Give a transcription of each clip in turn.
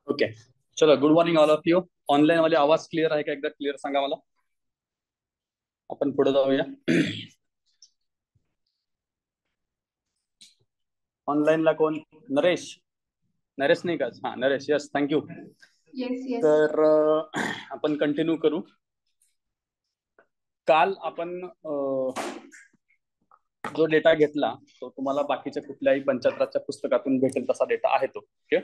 Okay, चलो. Good morning all of you. Online वाले आवाज क्लिअर आहे का? एकदा क्लिअर सांगा मला. आपण पुढे जाऊया. ऑनलाईनला कोण? नरेश. नरेश नाही का? हा, Naresh. Yes, thank you. Yes yes. तर आपण कंटिन्यू करू. काल आपण जो डेटा घेतला तो तुम्हाला बाकीच्या कुठल्याही पंचायतराजच्या पुस्तकातून भेटेल तसा डेटा आहे तो. ओके.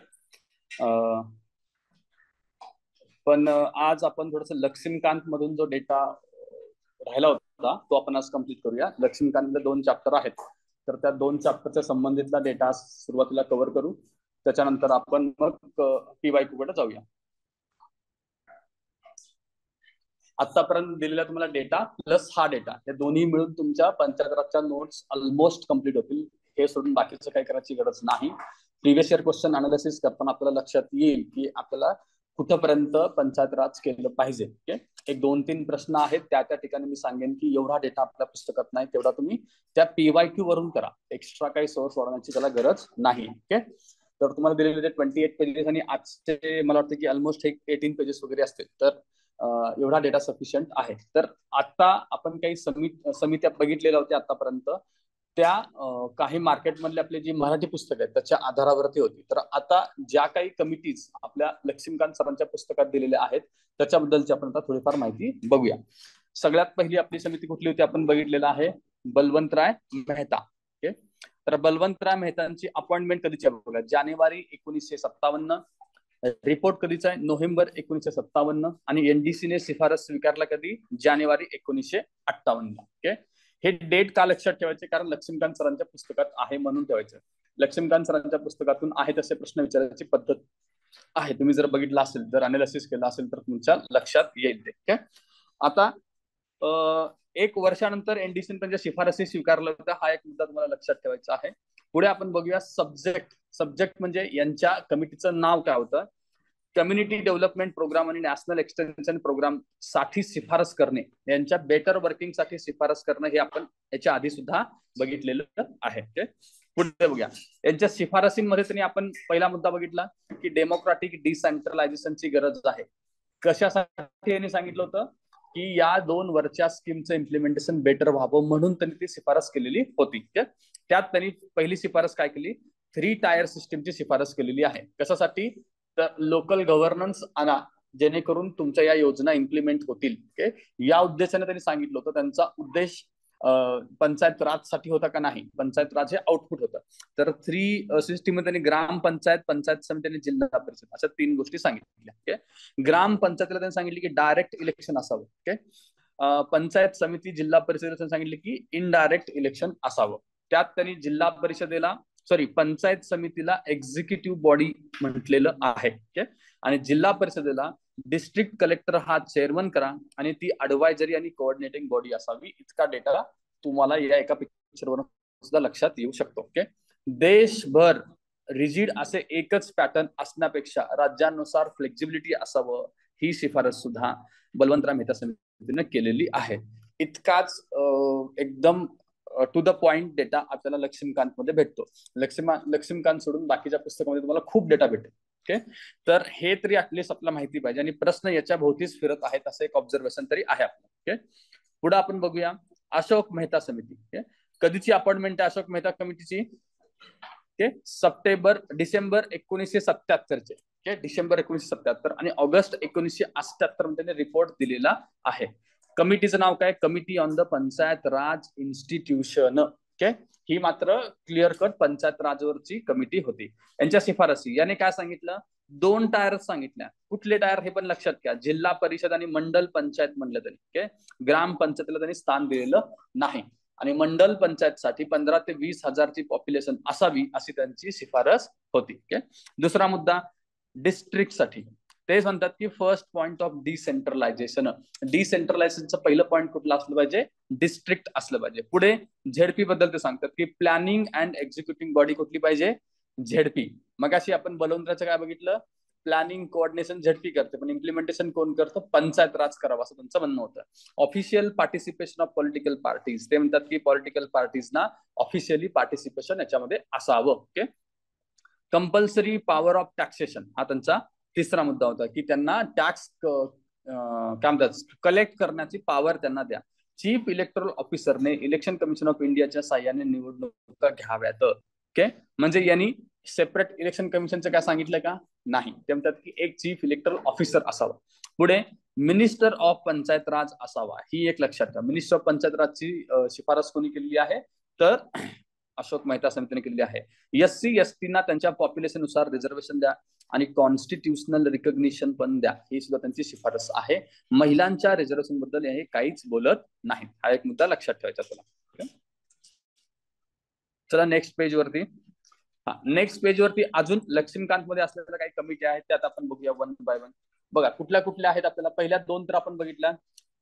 पण आज आपण थोडस लक्ष्मीकांत मधून जो डेटा राहिला होता तो आपण आज कम्प्लीट करूया. लक्ष्मीकांतचे 2 चॅप्टर आहेत, तर त्या 2 चॅप्टरच्या संबंधितला डेटा सुरुवातीला कव्हर करू. त्याच्यानंतर आपण मग PYQ कडे जाऊया. आतापर्यंत दिलेला तुम्हाला डेटा प्लस हा डेटा, हे दोन्ही मिळून तुमच्या पंचायतराजच्या नोट्स ऑलमोस्ट कम्प्लीट होतील. हे सोडून बाकीचं काही करायची गरज नाही. प्रिव्हियस इयर क्वेश्चन अनालिसिस करताना आपल्याला लक्षात येईल की आपल्याला कुठपर्यंत पंचायत राज केलं पाहिजे. ओके. एक 2-3 प्रश्न आहेत, त्या ठिकाणी मी सांगेन की एवढा डेटा आपल्या पुस्तकात नाही, तेवढा तुम्ही त्या PYQ वरून करा. एक्स्ट्रा काही सोर्स वाढवण्याची त्याला गरज नाही. ओके. तर तुम्हाला दिलेले 28 पेजेस आणि आजचे मला वाटतं की ऑलमोस्ट 18 पेजेस वगैरे असतील, तर एवढा डेटा सफिशियंट आहे. तर आता आपण काही समित्या बघितलेल्या होत्या आतापर्यंत, त्या काही मार्केटमधले आपले जी मराठी पुस्तक आहेत त्याच्या आधारावरती होती. तर आता ज्या काही कमिटीज आपल्या लक्ष्मीकांत सरांच्या पुस्तकात दिलेल्या आहेत त्याच्याबद्दलची आपण आता थोडीफार माहिती बघूया. सगळ्यात पहिली आपली समिती कुठली होती आपण बघितलेलं आहे, बलवंतराय मेहता. ओके. तर बलवंतराय मेहतांची अपॉइंटमेंट कधीची आहे बघा, जानेवारी 1957. रिपोर्ट कधीचा आहे? नोव्हेंबर 1957. आणि एनडीसीने शिफारस स्वीकारला कधी? जानेवारी 1958. ओके. हे डेट का लक्षात ठेवायचे? कारण लक्ष्मीकांत सरांच्या पुस्तकात आहे म्हणून ठेवायचं. लक्ष्मीकांत सरांच्या पुस्तकातून आहे तसे प्रश्न विचारायची पद्धत आहे. तुम्ही जर बघितलं असेल, जर अनालिसिस केलं असेल तर तुमच्या लक्षात येईल ते. ओके. आता 1 वर्षानंतर एनडीसीने त्यांच्या शिफारसी स्वीकारल्या होत्या. हा एक मुद्दा तुम्हाला लक्षात ठेवायचा आहे. पुढे आपण बघूया सब्जेक्ट म्हणजे यांच्या कमिटीचं नाव काय होतं? कम्युनिटी डेव्हलपमेंट प्रोग्राम आणि नॅशनल एक्सटेन्शन प्रोग्राम साठी शिफारस करणे, यांच्या बेटर वर्किंग साठी शिफारस करणं, हे आपण याच्या आधी सुद्धा बघितलेलं आहे. पुढे बघूया. यांच्या शिफारसींमध्ये त्यांनी आपण पहिला मुद्दा बघितला की डेमोक्रॅटिक डिसेंट्रलायझेशनची गरज आहे. कशासाठी यांनी सांगितलं होतं? की या 2 वरच्या स्कीमचं इम्प्लिमेंटेशन बेटर व्हावं म्हणून त्यांनी ती शिफारस केलेली होती. त्यात त्यांनी पहिली शिफारस काय केली? 3 टायर सिस्टीमची शिफारस केलेली आहे. कशासाठी? तर लोकल गव्हर्नन्स आणा, जेणेकरून तुमच्या या योजना इम्प्लिमेंट होतील. ओके. या उद्देशाने त्यांनी सांगितलं होतं. त्यांचा उद्देश पंचायत राज साठी होता का? नाही, पंचायत राज हे आउटपुट होतं. तर 3 सिस्टीम त्यांनी ग्रामपंचायत, पंचायत समिती आणि जिल्हा परिषद अशा 3 गोष्टी सांगितल्या. ओके. ग्रामपंचायतीला त्यांनी सांगितले की डायरेक्ट इलेक्शन असावं. ओके. पंचायत समिती, जिल्हा परिषदेला सांगितले की इनडायरेक्ट इलेक्शन असावं. त्यात त्यांनी जिल्हा परिषदेला पंचायत समितीला एक्झिक्युटिव्ह बॉडी म्हटलेलं आहे. ओके. आणि जिल्हा परिषदेला डिस्ट्रिक्ट कलेक्टर हा चेअरमन करा आणि ती ऍडवायझरी आणि कोऑर्डिनेटिंग बॉडी असावी. इतका डेटा तुम्हाला या एका पिक्चरवरून सुद्धा लक्षात येऊ शकतो. ओके. देशभर रिजिड असे एकच पॅटर्न असण्यापेक्षा राज्यानुसार फ्लेक्झिबिलिटी असावं, ही शिफारस सुद्धा बलवंतराय मेहता समितीने केलेली आहे. इतकाच एकदम टू द पॉइंट डेटा आपल्याला लक्ष्मीकांत मध्ये भेटतो. लक्ष्मीकांत सोडून बाकीच्या पुस्तकामध्ये तुम्हाला खूप डेटा भेटेल. ओके. तर हे तरी ऍटलीस्ट आपल्याला माहिती पाहिजे, आणि प्रश्न याच्या भोवतीच फिरत आहेत असं एक ऑब्झर्वेशन तरी आहे आपलं. ओके. पुढे आपण बघूया अशोक मेहता समिती. ओके. कधीची अपॉइंटमेंट आहे अशोक मेहता कमिटीची? ओके. डिसेंबर 1977 चे. डिसेंबर 1977 आणि ऑगस्ट 1978 मध्ये त्यांनी रिपोर्ट दिलेला आहे. कमिटीचं नाव काय? Committee on the panchayat raj institution. Okay. ही मात्र क्लिअर कट पंचायत राजवरची कमिटी होती. यांच्या शिफारसी याने काय सांगितलं? 2 टायर सांगितल्या. कुठले टायर हे पण लक्षात घ्या. जिल्हा परिषद आणि मंडल पंचायत म्हणलं तरी. ओके. ग्रामपंचायतीला त्यांनी स्थान दिलेलं नाही. आणि मंडल पंचायतसाठी 15 ते 20 हजारची पॉप्युलेशन असावी अशी त्यांची शिफारस होती. ओके. दुसरा मुद्दा डिस्ट्रिक्ट साठी. ते म्हणतात की फर्स्ट पॉइंट ऑफ डिसेंट्रलायझेशन. डिसेंट्रलायझेशनचं पहिलं पॉइंट कुठलं असलं पाहिजे? डिस्ट्रिक्ट असलं पाहिजे. पुढे झेडपी बद्दल ते सांगतात की प्लॅनिंग अँड एक्झिक्युटिंग बॉडी कुठली पाहिजे? झेडपी. मग अशी आपण बलवंतराचं काय बघितलं? प्लॅनिंग कोऑर्डिनेशन झेडपी करते, पण इम्प्लिमेंटेशन कोण करतं? पंचायत राज करावं असं त्यांचं म्हणणं होतं. Official participation of political parties. ते म्हणतात की पॉलिटिकल पार्टीजना ऑफिशियली पार्टिसिपेशन याच्यामध्ये असावं. Okay. Compulsory power of taxation हा त्यांचा तिसरा मुद्दा होता की त्यांना टॅक्स काय म्हणतात कलेक्ट करण्याची पॉवर त्यांना द्या. चीफ इलेक्टोरल ऑफिसरने इलेक्शन कमिशन ऑफ इंडियाच्या साह्याने निवडणुका घ्याव्यात. ओके, म्हणजे यांनी सेपरेट इलेक्शन कमिशनचं काय सांगितलं का? नाही. ते म्हणतात की एक चीफ इलेक्टोरल ऑफिसर असावा. पुढे मिनिस्टर ऑफ पंचायत राज असावा. ही एक लक्षात ठेवा. मिनिस्टर ऑफ पंचायत राजची शिफारस कोणी केलेली आहे? तर अशोक मेहता समितीने केलेली आहे. SC ST ना त्यांच्या पॉप्युलेशन नुसार रिझर्वेशन द्या आणि कॉन्स्टिट्युशनल रिकॉग्निशन पण द्या. ही सुद्धा त्यांची शिफारस आहे. महिलांच्या रिझर्वेशन बद्दल हे काहीच बोलत नाही. हा एक मुद्दा लक्षात ठेवायचा तुला. चला नेक्स्ट पेज वरती. नेक्स्ट पेज वरती अजून लक्ष्मीकांत मध्ये असलेल्या काही कमिटी आहेत त्यात आपण बघूया वन बाय वन. बघा कुठल्या कुठल्या आहेत आपल्याला. पहिल्या दोन तर आपण बघितल्या.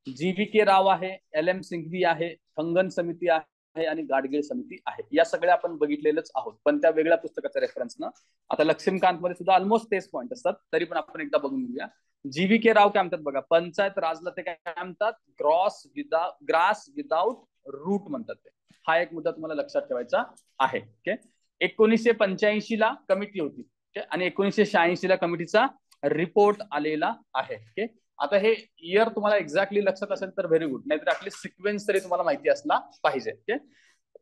GVK राव आहे, LM सिंघवी आहे, थंगन समिती आहे आणि गाडगीळ समिती आहे. या सगळ्या आपण बघितलेलंच आहोत पण त्या वेगळ्या पुस्तकाचा रेफरन्स ना. आता लक्ष्मीकांत मध्ये सुद्धा ऑलमोस्ट तेच पॉईंट असतात तरी पण आपण एकदा बघून घेऊया. GVK राव काय म्हणतात बघा. पंचायत राजला ते काय म्हणतात? ग्रास विदाउट रूट म्हणतात ते. हा एक मुद्दा तुम्हाला लक्षात ठेवायचा आहे. ओके, 1985 ला कमिटी होती. ओके, आणि 1986 ला कमिटीचा रिपोर्ट आलेला आहे. ओके, आता हे इयर तुम्हाला एक्झॅक्टली लक्षात असेल तर व्हेरी गुड, नाहीतर आपली सिक्वेन्स तरी तुम्हाला माहिती असला पाहिजे. ओके,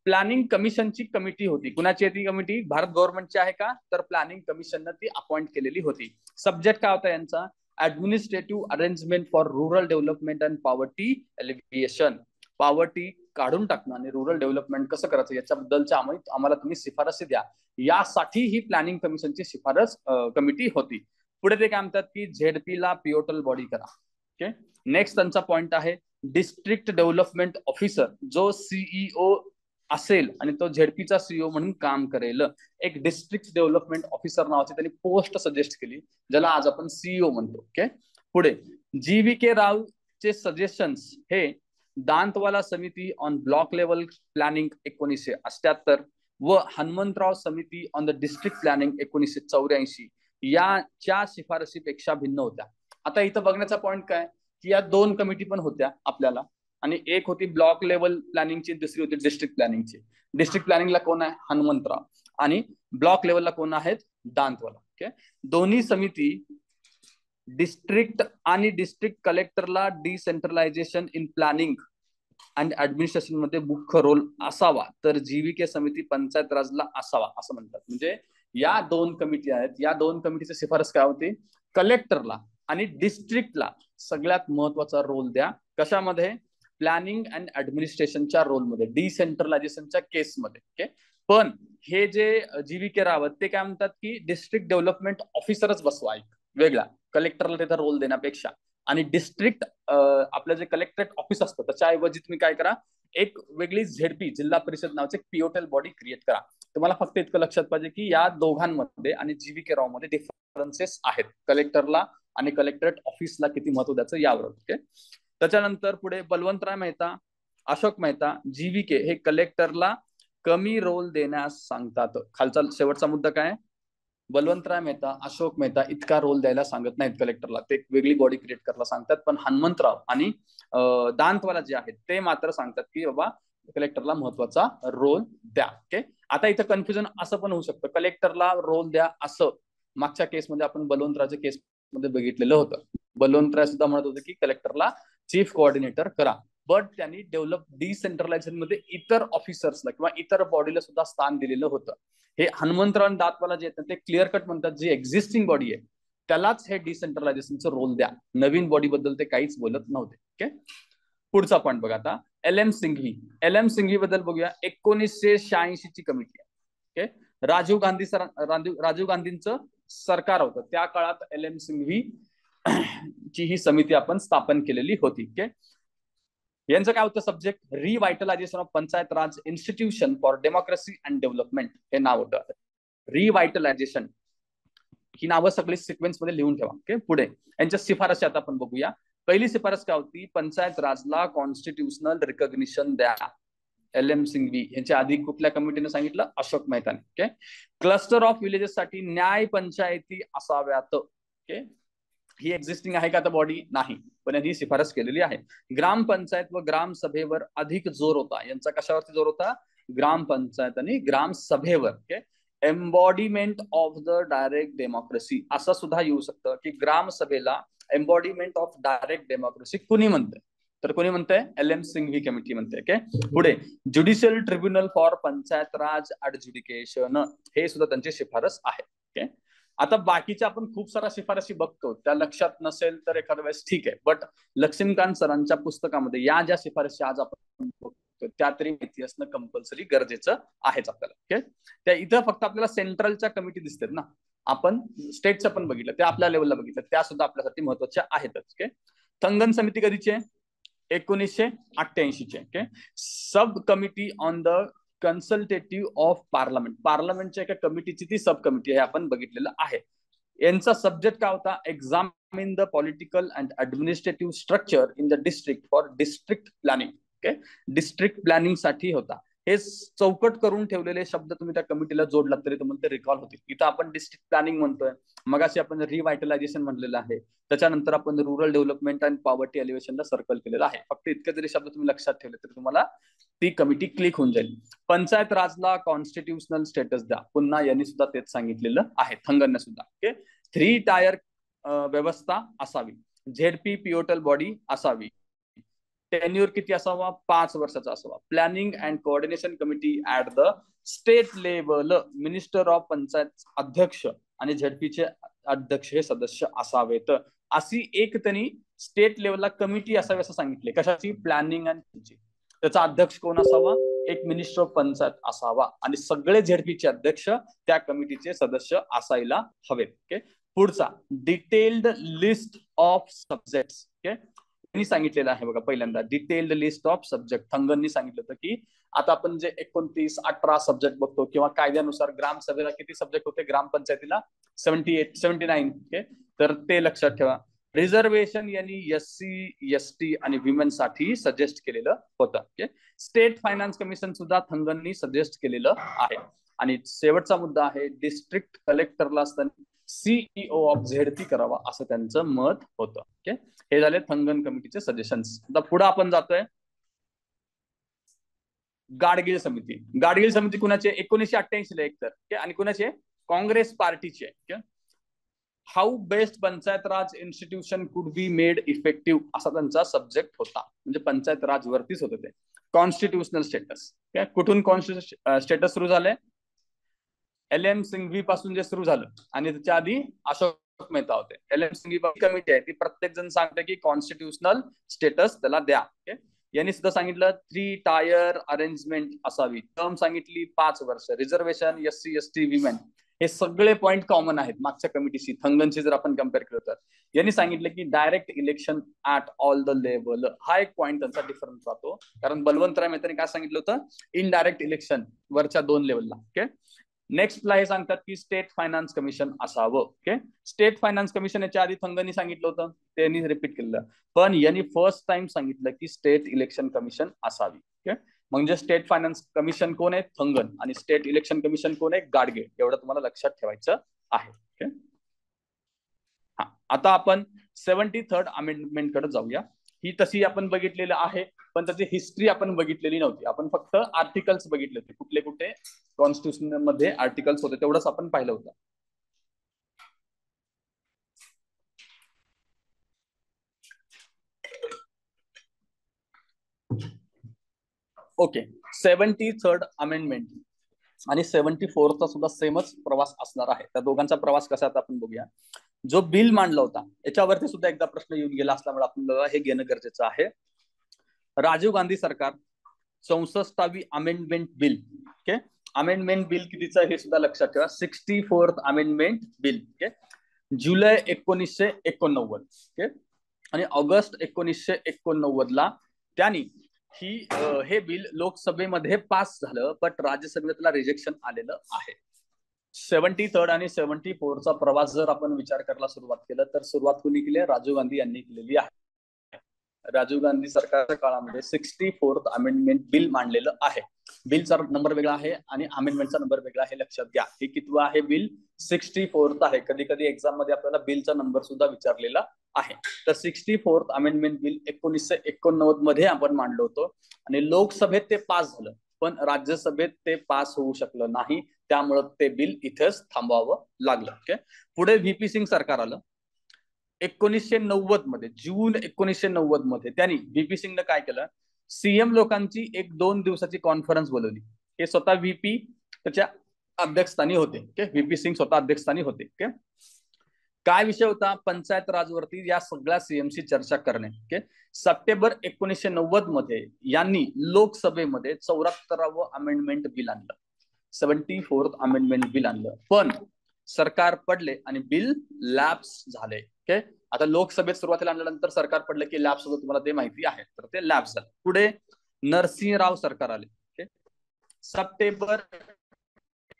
प्लॅनिंग कमिशनची कमिटी होती. कुणाची ती कमिटी? भारत गव्हर्नमेंटची आहे का? तर प्लॅनिंग कमिशननं ती अपॉइंट केलेली होती. सब्जेक्ट काय होता यांचा? Administrative arrangement for rural development and poverty alleviation. Poverty काढून टाकणं आणि रुरल डेव्हलपमेंट कसं करायचं याच्याबद्दलच्या आम्हाला तुम्ही शिफारसी द्या, यासाठी ही प्लॅनिंग कमिशनची शिफारस कमिटी होती. पुढे ते काय म्हणतात की ZP ला पिओटल बॉडी करा. ओके, नेक्स्ट त्यांचा पॉइंट आहे डिस्ट्रिक्ट डेव्हलपमेंट ऑफिसर, जो CEO असेल आणि तो ZP चा CEO म्हणून काम करेल. एक डिस्ट्रिक्ट डेव्हलपमेंट ऑफिसर नावाची त्यांनी पोस्ट सजेस्ट केली, ज्याला आज आपण CEO म्हणतो. ओके, पुढे GVK राव चे सजेशन्स हे दांतवाला समिती ऑन ब्लॉक लेवल प्लॅनिंग 1978 व हनुमंतराव समिती ऑन द डिस्ट्रिक्ट प्लॅनिंग 1984 याच्या शिफारसीपेक्षा भिन्न होत्या. आता इथं बघण्याचा पॉइंट काय की या दोन कमिटी पण होत्या आपल्याला, आणि एक होती ब्लॉक लेवल प्लॅनिंगची, दुसरी होती डिस्ट्रिक्ट प्लॅनिंगची. डिस्ट्रिक्ट प्लॅनिंगला कोण आहे? हनुमंतराव. आणि ब्लॉक लेवलला कोण आहेत? दांतवाला. ओके, दोन्ही समिती डिस्ट्रिक्ट आणि डिस्ट्रिक्ट कलेक्टरला decentralisation in planning and administration मध्ये मुख्य रोल असावा, तर GVK समिती पंचायत राजला असावा असं म्हणतात. म्हणजे या दोन कमिटी आहेत. या दोन कमिटीची शिफारस काय होती? कलेक्टरला आणि डिस्ट्रिक्टला सगळ्यात महत्वाचा रोल द्या. कशामध्ये? प्लॅनिंग अँड ऍडमिनिस्ट्रेशनच्या रोलमध्ये, डिसेंट्रलायझेशनच्या केसमध्ये. ओके, पण हे जे GVK रावत ते काय म्हणतात की डिस्ट्रिक्ट डेव्हलपमेंट ऑफिसरच बसवा एक वेगळा, कलेक्टरला त्याचा रोल देण्यापेक्षा. आणि डिस्ट्रिक्ट आपलं जे कलेक्टरेट ऑफिस असतं त्याच्याऐवजी तुम्ही काय करा, एक वेगळी ZP जिल्हा परिषद नावाचे एक पिओटल बॉडी क्रिएट करा. तुम्हाला फक्त इतकं लक्षात पाहिजे की या दोघांमध्ये आणि GVK राव मध्ये डिफरन्सेस आहेत. कलेक्टरला आणि कलेक्टरेट ऑफिसला किती महत्व द्यायचं यावर. ओके, त्याच्यानंतर पुढे बलवंतराय मेहता, अशोक मेहता, GVK हे कलेक्टरला कमी रोल देण्यास सांगतात. खालचा शेवटचा मुद्दा काय? बलवंतराय मेहता, अशोक मेहता इतका रोल द्यायला सांगत नाहीत कलेक्टरला, ते वेगळी बॉडी क्रिएट करायला सांगतात. पण हनुमंतराव आणि दांतवाला जे आहेत ते मात्र सांगतात की बाबा कलेक्टरला महत्वाचा रोल द्या. ओके, आता इथं कन्फ्युजन असं पण होऊ शकतं, कलेक्टरला रोल द्या असं मागच्या केसमध्ये आपण बलवंतरावच्या केसमध्ये बघितलेलं होतं. बलवंतराय सुद्धा म्हणत होते की कलेक्टरला चीफ कोऑर्डिनेटर करा, बट त्यांनी डिसेंट्रलायझेशन मध्ये इतर ऑफिसर्सला किंवा इतर बॉडीला सुद्धा स्थान दिलेलं होतं. हे हनुमंतराव आणि दांतवाला जे आहेत ते क्लिअर कट म्हणतात जी एक्झिस्टिंग बॉडी आहे त्यालाच हे डिसेंट्रलायझेशनचं रोल द्या, नवीन बॉडी बद्दल ते काहीच बोलत नव्हते. ओके, पुढचा पॉईंट बघा आता LM सिंघवी. LM सिंघवी बद्दल बघूया. 1986 ची कमिटी आहे. ओके, राजीव गांधींचं सरकार होतं त्या काळात LM सिंघवी ची ही समिती आपण स्थापन केलेली होती. ओके, यांचं काय होतं subject? Revitalisation of panchayat raj institution for democracy and development हे नाव होतं. रिव्हायटलायझेशन ही नावं सगळी सिक्वेन्स मध्ये लिहून ठेवा. ओके, पुढे यांच्या शिफारशी आता आपण बघूया. पहिली शिफारस काय होती? पंचायत राजला कॉन्स्टिट्युशनल रिकॉग्निशन द्या. LM सिंघवी यांच्या आधी कुठल्या कमिटीने सांगितलं? अशोक मेहताने. ओके, क्लस्टर ऑफ विलेजेस साठी न्याय पंचायती असाव्यात. ओके, ही एक्झिस्टिंग आहे का आता बॉडी? नाही, पण यांनी शिफारस केलेली आहे. ग्रामपंचायत व ग्रामसभेवर अधिक जोर होता. यांचा कशावरती जोर होता? ग्रामपंचायत आणि ग्रामसभेवर. Okay, embodiment of the direct democracy असं सुद्धा येऊ शकतं की ग्रामसभेला एम्बॉडीमेंट ऑफ डायरेक्ट डेमोक्रेसी कुणी म्हणतंय, तर कोणी म्हणतंय, LM सिंघवी कमिटी म्हणते. ओके. पुढे judicial tribunal for panchayat raj adjudication, हे सुद्धा त्यांची शिफारस आहे. ओके. आता बाकीच्या आपण खूप साऱ्या शिफारसी बघतो, त्या लक्षात नसेल तर एखाद्या वेळेस ठीक आहे, बट लक्ष्मीकांत सरांच्या पुस्तकामध्ये या ज्या शिफारसी आज आपण बघतो त्या तरी माहिती असणं कंपल्सरी गरजेचं आहेच आपल्याला. ओके. त्या इथं फक्त आपल्याला सेंट्रलच्या कमिटी दिसतात ना, आपण स्टेटचं पण बघितलं, त्या आपल्या लेवलला बघितलं, त्या सुद्धा आपल्यासाठी महत्वाच्या आहेतच. ओके. थंगन समिती कधीची आहे? 1988 चे. Okay. Sub committee on the consultative of parliament, पार्लमेंटच्या एका कमिटीची ती सब कमिटी आहे, आपण बघितलेलं आहे. यांचा सब्जेक्ट काय होता? Examine the political and administrative structure in the district for district planning. Okay. District planning साठी होता. हे चौकट करून ठेवलेले शब्द तुम्ही त्या कमिटीला जोडलात तरी तुम्हाला ते रिकॉल होतील. इथं आपण डिस्ट्रिक्ट प्लॅनिंग म्हणतोय, मगाशी आपण रिव्हायटलायझेशन म्हणलेलं आहे, त्याच्यानंतर आपण रुरल डेव्हलपमेंट अँड पॉवर्टी एलिव्हेशनला सर्कल केलेलं आहे. फक्त इतके जरी शब्द तुम्ही लक्षात ठेवले तरी तुम्हाला ती कमिटी क्लिक होऊन जाईल. पंचायत राजला कॉन्स्टिट्युशनल स्टेटस द्या, पुन्हा यांनी सुद्धा तेच सांगितलेलं आहे, थंगनने सुद्धा. ओके. 3 टायर व्यवस्था असावी, झेडपी पिओटल बॉडी असावी, टेन्युअर किती असावा? 5 वर्षाचा असावा. Planning and coordination committee at the state level, minister of panchayat अध्यक्ष आणि झेडपीचे अध्यक्ष हे सदस्य असावेत. अशी एक त्यांनी स्टेट लेवलला कमिटी असावी असं सांगितले. कशाची? प्लॅनिंग अँड, त्याचा अध्यक्ष कोण असावा? एक मिनिस्टर ऑफ पंचायत असावा आणि सगळे झेडपीचे अध्यक्ष त्या कमिटीचे सदस्य असायला हवेत. ओके. पुढचा detailed list of subjects. Okay. त्यांनी सांगितलेलं आहे बघा, पहिल्यांदा डिटेल्ड लिस्ट ऑफ सब्जेक्ट. थंगननी सांगितलं होतं की आता आपण जे 29, 18 सब्जेक्ट बघतो किंवा कायद्यानुसार ग्रामसभेला किती सब्जेक्ट होते, ग्रामपंचायतीला 78, 79. ओके. तर ते लक्षात ठेवा. रिझर्वेशन यांनी SC, ST आणि विमेन साठी सजेस्ट केलेलं होतं. ओके. स्टेट फायनान्स कमिशन सुद्धा थंगननी सजेस्ट केलेलं आहे. आणि शेवटचा मुद्दा आहे डिस्ट्रिक्ट कलेक्टरला असताना CEO ऑफ झेडपी करावा असं त्यांचं मत होतं. ओके. हे झाले थंगन कमिटीचे सजेशन्स. आता पुढे आपण जातोय गाडगीळ समिती. गाडगीळ समिती कुणाची? 1988 ला एक तर, आणि कुणाची? काँग्रेस पार्टीची आहे. How best panchayat raj institution could be made effective असा त्यांचा सब्जेक्ट होता, म्हणजे पंचायत राज वरतीच होते ते. Constitutional status. कुठून कॉन्स्टिट्युशनल स्टेटस सुरू झालंय? LM सिंघवी पासून जे सुरू झालं, आणि त्याच्या आधी अशोक मेहता होते. LM सिंघवी कमिटी आहे ती प्रत्येक जण सांगते की कॉन्स्टिट्युशनल स्टेटस त्याला द्या. ओके. यांनी सुद्धा सांगितलं 3 टायर अरेंजमेंट असावी, टर्म सांगितली 5 वर्ष, रिझर्वेशन SC, ST, विमेन, हे सगळे पॉइंट कॉमन आहेत मागच्या कमिटीशी, थंगनशी जर आपण कम्पेअर केलं तर. यांनी सांगितलं की direct election at all the level, हा एक पॉइंट त्यांचा डिफरन्स राहतो, कारण बलवंतराय मेहताने काय सांगितलं होतं? इनडायरेक्ट इलेक्शन वरच्या 2 लेवलला. ओके. नेक्स्टला हे सांगतात की स्टेट फायनान्स कमिशन असावं. ओके. स्टेट फायनान्स कमिशन याच्या आधी थंगनी सांगितलं होतं, त्यांनी रिपीट केलं, पण यांनी फर्स्ट टाइम सांगितलं की स्टेट इलेक्शन कमिशन असावी. ओके. म्हणजे स्टेट फायनान्स कमिशन कोण आहे? थंगन. आणि स्टेट इलेक्शन कमिशन कोण आहे? गाडगे. एवढं तुम्हाला लक्षात ठेवायचं आहे. ओके. हा, आता आपण 73rd अमेंडमेंट कडे जाऊया. ही तशी आपण बघितलेलं आहे, पण त्याची हिस्ट्री आपण बघितलेली नव्हती. आपण फक्त आर्टिकल्स बघितले होते, कुठले कुठे कॉन्स्टिट्यूशन मध्ये आर्टिकल्स होते तेवढंच आपण पाहिलं होतं. ओके. 73rd अमेंडमेंट आणि 74th चा सुद्धा सेमच प्रवास असणार आहे. त्या दोघांचा प्रवास कसा आता आपण बघूया. जो बिल मांडला होता याच्यावरती सुद्धा एकदा प्रश्न येऊन गेला असल्यामुळे आपल्याला हे घेणं गरजेचं आहे. राजीव गांधी सरकार 64वी amendment bill. Okay. Amendment bill कितीचं हे सुद्धा लक्षात ठेवा. 64th amendment bill. ओके. जुलै 1989. ओके. आणि ऑगस्ट 1989 ला त्यांनी हे बिल लोकसभेमध्ये पास झालं, पण राज्यसभेत त्याला रिजेक्शन आलेलं आहे. 73rd आणि 74चा प्रवास जर आपण विचार करायला सुरुवात केलं तर सुरुवात कोणी केली? राजीव गांधी यांनी केलेली आहे. राजीव गांधी सरकारच्या काळामध्ये 64th अमेंडमेंट बिल मांडलेलं आहे. बिलचा नंबर वेगळा आहे आणि अमेंडमेंटचा नंबर वेगळा आहे, लक्षात घ्या. हे कितवं आहे बिल? 64th आहे. कधी कधी एक्झाम मध्ये आपल्याला बिलचा नंबर सुद्धा विचारलेला आहे. तर 64th अमेंडमेंट बिल 1989 मध्ये आपण मांडलं होतं आणि लोकसभेत ते पास झालं, पण राज्यसभेत ते पास होऊ शकलं नाही. त्यामुळे ते बिल इथेच थांबवावं लागलं. ओके. पुढे व्हीपी सिंग सरकार आलं 1990 मध्ये, जून 1990 मध्ये. त्यांनी व्हीपी सिंगनं काय केलं, सीएम लोकांची एक 2 दिवसाची कॉन्फरन्स बोलवली. हे स्वतः व्हीपी त्याच्या अध्यक्षस्थानी होते. ओके. व्हीपी सिंग स्वतः अध्यक्षस्थानी होते. ओके. काय विषय होता, पंचायत राजवरती या सगळ्या सीएमशी चर्चा करणे. ओके. सप्टेंबर 1990 मध्ये यांनी लोकसभेमध्ये 74वं अमेंडमेंट बिल आणलं, 74th अमेंडमेंट बिल आणलं, पण सरकार पडले आणि बिल लॅप्स झाले. ओके. आता लोकसभेत सुरुवातीला आणल्यानंतर सरकार पडले की लॅप्स होतं, तुम्हाला ते माहिती आहे, तर ते लॅप्स झालं. पुढे नरसिंहराव सरकार आले. ओके. सप्टेंबर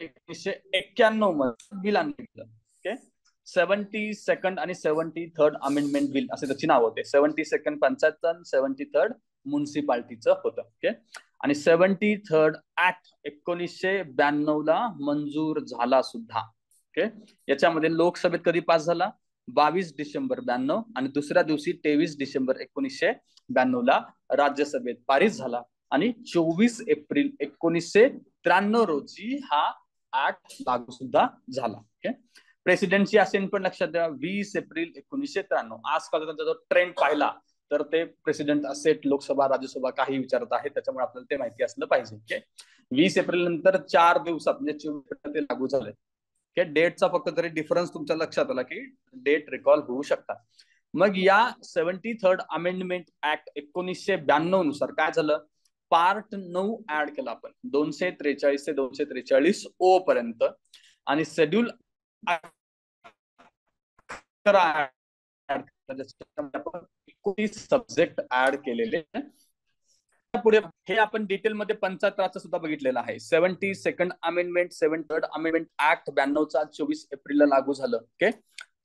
1991 मध्ये बिल आणलं. ओके. 72nd आणि 73rd अमेंडमेंट बिल असे त्याची नाव होते. 72nd पंचायत, 73rd म्युन्सिपाल्टीचं होतं. ओके. आणि 73rd ऍक्ट 1992 ला मंजूर झाला सुद्धा. ओके. याच्यामध्ये लोकसभेत कधी पास झाला, 22 डिसेंबर 92, आणि दुसऱ्या दिवशी 23 डिसेंबर 1992 ला राज्यसभेत पारित झाला, आणि 24 एप्रिल 1993 रोजी हा ऍक्ट लागू सुद्धा झाला. ओके. प्रेसिडेंटची असेंट पण लक्षात द्या, 20 एप्रिल 1993. आजकाल त्यांचा जो ट्रेंड पाहिला तर ते प्रेसिडेंट असेट लोकसभा राज्यसभा काही विचारत आहे, त्याच्यामुळे आपल्याला ते माहिती असलं पाहिजे. ओके. 20 एप्रिल नंतर 4 दिवसात म्हणजे 24 ते लागू झाले. ओके. डेटचा फक्त जरी डिफरन्स तुमच्या लक्षात आला की डेट रिकॉल होऊ शकतात. मग या 73rd अमेंडमेंट ऍक्ट 1992 नुसार काय झालं, पार्ट 9 ऍड केला आपण 243 ते 243 ओ पर्यंत, आणि शेड्यूल 19 सब्जेक्ट ऍड केलेले. पुढे हे आपण डिटेल मध्ये पंचायत राजचं सुद्धा बघितलेलं आहे. 72nd amendment, 73rd amendment act 92चा 24 एप्रिलला लागू झालं. ओके.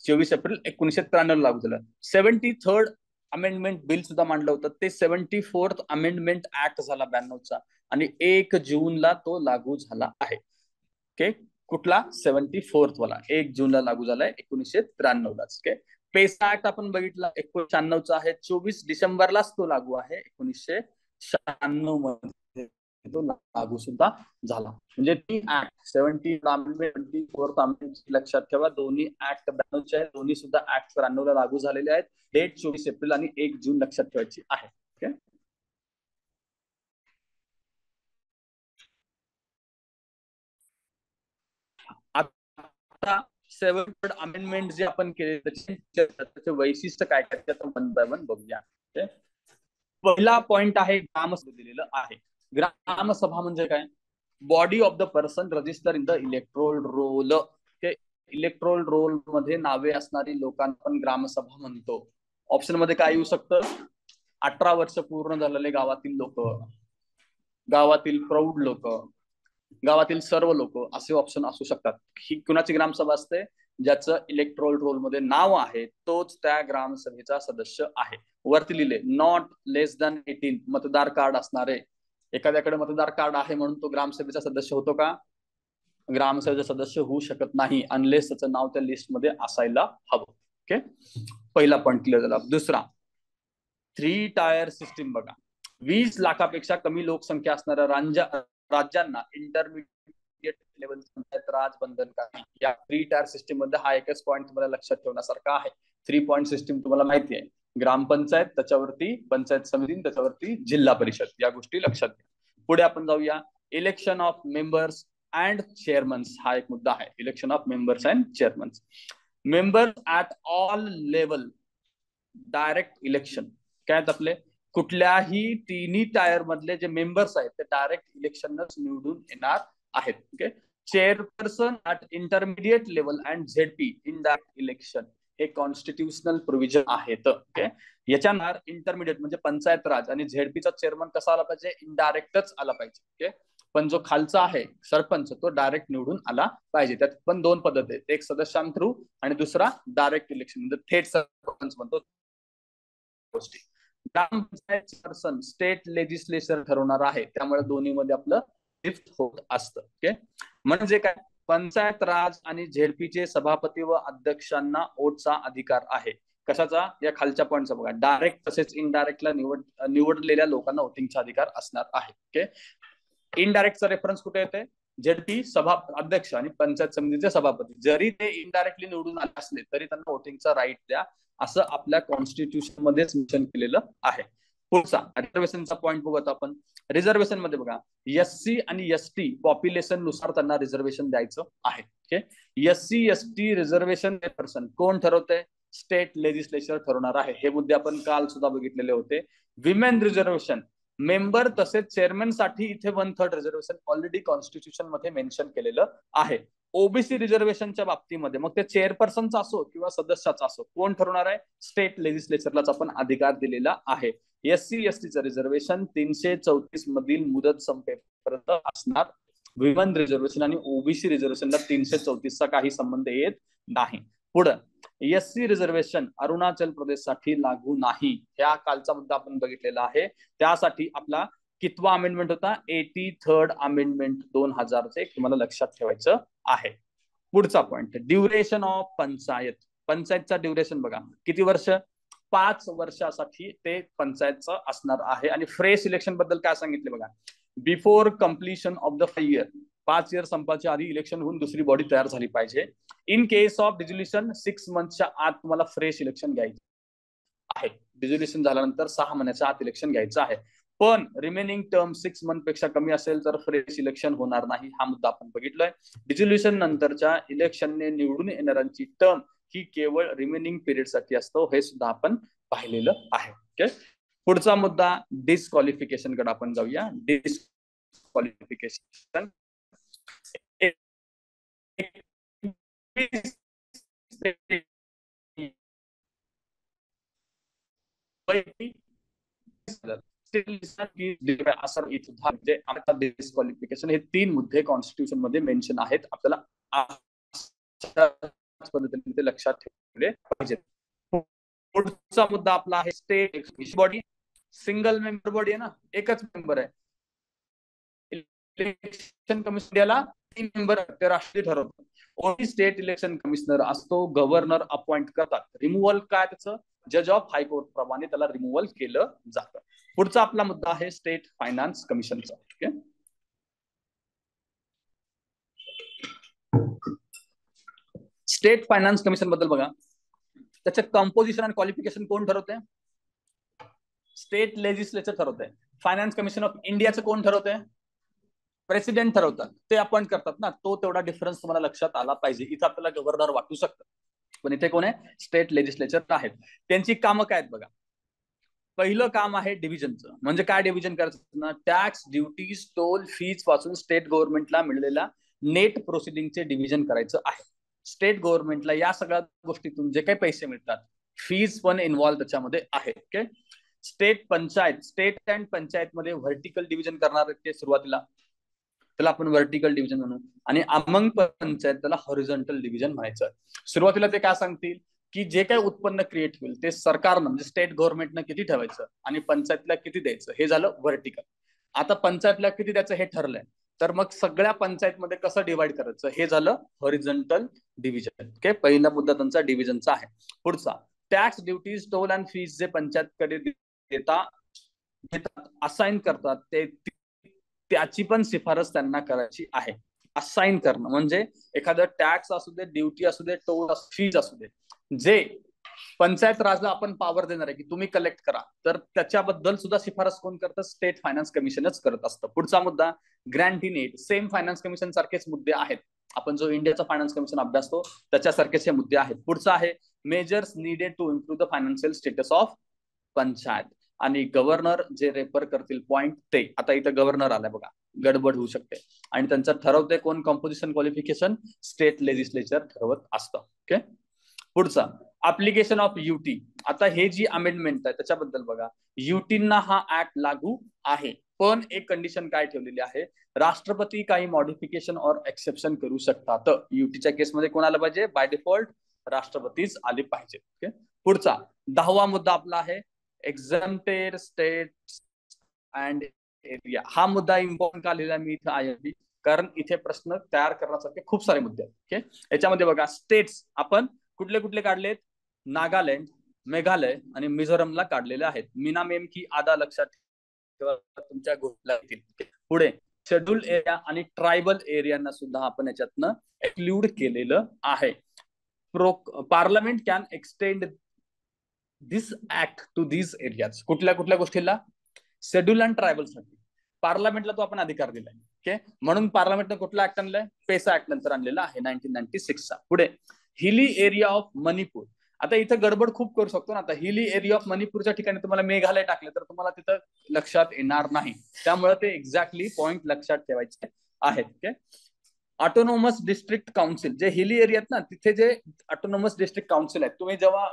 24 एप्रिल 1993 लागू झालं. 73rd अमेंडमेंट बिल सुद्धा मांडलं होतं, ते 74th अमेंडमेंट ऍक्ट झाला 92चा, आणि 1 जूनला तो लागू झाला आहे. ओके. कुठला, 74th वाला 1 जूनला लागू झालाय 1993 लाच. ओके. पेसा ऍक्ट आपण बघितला 1996चा आहे, 24 डिसेंबरलाच तो लागू आहे, 1996 मध्ये तो लागू सुद्धा झाला. म्हणजे ती ऍक्ट 74th अमेंडमेंट लक्षात ठेवा, दोन्ही ऍक्ट 92चे आहेत, दोन्ही सुद्धा ऍक्ट 93 ला लागू झालेले आहेत. डेट 24 एप्रिल आणि 1 जून लक्षात ठेवायची आहे. ओके. आता 7th अमेंडमेंट जे आपण केले त्याचे वैशिष्ट्य काय काय ते वन बाय वन बघूया. पहिला पॉइंट आहे ग्रामसभा दिलेलं आहे. ग्रामसभा म्हणजे काय, body of the person register in the electoral roll. Electoral roll मध्ये नावे असणारी लोकांना आपण ग्रामसभा म्हणतो. ऑप्शन मध्ये काय येऊ शकतं, 18 वर्ष पूर्ण झालेले गावातील लोक, गावातील प्रौढ लोक, गावातील सर्व लोक, असे ऑप्शन असू शकतात. ही कुणाची ग्रामसभा असते, ज्याचं इलेक्ट्रोल रोल मध्ये नाव आहे तोच त्या ग्रामसभेचा सदस्य आहे. वरती लिहिले नॉट लेस दॅन 18 मतदार कार्ड असणारे. एखाद्याकडे मतदार कार्ड आहे म्हणून तो ग्रामसभेचा सदस्य होतो का, ग्रामसभेचा सदस्य होऊ शकत नाही अनलेस त्याचं नाव त्या लिस्ट मध्ये असायला हवं. ओके. पहिला पॉइंट क्लिअर झाला. दुसरा, 3 टायर सिस्टीम बघा. 20 लाखापेक्षा कमी लोकसंख्या असणाऱ्या राज्यांना इंटरमिडिएट लेवल पंचायत राज बंधनकारक. या 3 टायर सिस्टीम मध्ये हा एकच पॉइंट तुम्हाला लक्षात ठेवण्यासारखा आहे. 3 पॉइंट सिस्टीम तुम्हाला माहिती आहे, ग्रामपंचायत, त्याच्यावरती पंचायत समिती, त्याच्यावरती जिल्हा परिषद, या गोष्टी लक्षात घ्या. पुढे आपण जाऊया. Election of members and chairmans हा एक मुद्दा आहे. Election of members and chairmans. Members at all level direct election. काय आपले कुठल्याही तिन्ही टायर मधले जे मेंबर्स आहेत ते डायरेक्ट इलेक्शनच निवडून येणार आहेत. Okay. Chairperson at intermediate level and ZP indirect election हे कॉन्स्टिट्युशनल प्रोव्हिजन आहेत. ओके. याच्यावर इंटरमिडिएट म्हणजे पंचायत राज आणि झेडपीचा चेअरमन कसा आला पाहिजे, इनडायरेक्टच आला पाहिजे. ओके. पण जो खालचा आहे सरपंच तो डायरेक्ट निवडून आला पाहिजे. त्यात पण 2 पद्धती आहेत, एक सदस्यां थ्रू आणि दुसरा डायरेक्ट इलेक्शन म्हणजे थेट सरपंच म्हणतो गोष्टी. ग्रामपंचायत पर्सन स्टेट लेजिस्लेचर ठरवणार आहे, त्यामुळे दोन्ही मध्ये आपलं शिफ्ट होत असतं. ओके. म्हणजे काय, पंचायत राज आणि झेडपीचे सभापती व अध्यक्षांना वोटचा अधिकार आहे. कशाचा, या खालच्या पॉईंटचा बघा, डायरेक्ट तसेच इनडायरेक्टला निवडलेल्या लोकांना वोटिंगचा अधिकार असणार आहे. ओके. इनडायरेक्टचा रेफरन्स कुठे येते, जेडपी सभा अध्यक्ष आणि पंचायत समितीचे सभापती जरी ते इनडायरेक्टली निवडून आले असले तरी त्यांना वोटिंगचा राईट द्या, असं आपल्या कॉन्स्टिट्यूशन मध्येच मेन्शन केलेलं आहे. पुढचा रिझर्वेशनचा पॉईंट बघू आपण. रिझर्वेशन मध्ये बघा, एससी आणि एसटी पॉप्युलेशन नुसार त्यांना रिझर्वेशन द्यायचं आहे. एससी एसटी रिझर्वेशन पर्सन कोण ठरवतंय? स्टेट लेजिस्लेचर ठरवणार आहे. हे मुद्दे आपण काल सुद्धा बघितलेले होते. विमेन रिझर्वेशन मेंबर तसेच चेअरमॅन साठी इथे 1/3 रिझर्वेशन ऑलरेडी कॉन्स्टिट्यूशन मध्ये मेन्शन केलेलं आहे. ओबीसी रिझर्वेशनच्या बाबतीमध्ये मग ते चेअरपर्सनचा असो किंवा सदस्याचा असो कोण ठरवणार आहे? स्टेट लेजिस्लेचरलाच आपण अधिकार दिलेला आहे. एससी एसटीचं रिझर्वेशन 334 मधील मुदत संपेपर्यंत असणार. विमेन रिझर्वेशन आणि ओबीसी रिझर्वेशनला 334 चा काही संबंध येत नाही. पुढे एससी रिझर्वेशन अरुणाचल प्रदेशसाठी लागू नाही. ह्या कालचा मुद्दा आपण बघितलेला आहे. त्यासाठी आपला कितवा अमेंडमेंट होता? 83rd अमेंडमेंट 2000 तुम्हाला लक्षात ठेवायचं आहे. पुढचा पॉइंट, ड्युरेशन ऑफ पंचायत. पंचायतचा ड्युरेशन बघा किती वर्ष? 5 वर्षासाठी ते पंचायतचं असणार आहे. आणि फ्रेश इलेक्शन बद्दल काय सांगितले बघा, before completion of the 5 year, 5 year संपायच्या आधी इलेक्शन होऊन दुसरी बॉडी तयार झाली पाहिजे. इन केस ऑफ डिझोल्युशन 6 मंथच्या आत तुम्हाला फ्रेश इलेक्शन घ्यायचं आहे. डिझोल्युशन झाल्यानंतर 6 महिन्याच्या आत इलेक्शन घ्यायचं आहे. पण रिमेनिंग टर्म 6 मंथ पेक्षा कमी असेल तर फ्रेश इलेक्शन होणार नाही. हा मुद्दा आपण बघितलोय. डिझोल्युशन नंतरच्या इलेक्शनने निवडून येणाऱ्यांची टर्म ही केवळ रिमेनिंग पिरियड साठी असतो. हे सुद्धा आपण पाहिलेलं आहे. ओके, पुढचा मुद्दा डिस्क्वालिफिकेशन कडे आपण जाऊया. डिस्क्वालिफिकेशन डिस्क्वालिफिकेशन हे 3 मुद्दे कॉन्स्टिट्यूशन मध्ये मेन्शन आहेत. आपल्याला पद्धतीने लक्षात ठेवले पाहिजे. पुढचा मुद्दा आपला आहे state body. Single member body आहे ना, एकच मेंबर आहे. इलेक्शन कमिशन याला 3 मेंबर ते राष्ट्रीय ठरवतात. ओनली स्टेट इलेक्शन कमिशनर असतो, गव्हर्नर अपॉइंट करतात. रिमूव्हल काय त्याचं? जज ऑफ हायकोर्ट प्रमाणे त्याला रिमूव्हल केलं जातं. पुढचा आपला मुद्दा आहे स्टेट फायनान्स कमिशनचा. ओके, स्टेट फायनान्स कमिशन बद्दल बघा, त्याचे कंपोजिशन आणि क्वालिफिकेशन कोण ठरवते? स्टेट लेजिस्लेचर ठरवते. फायनान्स कमिशन ऑफ इंडियाचं कोण ठरवते? प्रेसिडेंट ठरवतात. ते अपॉइंट करतात ना. तो तेवढा डिफरन्स तुम्हाला लक्षात आला पाहिजे. इथं आपल्याला गव्हर्नर वाटू शकतं, पण इथे कोण आहे? स्टेट लेजिस्लेचर आहेत. त्यांची कामं काय आहेत बघा. पहिलं काम आहे डिव्हिजनचं. म्हणजे काय डिव्हिजन करायचं ना? टॅक्स, ड्युटीज, टोल, फीज पासून स्टेट गव्हर्नमेंटला मिळलेल्या नेट प्रोसिडिंगचे डिव्हिजन करायचं आहे. स्टेट गव्हर्नमेंटला या सगळ्या गोष्टीतून जे काही पैसे मिळतात, फीज पण इन्व्हॉल्व त्याच्यामध्ये आहे. Okay, state panchayat, state and panchayat मध्ये व्हर्टिकल डिव्हिजन करणार ते सुरुवातीला, त्याला आपण व्हर्टिकल डिव्हिजन म्हणू. आणि अमंग पंचायत त्याला हॉरिझॉन्टल डिव्हिजन म्हणायचं. सुरुवातीला ते काय सांगतील की जे काही उत्पन्न क्रिएट होईल ते सरकारनं म्हणजे स्टेट गव्हर्नमेंटनं किती ठेवायचं आणि पंचायतला किती द्यायचं, हे झालं व्हर्टिकल. आता पंचायतला किती द्यायचं हे ठरलंय, तर मग सगळ्या पंचायतमध्ये कसं डिवाइड करायचं हे झालं हॉरिझॉन्टल डिव्हिजन. ओके, पहिला मुद्दा त्यांचा डिव्हिजनचा आहे. पुढचा, tax, duties, toll and fees जे पंचायतकडे देतात, असाइन करतात, ते त्याची पण शिफारस त्यांना करायची आहे. असाइन करणं म्हणजे एखादं टॅक्स असू दे, ड्युटी असू दे, टोल फीज असू दे, जे पंचायत राजला आपण पॉवर देणार आहे की तुम्ही कलेक्ट करा, तर त्याच्याबद्दल सुद्धा शिफारस कोण करतं? स्टेट फायनान्स कमिशनच करत असतं. पुढचा मुद्दा grant in aid. Same finance commission सारखेच मुद्दे आहेत. आपण जो इंडियाचा फायनान्स कमिशन अभ्यासतो त्याच्यासारखेच हे मुद्दे आहेत. पुढचा आहे measures needed to improve the financial status of panchayat. आणि गव्हर्नर जे रेफर करतील पॉइंट ते, आता इथं गव्हर्नर आलाय बघा, गडबड होऊ शकते. आणि त्यांचं ठरवते कोण? कंपोजिशन क्वालिफिकेशन स्टेट लेजिस्लेचर ठरवत असतं. ओके, पुढचा ऍप्लिकेशन ऑफ युटी. आता हे जी अमेंडमेंट आहे त्याच्याबद्दल बघा, युटींना हा ऍक्ट लागू आहे, पण एक कंडिशन काय ठेवलेली आहे? राष्ट्रपती काही मॉडिफिकेशन और एक्सेप्शन करू शकतात. युटीच्या केसमध्ये कोण आलं पाहिजे? बाय डिफॉल्ट राष्ट्रपतीच आले पाहिजे. ओके, पुढचा 10वा मुद्दा आपला आहे एक्झम्प्टेड स्टेट्स अँड एरिया. हा मुद्दा इम्पॉर्टंट का लिहिला मी इथं आहे? कारण इथे प्रश्न तयार करण्यासारखे खूप सारे मुद्दे आहेत. ओके, याच्यामध्ये बघा स्टेट्स आपण कुठले कुठले काढलेत? नागालँड, मेघालय आणि मिझोरमला काढलेले आहेत. मीना मेम की आदा लक्षात ठेवा तुमच्या गोष्टीला येतील. पुढे शेड्यूल एरिया आणि ट्रायबल एरियांना सुद्धा आपण याच्यातनं एक्सक्लूड केलेलं आहे. Parliament can extend this act to this areas. कुठल्या कुठल्या गोष्टीला? शेड्यूल अँड ट्रायबल साठी पार्लमेंटला तो आपण अधिकार दिलाय. ओके, म्हणून पार्लमेंटनं कुठला ऍक्ट आणलाय? पेसा ऍक्ट नंतर आणलेला आहे 1996 चा. पुढे हिली एरिया ऑफ मणिपूर. आता इथं गडबड खूप करू शकतो ना. आता हिली एरिया ऑफ मणिपूरच्या ठिकाणी तुम्हाला मेघालय टाकलं तर तुम्हाला तिथं लक्षात येणार नाही. त्यामुळे ते एक्झॅक्टली पॉइंट लक्षात ठेवायचे आहेत. ओके, ऑटोनॉमस डिस्ट्रिक्ट काउन्सिल जे हिली एरियात ना, तिथे जे ऑटोनॉमस डिस्ट्रिक्ट काउन्सिल आहेत, तुम्ही जेव्हा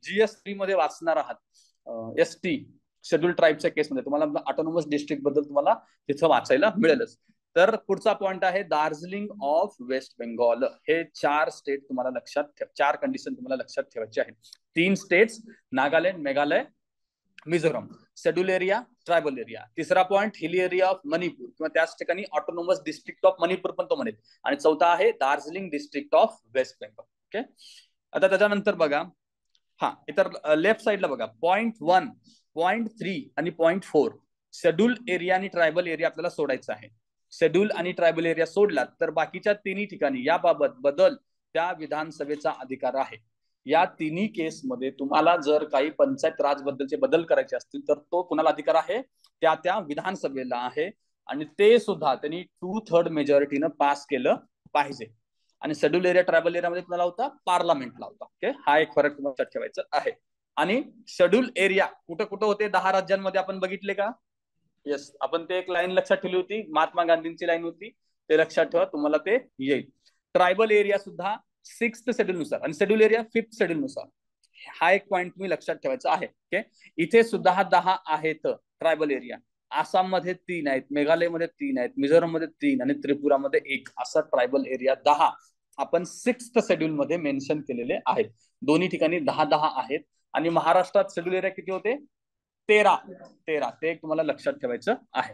GS3 मध्ये वाचणार आहात ST शेड्यूल ट्राईबच्या केसमध्ये, तुम्हाला ऑटोनॉमस डिस्ट्रिक्ट बद्दल तुम्हाला तिथं वाचायला मिळेलच. तर पुढचा पॉइंट आहे दार्जिलिंग ऑफ वेस्ट बेंगॉल. हे 4 स्टेट तुम्हाला लक्षात 4 कंडिशन तुम्हाला लक्षात ठेवायचे आहेत. 3 states Nagaland, Meghalaya, Mizoram. Schedule area, tribal area. तिसरा point hilly area of Manipur किंवा त्याच ठिकाणी ऑटोनॉमस डिस्ट्रिक्ट ऑफ मणिपूर पण तो म्हणेल. आणि चौथा आहे Darjeeling district of West Bengal. Okay, आता त्याच्यानंतर बघा, हा इतर लेफ्ट साइडला बघा, पॉइंट 1, पॉइंट 3 आणि पॉइंट 4 शेड्यूल एरिया आणि ट्रायबल एरिया आपल्याला सोडायचं आहे. शेड्यूल आणि ट्रायबल एरिया सोडला तर बाकीच्या तिन्ही ठिकाणी याबाबत बदल त्या विधानसभेचा अधिकार आहे. या तिन्ही केसमध्ये तुम्हाला जर काही पंचायत राज बद्दलचे बदल करायचे असतील तर तो कुणाला अधिकार आहे? त्या विधानसभेला आहे. आणि ते सुद्धा त्यांनी 2/3 मेजॉरिटीनं पास केलं पाहिजे. आणि शेड्यूल एरिया, ट्रायबल एरियामध्ये कुणाला होता? पार्लमेंटला होता. ओके, हा एक फरक तुम्हाला ठेवायचा आहे. आणि शेड्यूल एरिया कुठं कुठं होते? 10 राज्यांमध्ये आपण बघितले का? येस, आपण ते एक लाईन लक्षात ठेवली होती, महात्मा गांधींची लाईन होती, ते लक्षात ठेवा, तुम्हाला ते येईल. ट्रायबल एरिया सुद्धा 6th शेड्यूल नुसार आणि शेड्यूल एरिया 5th शेड्यूल नुसार. हा एक पॉइंट तुम्ही लक्षात ठेवायचा आहे. ओके, इथे सुद्धा 10 आहेत ट्रायबल एरिया. आसाममध्ये 3 आहेत, मेघालयमध्ये 3 आहेत, मिझोरममध्ये 3 आणि त्रिपुरामध्ये 1, असा ट्रायबल एरिया 10 आपण 6th शेड्यूल मध्ये मेन्शन केलेले आहेत. दोन्ही ठिकाणी 10-10 आहेत. आणि महाराष्ट्रात शेड्यूल एरिया किती होते? 13. ते एक तुम्हाला लक्षात ठेवायचं आहे.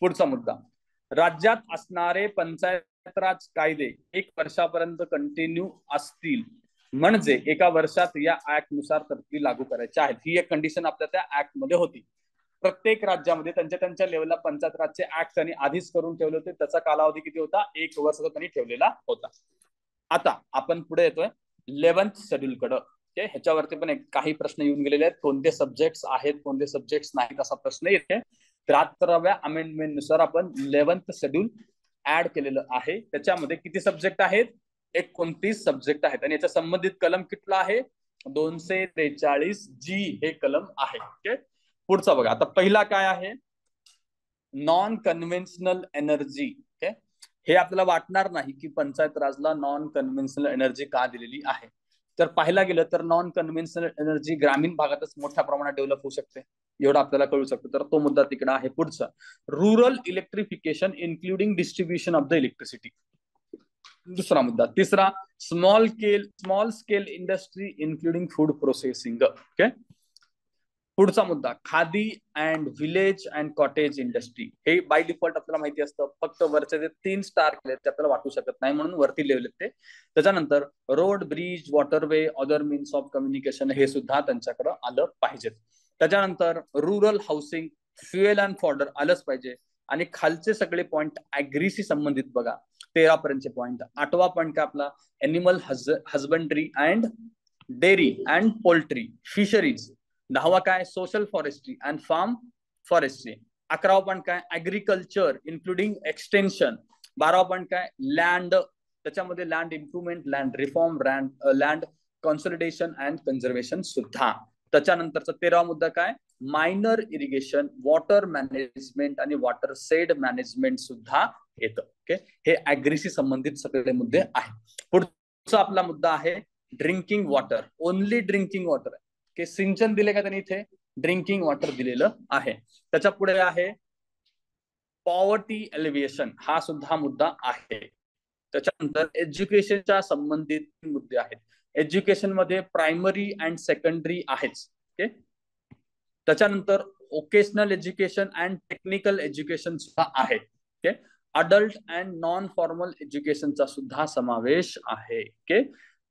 पुढचा मुद्दा, राज्यात असणारे पंचायत राज कायदे 1 वर्षापर्यंत कंटिन्यू असतील म्हणजे 1 वर्षात या ऍक्ट नुसार तरतुदी लागू करायच्या आहेत. ही एक कंडिशन आपल्या त्या ऍक्ट मध्ये होती. प्रत्येक राज्यामध्ये त्यांच्या लेवलला पंचायत राजचे ऍक्ट त्यांनी आधीच करून ठेवले होते. त्याचा कालावधी किती होता? 1 वर्षाचा त्यांनी ठेवलेला होता. आता आपण पुढे येतोय 11th शेड्यूल कडे. ह्याच्यावरती पण काही प्रश्न येऊन गेलेले आहेत. कोणते सब्जेक्ट्स आहेत, कोणते सब्जेक्ट्स नाहीत, असा प्रश्न येते. 73व्या अमेंडमेंट नुसार आपण 11th शेड्यूल ऍड केलेलं आहे. त्याच्यामध्ये किती सब्जेक्ट आहेत? 29 सब्जेक्ट आहेत. आणि याचा संबंधित कलम कितला आहे? 243G हे कलम आहे. ओके, पुढचा बघा. आता पहिला काय आहे? Non conventional energy. ओके, हे आपल्याला वाटणार नाही की पंचायत राजला नॉन कन्व्हेन्शनल एनर्जी का दिलेली आहे. तर पाहायला गेलं तर नॉन कन्व्हेन्शनल एनर्जी ग्रामीण भागातच मोठ्या प्रमाणात डेव्हलप होऊ शकते, एवढं आपल्याला कळू शकतं. तर तो मुद्दा तिकडे आहे. पुढचा, rural electrification including distribution of the electricity. दुसरा मुद्दा. तिसरा, small scale industry including food processing. Okay, पुढचा मुद्दा, khadi and village and cottage industry. हे बाय डिफॉल्ट आपल्याला माहिती असतं. फक्त वरचे जे 3 स्टार केले ते आपल्याला वाटू शकत नाही म्हणून वरती लिहिलेत ते. त्याच्यानंतर road, bridge, waterway, other means of communication हे सुद्धा त्यांच्याकडे आलं पाहिजे. त्याच्यानंतर rural housing, fuel and fodder आलंच पाहिजे. आणि खालचे सगळे पॉइंट ऍग्रीशी संबंधित बघा, 13 पर्यंतचे पॉइंट. 8वा पॉइंट काय आपला? Animal husbandry and dairy and poultry, fisheries. 10वा काय? Social forestry and farm forestry. 11वा पॉइंट काय? Agriculture including extension. 12वा पॉइंट काय? लँड, त्याच्यामध्ये land improvement, land reform, land consolidation and conservation सुद्धा. त्याच्यानंतरचा 13वा मुद्दा काय? मायनर इरिगेशन, वॉटर मॅनेजमेंट आणि वॉटर सेड मॅनेजमेंट सुद्धा येतं. ओके, हे ऍग्रीशी संबंधित सगळे मुद्दे आहेत. पुढचा आपला मुद्दा आहे drinking water. Only drinking water आहे. की सिंचन दिले का त्यांनी? इथे ड्रिंकिंग वॉटर दिलेलं आहे. त्याच्या पुढे आहे पॉवर्टी एलिव्हिएशन, हा सुद्धा मुद्दा आहे. त्याच्यानंतर एज्युकेशनच्या संबंधित मुद्दे आहेत. एज्युकेशन मध्ये प्रायमरी अँड सेकंडरी आहेच. ओके, त्याच्यानंतर vocational education and technical education सुद्धा आहे. Okay, adult and non formal एज्युकेशनचा सुद्धा समावेश आहे. ओके,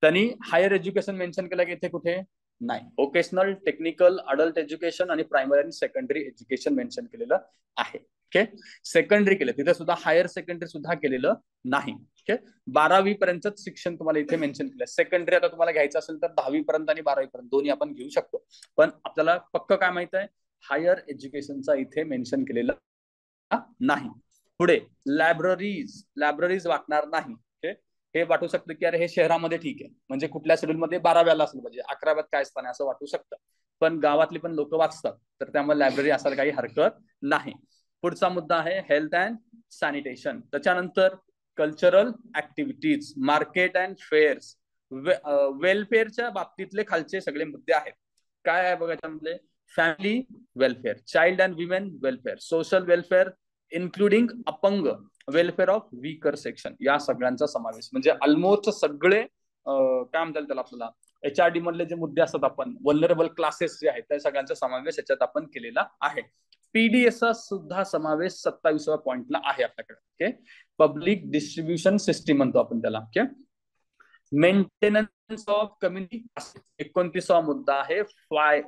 त्यांनी हायर एज्युकेशन मेन्शन केलं की इथे कुठे नाही. वोकेशनल, टेक्निकल, अडल्ट एज्युकेशन आणि प्रायमरी आणि सेकंडरी एज्युकेशन मेन्शन केलेलं आहे. ओके. सेकंडरी केलं तिथे सुद्धा, हायर सेकंडरी सुद्धा केलेलं नाही. ओके. 12वी पर्यंतच शिक्षण तुम्हाला इथे मेन्शन केलं. सेकंडरी आता तुम्हाला घ्यायचं असेल तर 10वी पर्यंत आणि 12वी पर्यंत दोन्ही आपण घेऊ शकतो. पण आपल्याला पक्क काय माहित आहे, हायर एज्युकेशनचा इथे मेन्शन केलेलं नाही. पुढे लायब्ररीज वाटणार नाही. हे वाटू शकतं की अरे हे शहरामध्ये ठीक आहे, म्हणजे कुठल्या शेड्यूल मध्ये 12व्याला असलं पाहिजे, 11व्यात काय असतं असं वाटू शकतं. पण गावातली पण लोक वाचतात, तर त्यामुळे लायब्ररी असायला काही हरकत नाही. पुढचा मुद्दा आहे हेल्थ अँड सॅनिटेशन. त्याच्यानंतर cultural activities, market and fairs, वेलफेअरच्या बाबतीतले खालचे सगळे मुद्दे आहेत. काय आहे बघा त्यामध्ये, family welfare, child and women welfare, social welfare including अपंग, वेलफेअर ऑफ वीकर सेक्शन, या सगळ्यांचा समावेश. म्हणजे ऑलमोस्ट सगळे काय म्हणतात त्याला आपल्याला HRD मधले जे मुद्दे असतात, आपण वल्नरेबल क्लासेस जे आहेत त्या सगळ्यांचा समावेश याच्यात आपण केलेला आहे. PDS चा सुद्धा समावेश 27व्या पॉइंटला आहे आपल्याकडे. ओके. पब्लिक डिस्ट्रीब्युशन सिस्टीम म्हणतो आपण त्याला. ओके. मेंटेनन्स ऑफ कम्युनिटी, 29वा मुद्दा आहे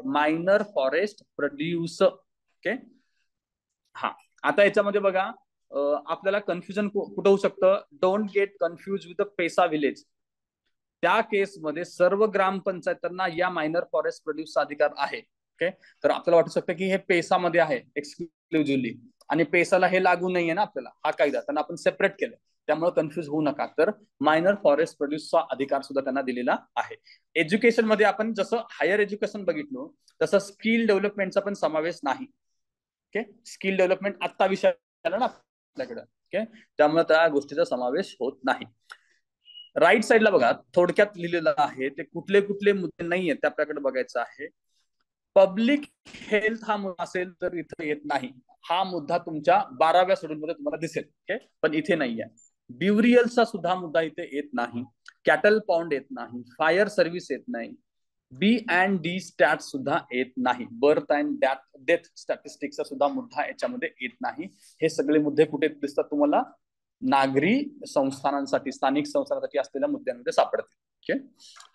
मायनर फॉरेस्ट प्रोड्यूस. ओके. हा, आता याच्यामध्ये बघा आपल्याला कन्फ्युजन कुठं होऊ शकतं, don't get confuse with PESA village. त्या केसमध्ये सर्व ग्रामपंचायतांना या मायनर फॉरेस्ट प्रोड्यूसचा अधिकार आहे. ओके. तर आपल्याला वाटू शकतं की हे पेसामध्ये आहे एक्सक्लुझिव्हली, आणि पेसाला हे लागू नाहीये ना आपल्याला हा कायदा, त्यांना आपण सेपरेट केलं, त्यामुळे कन्फ्युज होऊ नका. तर मायनर फॉरेस्ट प्रोड्यूसचा अधिकार सुद्धा त्यांना दिलेला आहे. एज्युकेशन मध्ये आपण जसं हायर एज्युकेशन बघितलं तसं स्किल डेव्हलपमेंटचा पण समावेश नाही. ओके. स्किल डेव्हलपमेंट आत्ता विषय आला ना आपल्याकडे. ओके. त्यामुळे त्या गोष्टीचा समावेश होत नाही. राईट साईडला बघा थोडक्यात लिहिलेलं आहे, ते कुठले कुठले मुद्दे नाहीये ते आपल्याकडे बघायचं आहे. पब्लिक हेल्थ हा मुद्दा असेल तर इथे येत नाही. हा मुद्दा तुमच्या 12व्या शेड्यूल मध्ये तुम्हाला दिसेल. ओके. पण इथे नाहीये. ब्युरियलचा सुद्धा मुद्दा इथे येत नाही. कॅटल पाऊंड येत नाही. फायर सर्व्हिस येत नाही. B&D स्टॅट सुद्धा येत नाही. बर्थ अँड डेथ स्टॅटिस्टिक्सचा सुद्धा मुद्दा याच्यामध्ये येत नाही. हे सगळे मुद्दे कुठे दिसतात तुम्हाला, नागरी संस्थानांसाठी, स्थानिक संस्थानांसाठी असलेल्या मुद्द्यांमध्ये सापडतील. ओके.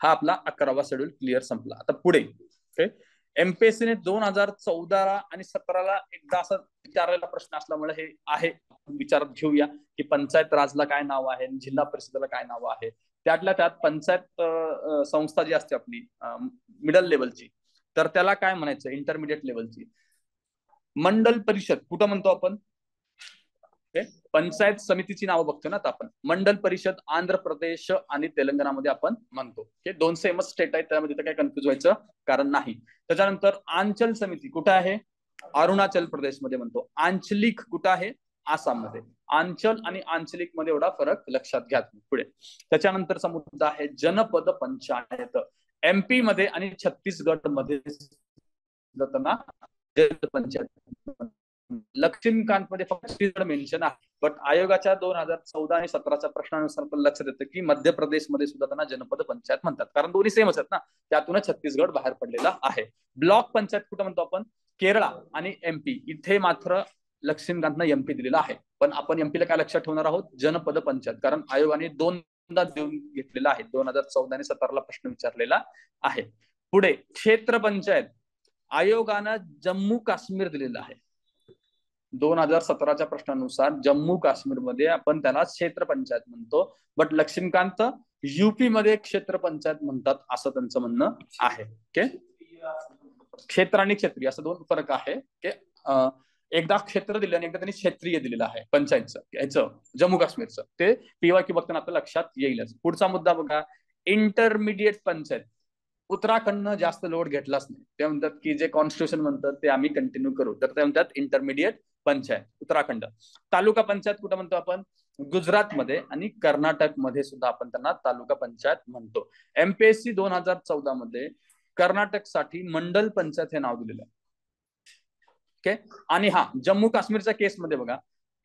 हा आपला 11वा शेड्यूल क्लिअर संपला. आता पुढे ओके, MPSCने 2014 आणि 17ला एकदा असं विचारलेला प्रश्न असल्यामुळे हे आहे विचारात घेऊया की पंचायत राजला काय नाव आहे, जिल्हा परिषदेला काय नाव आहे. त्यातल्या त्यात पंचायत संस्था जी असते आपली मिडल लेवलची, तर त्याला काय म्हणायचं, इंटरमिडिएट लेवलची मंडल परिषद कुठं म्हणतो आपण. पंचायत समितीची नावं बघतो ना आता आपण. मंडल परिषद आंध्र प्रदेश आणि तेलंगणामध्ये आपण म्हणतो. दोन सेमच स्टेट आहेत, त्यामध्ये काही कन्फ्युज व्हायचं कारण नाही. त्याच्यानंतर आंचल समिती कुठे आहे, अरुणाचल प्रदेश मध्ये म्हणतो. आंचलिक कुठं आहे, आसाम मध्ये. आंचल आणि आंचलिक मध्ये एवढा फरक लक्षात घ्या. पुढे त्याच्यानंतरचा मुद्दा आहे जनपद पंचायत. MP मध्ये आणि छत्तीसगड मध्ये जाताना जनपद पंचायत. लक्ष्मीकांत मध्ये फक्त छत्तीसगड मेन्शन आहे, बट आयोगाच्या 2014 आणि 17च्या प्रश्नानुसार पण लक्षात येतं की मध्य प्रदेश मध्ये सुद्धा त्यांना जनपद पंचायत म्हणतात, कारण दोन्ही सेमच आहेत ना. त्यातूनच छत्तीसगड बाहेर पडलेला आहे. ब्लॉक पंचायत कुठं म्हणतो आपण, केरळा आणि MP. इथे मात्र लक्ष्मीकांतनं MP दिलेला आहे, पण आपण MP ला काय लक्षात ठेवणार आहोत, जनपद पंचायत, कारण आयोगाने दोनदा देऊन घेतलेला आहे. 2014 आणि 17ला प्रश्न विचारलेला आहे. पुढे क्षेत्र पंचायत, आयोगानं जम्मू काश्मीर दिलेला आहे. 2017च्या प्रश्नानुसार जम्मू काश्मीर मध्ये आपण त्याला क्षेत्र पंचायत म्हणतो, बट लक्ष्मीकांत UP मध्ये क्षेत्र पंचायत म्हणतात असं त्यांचं म्हणणं आहे. ओके. क्षेत्र आणि क्षेत्रीय असं दोन फरक आहे. एकदा क्षेत्र दिलं आणि एकदा त्यांनी क्षेत्रीय दिलेलं आहे पंचायतचं, याचं जम्मू काश्मीरचं. ते PYQ बघताना आपल्या लक्षात येईलच. पुढचा मुद्दा बघा, इंटरमिडिएट पंचायत. उत्तराखंडनं जास्त लोड घेतलाच नाही. ते म्हणतात की जे कॉन्स्टिट्यूशन म्हणतात ते आम्ही कंटिन्यू करू, तर ते म्हणतात इंटरमिडिएट पंचायत उत्तराखंड. तालुका पंचायत कुठं म्हणतो आपण, गुजरात मध्ये आणि कर्नाटक मध्ये सुद्धा आपण त्यांना तालुका पंचायत म्हणतो. MPSC 2014 मध्ये कर्नाटक साठी मंडल पंचायत हे नाव दिलेलं आहे. ओके. आणि हा जम्मू काश्मीरच्या केसमध्ये बघा,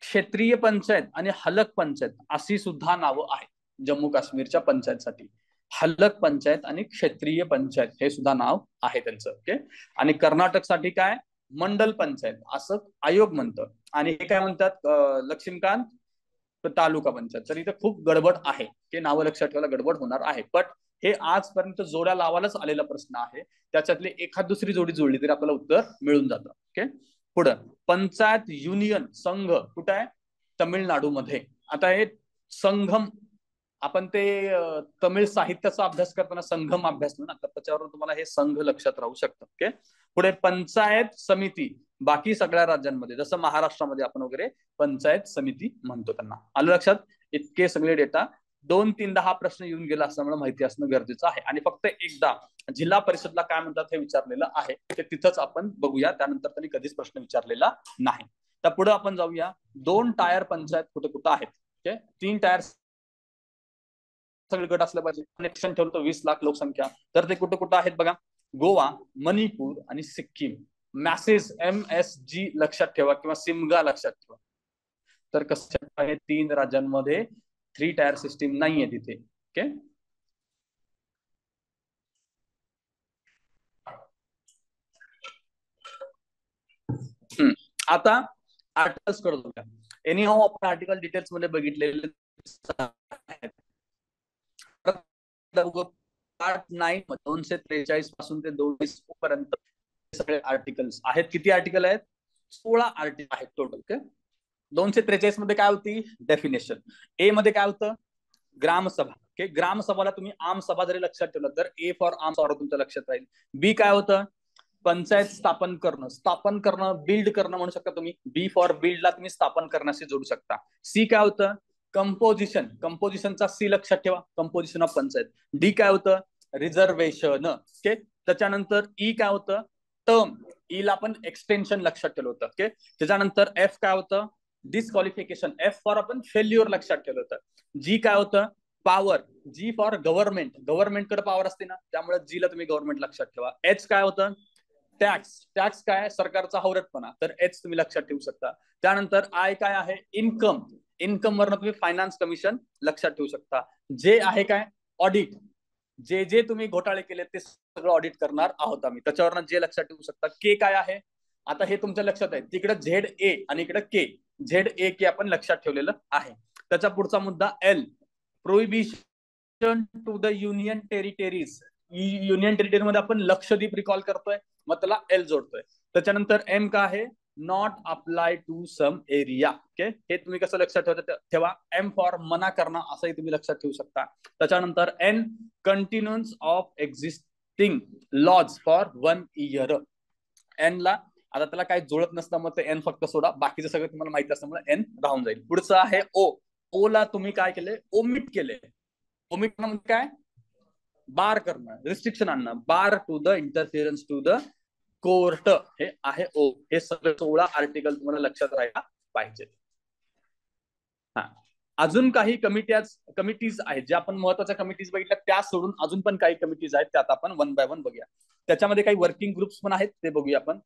क्षेत्रीय पंचायत आणि हलक पंचायत अशी सुद्धा नावं आहेत जम्मू काश्मीरच्या पंचायतसाठी. हलक पंचायत आणि क्षेत्रीय पंचायत हे सुद्धा नाव आहे त्यांचं. ओके. आणि कर्नाटकसाठी काय, मंडल पंचायत असं आयोग म्हणतं. आणि हे काय म्हणतात लक्ष्मीकांत, तालुका पंचायत. तर इथे खूप गडबड आहे, ते नावं लक्षात ठेवायला गडबड होणार आहे. पण हे आजपर्यंत जोड्या लावायलाच आलेला प्रश्न आहे, त्याच्यातली एखाद दुसरी जोडी जुळली तरी आपल्याला उत्तर मिळून जातं. ओके. पुढं पंचायत युनियन संघ कुठं आहे? तमिळनाडूमध्ये. आता हे संघम, आपण ते तमिळ साहित्याचा अभ्यास करताना संघम अभ्यासलो ना, तर त्याच्यावरून तुम्हाला हे संघ लक्षात राहू शकतं. ओके. पुढे पंचायत समिती, बाकी सगळ्या राज्यांमध्ये जसं महाराष्ट्रामध्ये आपण वगैरे पंचायत समिती म्हणतो त्यांना. आलं लक्षात? इतके सगळे डेटा 2-3 हा प्रश्न येऊन गेला असल्यामुळे माहिती असणं गरजेचं आहे. आणि फक्त एकदा जिल्हा परिषदला काय म्हणतात हे विचारलेलं आहे, ते तिथंच आपण बघूया, त्यानंतर त्यांनी कधीच प्रश्न विचारलेला नाही. तर पुढे आपण जाऊया, 2 टायर पंचायत कुठे कुठं आहेत. ओके. 3 टायर सगळे गट असलं पाहिजे. कनेक्शन ठेवतो 20 लाख लोकसंख्या, तर ते कुठं कुठं आहेत बघा. गोवा, मणिपूर आणि सिक्कीम. मॅसेज MSG लक्षात ठेवा किंवा सिमगा लक्षात ठेवा. तर कसं आहे, 3 राज्यांमध्ये 3 टायर सिस्टीम नाहीये तिथे. ओके. आता आर्टिकल्स करतो का. एनी हाऊ आपण आर्टिकल डिटेल्स मध्ये बघितलेले पार्ट 9 243 पासून ते 220 पर्यंत सगळे आर्टिकल्स आहेत. किती आर्टिकल आहेत? 16 आर्टिकल आहेत टोटल. ओके. 243 मध्ये काय होती? डेफिनेशन. ए मध्ये काय होतं? ग्रामसभा. ओके. ग्रामसभाला तुम्ही आमसभा जरी लक्षात ठेवलं तर ए फॉर आम सभा तुमच्या लक्षात राहील. बी काय होतं? पंचायत स्थापन करणं, बिल्ड करणं म्हणू शकता तुम्ही. बी फॉर बिल्डला तुम्ही स्थापन करण्याशी जोडू शकता. सी काय होतं? कंपोजिशनचा सी लक्षात ठेवा, कंपोजिशन ऑफ पंचायत. डी काय होतं? रिझर्वेशन. ओके. त्याच्यानंतर ई काय होतं? टर्म. ई ला आपण एक्सटेन्शन लक्षात ठेवलं होतं. ओके. त्याच्यानंतर एफ काय होतं? डिस्क्वालिफिकेशन. एफ फॉर आपण फेल्युअर लक्षात ठेवलं होतं. जी काय होतं? पॉवर. जी फॉर गव्हर्नमेंटकडे पॉवर असते ना, त्यामुळे जी ला तुम्ही गव्हर्नमेंट लक्षात ठेवा. एच काय होतं? टॅक्स काय? सरकारचा हवरटपणा, तर एच तुम्ही लक्षात ठेवू शकता. त्यानंतर आय काय आहे? इन्कम वरनं तुम्ही फायनान्स कमिशन लक्षात ठेवू शकता. जे आहे काय? ऑडिट. जे तुम्ही घोटाळे केले ते सगळं ऑडिट करणार आहोत आम्ही, त्याच्यावरनं जे लक्षात ठेवू शकता. के काय आहे? आता हे तुमच्या लक्षात आहे, तिकडे ZA आणि इकडे के. ZA आपण लक्षात ठेवलेलं आहे. त्याचा पुढचा मुद्दा L, prohibition to the union territories. Union territory मध्ये आपण लक्षद्वीप रिकॉल करतोय, मग त्याला एल जोडतोय. त्याच्यानंतर एम का आहे? Not apply to some area. Okay. हे तुम्ही कसं लक्षात ठेवा. एम फॉर मना करणं असंही तुम्ही लक्षात ठेवू शकता. त्याच्यानंतर N, continuance of existing laws for 1 year. N ला आता त्याला काही जुळत नसतं, मग ते एन फक्त सोडा, बाकीचं सगळं तुम्हाला माहिती असल्यामुळे एन राहून जाईल. पुढचं आहे ओ. ओ ला तुम्ही काय केले? ओमिट केले. ओमिट म्हणजे काय? बार करणं, रिस्ट्रिक्शन आणणं. Bar to the interference to the court, हे आहे ओ. हे सगळे 16 आर्टिकल तुम्हाला लक्षात राहायला पाहिजे. हा, अजून काही कमिटीज आहेत, ज्या आपण महत्वाच्या कमिटीज बघितल्या त्या सोडून अजून पण काही कमिटीज आहेत, त्यात आपण 1 by 1 बघूया. त्याच्यामध्ये काही वर्किंग ग्रुप्स पण आहेत, ते बघूया आपण.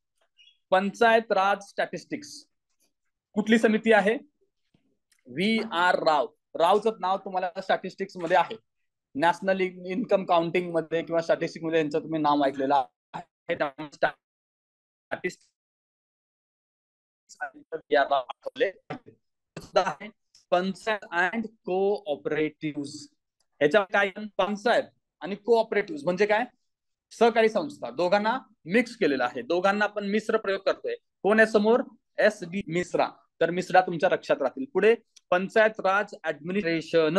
पंचायत राज स्टॅटिस्टिक्स, कुठली समिती आहे? VR राव. रावचं नाव तुम्हाला स्टॅटिस्टिक्स मध्ये आहे. नॅशनल इन्कम काउंटिंग मध्ये किंवा स्टॅटिस्टिक्स मध्ये यांचं तुम्ही नाव ऐकलेलं आहे. Panchayat and cooperative. ह्याच्या काय? पंचायत आणि कोऑपरेटिव्ह म्हणजे काय? सहकारी संस्था. दोघांना मिक्स केलेलं आहे, दोघांना आपण मिश्र प्रयोग करतोय. कोण आहे समोर? SD मिश्रा. तर मिश्रा तुमच्या लक्षात राहतील. पुढे पंचायत राज ऍडमिनिस्ट्रेशन.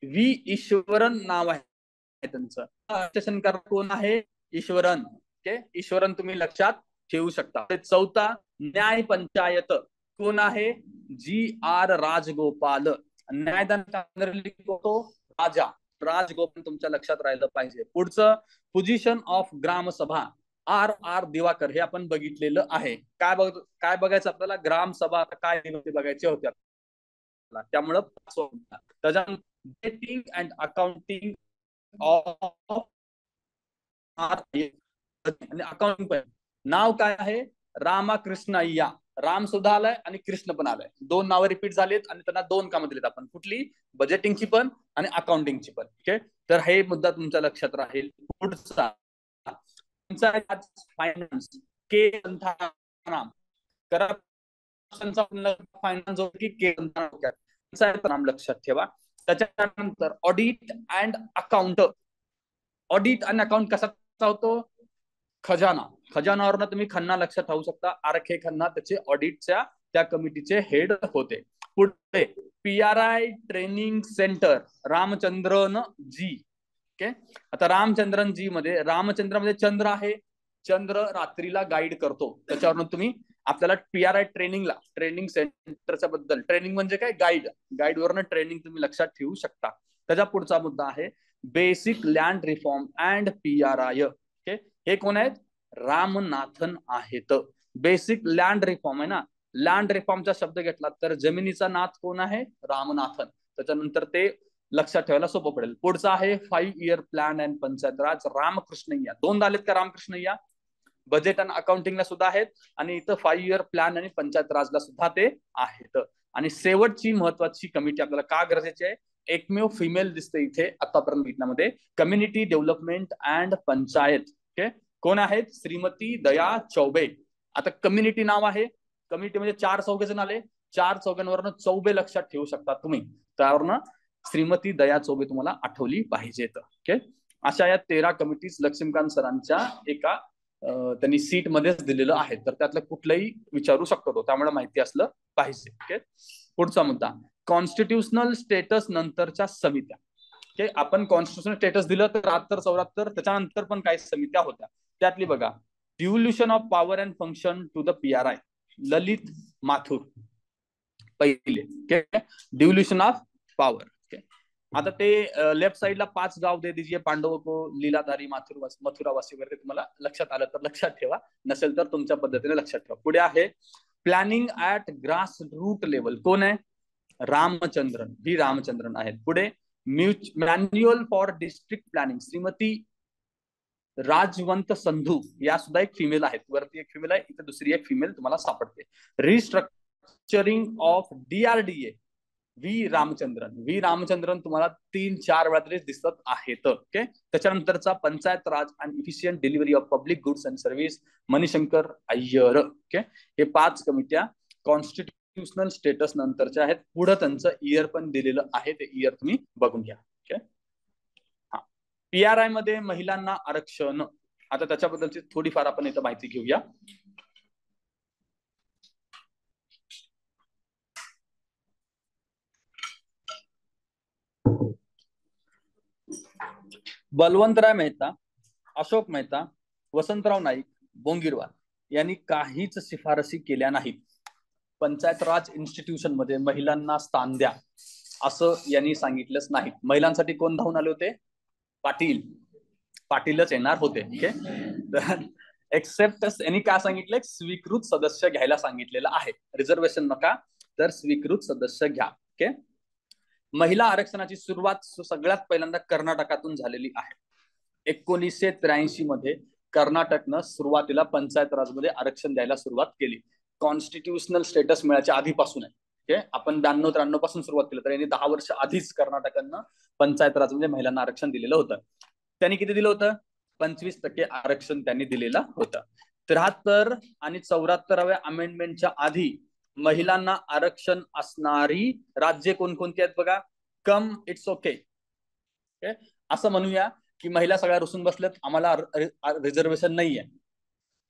V ईश्वरन नाव आहे त्यांचं. कोण आहे? ईश्वरन. ओके. ईश्वरन तुम्ही लक्षात ठेवू शकता. चौथा, न्याय पंचायत. कोण आहे? GR राजगोपाल. न्यायदान राजा राजगोपाल तुमच्या लक्षात राहिलं पाहिजे. पुढचं, position of gram sabha. RR Diwakar. हे आपण बघितलेलं आहे. काय बघायचं आपल्याला? ग्रामसभा काय बघायचे होते, त्यामुळं त्याच्यानंतर dating and accounting of accounting पण. नाव काय आहे? रामाकृष्ण अय्या. राम सुद्धा आलाय आणि कृष्ण पण आलाय, 2 नावं रिपीट झालीत आणि त्यांना 2 कामं दिलीत आपण. कुठली? बजेटिंगची पण आणि अकाउंटिंगची पण. ओके. तर हे मुद्दा तुमच्या लक्षात राहील. पुढचा, फायनान्स. के नाम. करप्शनचा फायनान्स जो की के नाम लक्षात ठेवा. त्याच्यानंतर ऑडिट अँड अकाउंट. ऑडिट आणि अकाउंट कसा होतो? खजाना. खजानावरनं तुम्ही खन्ना लक्षात ठेवू शकता. आर के खन्ना त्याचे ऑडिटच्या त्या कमिटीचे हेड होते. पुढे PRI ट्रेनिंग सेंटर रामचंद्रन जी. ओके, आता रामचंद्रन जी मध्ये रामचंद्रामध्ये चंद्र आहे, चंद्र रात्रीला गाईड करतो. त्याच्यावरून तुम्ही आपल्याला PRI ट्रेनिंग सेंटरच्या बद्दल, ट्रेनिंग म्हणजे काय, गाईड वरनं ट्रेनिंग तुम्ही लक्षात ठेवू शकता. त्याच्या पुढचा मुद्दा आहे basic land reform and PRI. Okay, हे कोण आहेत, रामनाथन आहेत. बेसिक लँड रिफॉर्म आहे ना, लँड रिफॉर्मचा शब्द घेतला तर जमिनीचा नाथ कोण आहे, रामनाथन. त्याच्यानंतर ते लक्षात ठेवायला सोपं पडेल. पुढचा आहे 5 इयर प्लॅन अँड पंचायत राज, रामकृष्णय्या. दोनदा आलेत का रामकृष्णय्या, बजेट आणि अकाउंटिंगला सुद्धा आहेत आणि इथं 5 इयर प्लॅन आणि पंचायत राजला सुद्धा ते आहेत. आणि शेवटची महत्वाची कमिटी आपल्याला का गरजेची आहे, एकमेव फिमेल दिसते इथे आतापर्यंत घटनामध्ये, community development and panchayat. Okay, कोण आहेत, श्रीमती दया चौबे. आता कम्युनिटी नाव आहे, कम्युनिटी म्हणजे 4 चौघे जण आले, 4 चौघांवरनं चौबे लक्षात ठेवू शकता तुम्ही, त्यावरनं श्रीमती दया चौबे तुम्हाला आठवली पाहिजेत. ओके, अशा या 13 कमिटीज लक्ष्मीकांत सरांच्या एका त्यांनी सीट मध्येच दिलेलं आहे. तर त्यातलं कुठलंही विचारू शकतो तो, त्यामुळे माहिती असलं पाहिजे. ओके, पुढचा मुद्दा कॉन्स्टिट्युशनल स्टेटस नंतरच्या समित्या. ओके, आपण कॉन्स्टिट्युशनल स्टेटस दिलं तर 73-74, त्याच्यानंतर पण काही समित्या होत्या. त्यातली बघा, devolution of power and function to the PRI, Lalit Mathur पहिले. Okay, devolution of power. Okay, आता ते लेफ्ट साइडला 5 गाव दे दीजिए पांडवों को, लीलाधारी, मथुरावासी वगैरे, तुम्हाला लक्षात आलं तर लक्षात ठेवा, नसेल तर तुमच्या पद्धतीने लक्षात ठेवा. पुढे आहे planning at grass root level, कोण आहे, रामचंद्रन, ही रामचंद्रन आहेत. पुढे manual for district planning, Shrimati Rajwant Sandhu, या सुद्धा एक फिमेल आहेत. वरती एक फिमेल आहे, इथे दुसरी एक फिमेल तुम्हाला सापडते. Restructuring of DRDA, V Ramachandran तुम्हाला 3-4 वेळा तरी दिसत आहेत. ओके, त्याच्यानंतरचा panchayat raj and efficient delivery of public goods and service, Manishankar Aiyar. Okay, हे 5 कमिट्या कॉन्स्टिट्युशनल स्टेटस नंतरच्या आहेत. पुढे त्यांचं इयर पण दिलेलं आहे, ते इयर तुम्ही बघून घ्या. ओके, हा, PRI मध्ये महिलांना आरक्षण, आता त्याच्याबद्दलची थोडीफार आपण इथं माहिती घेऊया. बलवंतराय मेहता, अशोक मेहता, वसंतराव नाईक, बोंगिरवाल यांनी काहीच शिफारसी केल्या नाहीत. पंचायत राज इन्स्टिट्यूशन मध्ये महिलांना स्थान द्या असं यांनी सांगितलंच नाही. महिलांसाठी कोण धावून आले होते, पाटीलच येणार होते. ओके, एक्सेप्ट यांनी काय सांगितलं, स्वीकृत सदस्य घ्यायला सांगितलेलं आहे. रिझर्वेशन नका, तर स्वीकृत सदस्य घ्या. ओके, महिला आरक्षणाची सुरुवात सगळ्यात पहिल्यांदा कर्नाटकातून झालेली आहे. 1983 मध्ये कर्नाटकनं सुरुवातीला पंचायत राजमध्ये आरक्षण द्यायला सुरुवात केली. कॉन्स्टिट्युशनल स्टेटस मिळायच्या आधीपासून आहे. ओके, आपण 92-93 पासून सुरुवात केली, तर यांनी 10 वर्ष आधीच कर्नाटकानं पंचायत राजमध्ये महिलांना आरक्षण दिलेलं होतं. त्यांनी किती दिलं होतं, 25% आरक्षण त्यांनी दिलेलं होतं. 73 आणि 74व्या अमेंडमेंटच्या आधी महिलांना आरक्षण असणारी राज्ये कोणकोणती आहेत बघा, कम इट्स ओके. असं म्हणूया की महिला सगळ्या रुसून बसल्यात, आम्हाला रिझर्वेशन नाहीये,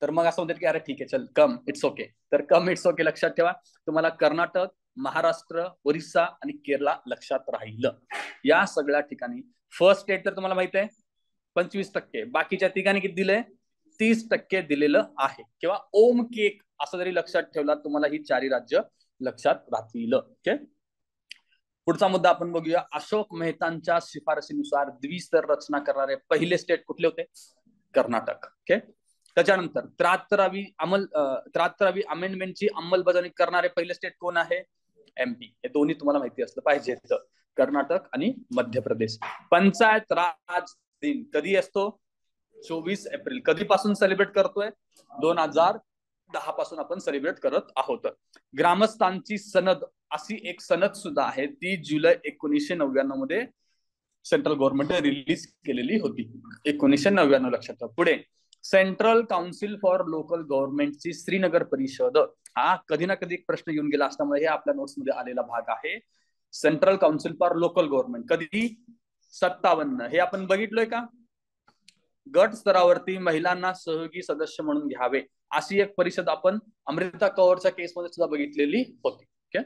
तर मग असं म्हणतात की अरे ठीक आहे चल कम इट्स ओके. तर कम इट्स ओके लक्षात ठेवा. तुम्हाला कर्नाटक, महाराष्ट्र, ओरिसा आणि केरला लक्षात राहिलं. या सगळ्या ठिकाणी फर्स्ट स्टेट तर तुम्हाला माहित आहे 25%, बाकीच्या ठिकाणी किती दिले, 30% दिलेलं आहे. किंवा ओम केक असं जरी लक्षात ठेवला तुम्हाला ही 4 राज्य लक्षात राहतील. ओके, पुढचा मुद्दा आपण बघूया. अशोक मेहतांच्या शिफारसीनुसार द्विस्तर रचना करणारे पहिले स्टेट कुठले होते, कर्नाटक. ओके, त्याच्यानंतर 73वी अमेंडमेंटची अंमलबजावणी करणारे पहिले स्टेट कोण आहे, MP. हे दोन्ही तुम्हाला माहिती असलं पाहिजे, कर्नाटक आणि मध्य प्रदेश. पंचायत राज दिन कधी असतो, 24 एप्रिल. कधीपासून सेलिब्रेट करतोय, 2010 पासून आपण सेलिब्रेट करत आहोत. ग्रामस्थांची सनद अशी एक सनद सुद्धा आहे, ती जुलै 1999 मध्ये सेंट्रल गव्हर्नमेंटने रिलीज केलेली होती. 1999 लक्षात ठेवा. पुढे सेंट्रल काउन्सिल फॉर लोकल गव्हर्नमेंटची श्रीनगर परिषद, हा कधी ना कधी एक प्रश्न येऊन गेला असल्यामुळे हे आपल्या नोट्स मध्ये आलेला भाग आहे. Central council for local government कधी, 57. हे आपण बघितलोय का, गट स्तरावरती महिलांना सहयोगी सदस्य म्हणून घ्यावे, अशी एक परिषद आपण अमृता कौरच्या केसमध्ये सुद्धा बघितलेली होती. ओके.